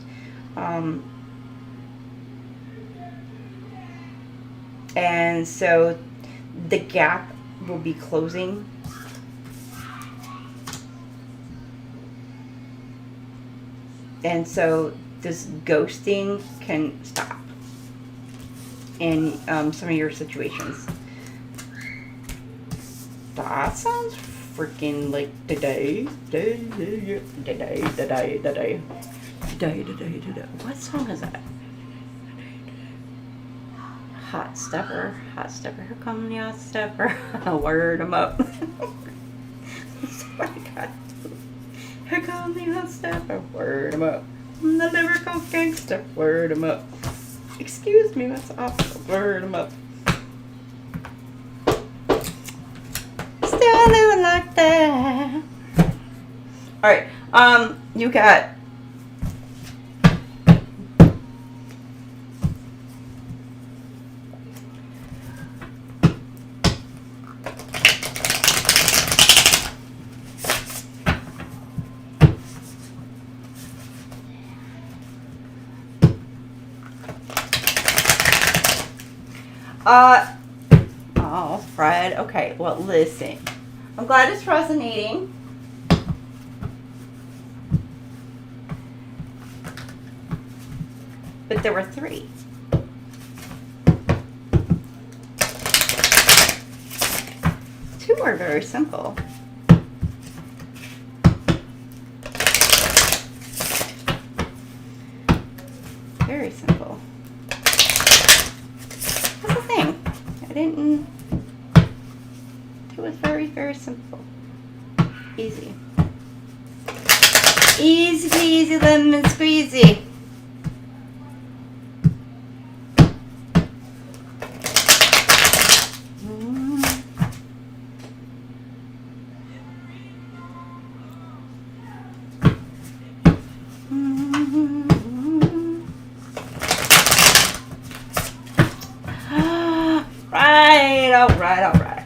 And so the gap will be closing. And so this ghosting can stop in some of your situations. That sounds freaking like today. What song is that? Hot stepper, here come the hot stepper. Word 'em up. Somebody got here come the hot stepper. Word 'em up. The lyrical gangster. Word 'em up. Excuse me, that's awful. Word 'em up. Still living like that. Alright, you got Oh, Fred. Okay, well, listen. I'm glad it's resonating. But there were 3. Two are very simple. Very simple. That's the thing. It was very, very simple. Easy. Easy peasy lemon squeezy. All right.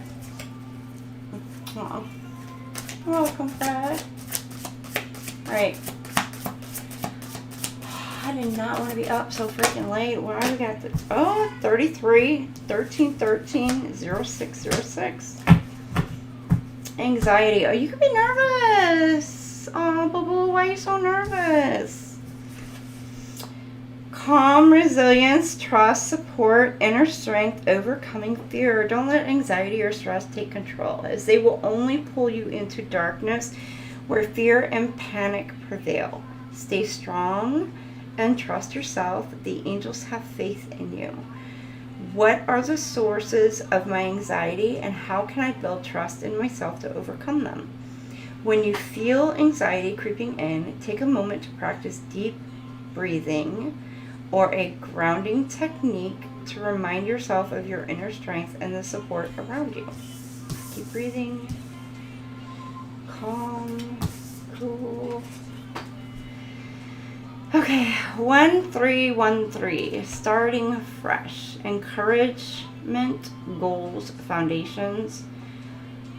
Oh, welcome, Fred. All right. I did not want to be up so freaking late. Why we got the 33, 13, 13, 0606. Anxiety. Oh, you could be nervous. Oh, boo-boo, why are you so nervous? Calm, resilience, trust, support, inner strength, overcoming fear. Don't let anxiety or stress take control, as they will only pull you into darkness where fear and panic prevail. Stay strong and trust yourself. The angels have faith in you. What are the sources of my anxiety, and how can I build trust in myself to overcome them? When you feel anxiety creeping in, take a moment to practice deep breathing or a grounding technique to remind yourself of your inner strength and the support around you. Keep breathing. Calm. Cool. Okay, 1313. Starting fresh. Encouragement, goals, foundations,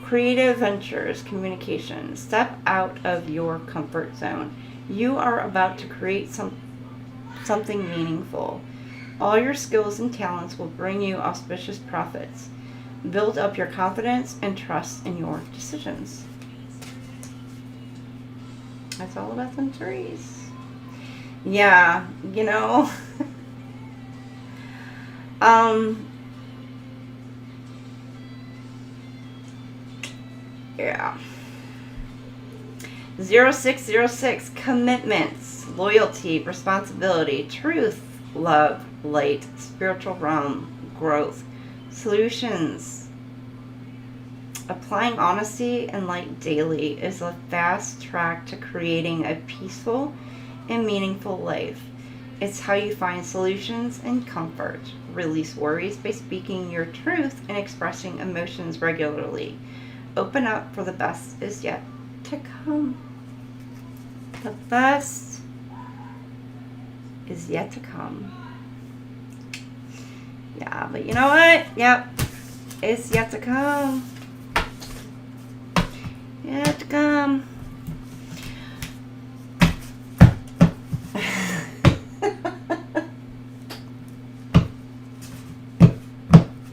creative ventures, communication. Step out of your comfort zone. You are about to create something meaningful. All your skills and talents will bring you auspicious profits. Build up your confidence and trust in your decisions. That's all about them 3s. Yeah, you know. Yeah. 0606. Commitments, loyalty, responsibility, truth, love, light, spiritual realm, growth, solutions. Applying honesty and light daily is a fast track to creating a peaceful and meaningful life. It's how you find solutions and comfort. Release worries by speaking your truth and expressing emotions regularly. Open up, for the best is yet to come. The best is yet to come. Yeah, but you know what? Yep. It's yet to come. Yet to come.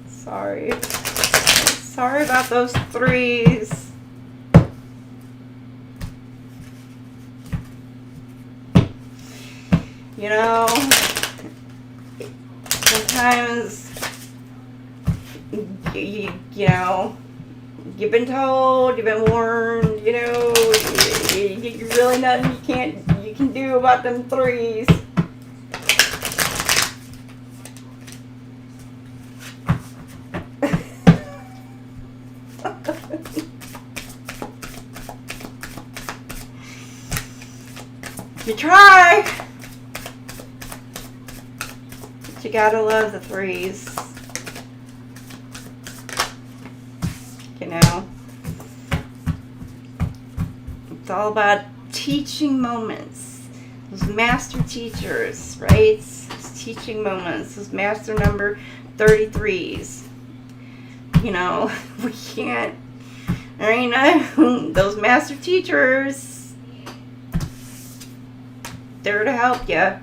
Sorry. Sorry about those 3s. You know, sometimes, you know, you've been told, you've been warned, you know, you really nothing you can do about them 3s. You try. But you gotta love the 3s. You know. It's all about teaching moments. Those master teachers, right? Those teaching moments. Those master number 33s. You know, we can't. There ain't no, those master teachers. There to help you.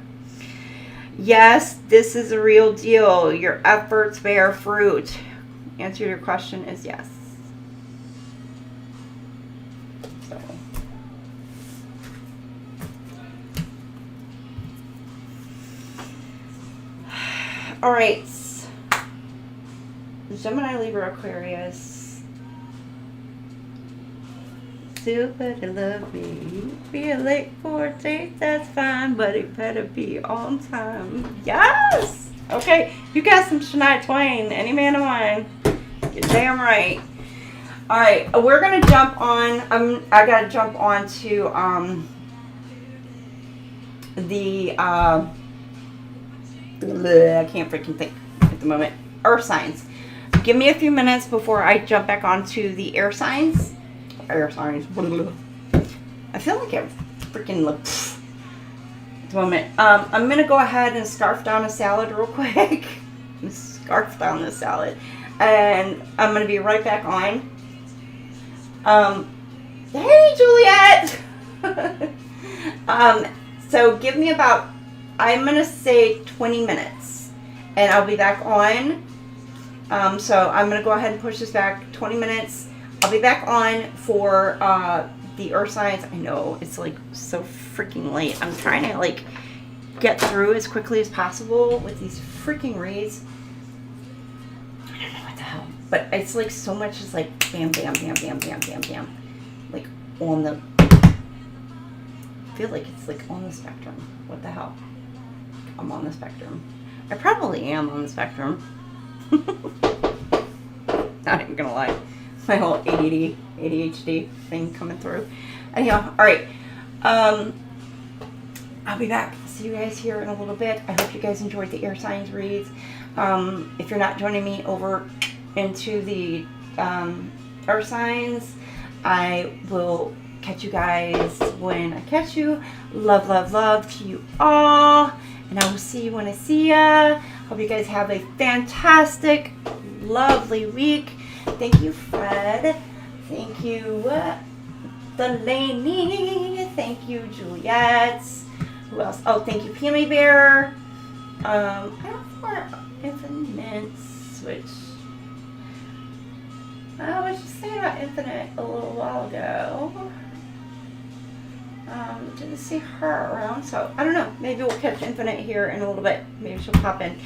Yes, this is a real deal. Your efforts bear fruit. Answer to your question is yes. So. All right. Gemini, Libra, Aquarius. Super to love me. Be late for a date, that's fine, but it better be on time. Yes! Okay, you got some Shania Twain. Any man of mine. You're damn right. Alright, we're gonna jump on. I gotta jump on to I can't freaking think at the moment. Earth signs. Give me a few minutes before I jump back onto the air signs. Air signs. I feel like I freaking look at the moment. I'm going to go ahead and scarf down a salad real quick. Scarf down the salad. And I'm going to be right back on. Hey, Juliet! So give me about, I'm going to say 20 minutes. And I'll be back on. So I'm going to go ahead and push this back 20 minutes. I'll be back on for the earth signs. I know it's like so freaking late. I'm trying to like get through as quickly as possible with these freaking reads. I don't know what the hell. But it's like so much is like bam, bam, bam, bam, bam, bam, bam. Like on the, I feel like it's like on the spectrum. What the hell? I'm on the spectrum. I probably am on the spectrum. Not even gonna lie, my whole ADHD thing coming through. Anyhow, all right. I'll be back. See you guys here in a little bit. I hope you guys enjoyed the air signs reads. If you're not joining me over into the earth signs, I will catch you guys when I catch you. Love, love, love to you all, and I will see you when I see ya. Hope you guys have a fantastic, lovely week. Thank you, Fred. Thank you, Delaney. Thank you, Juliet. Who else? Oh, thank you, PMA Bear. I don't know Infinite Switch. I was just saying about Infinite a little while ago. Didn't see her around, so I don't know. Maybe we'll catch Infinite here in a little bit. Maybe she'll pop in.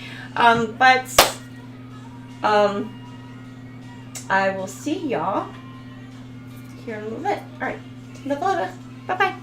I will see y'all here in a little bit. All right. Love, love. Bye-bye.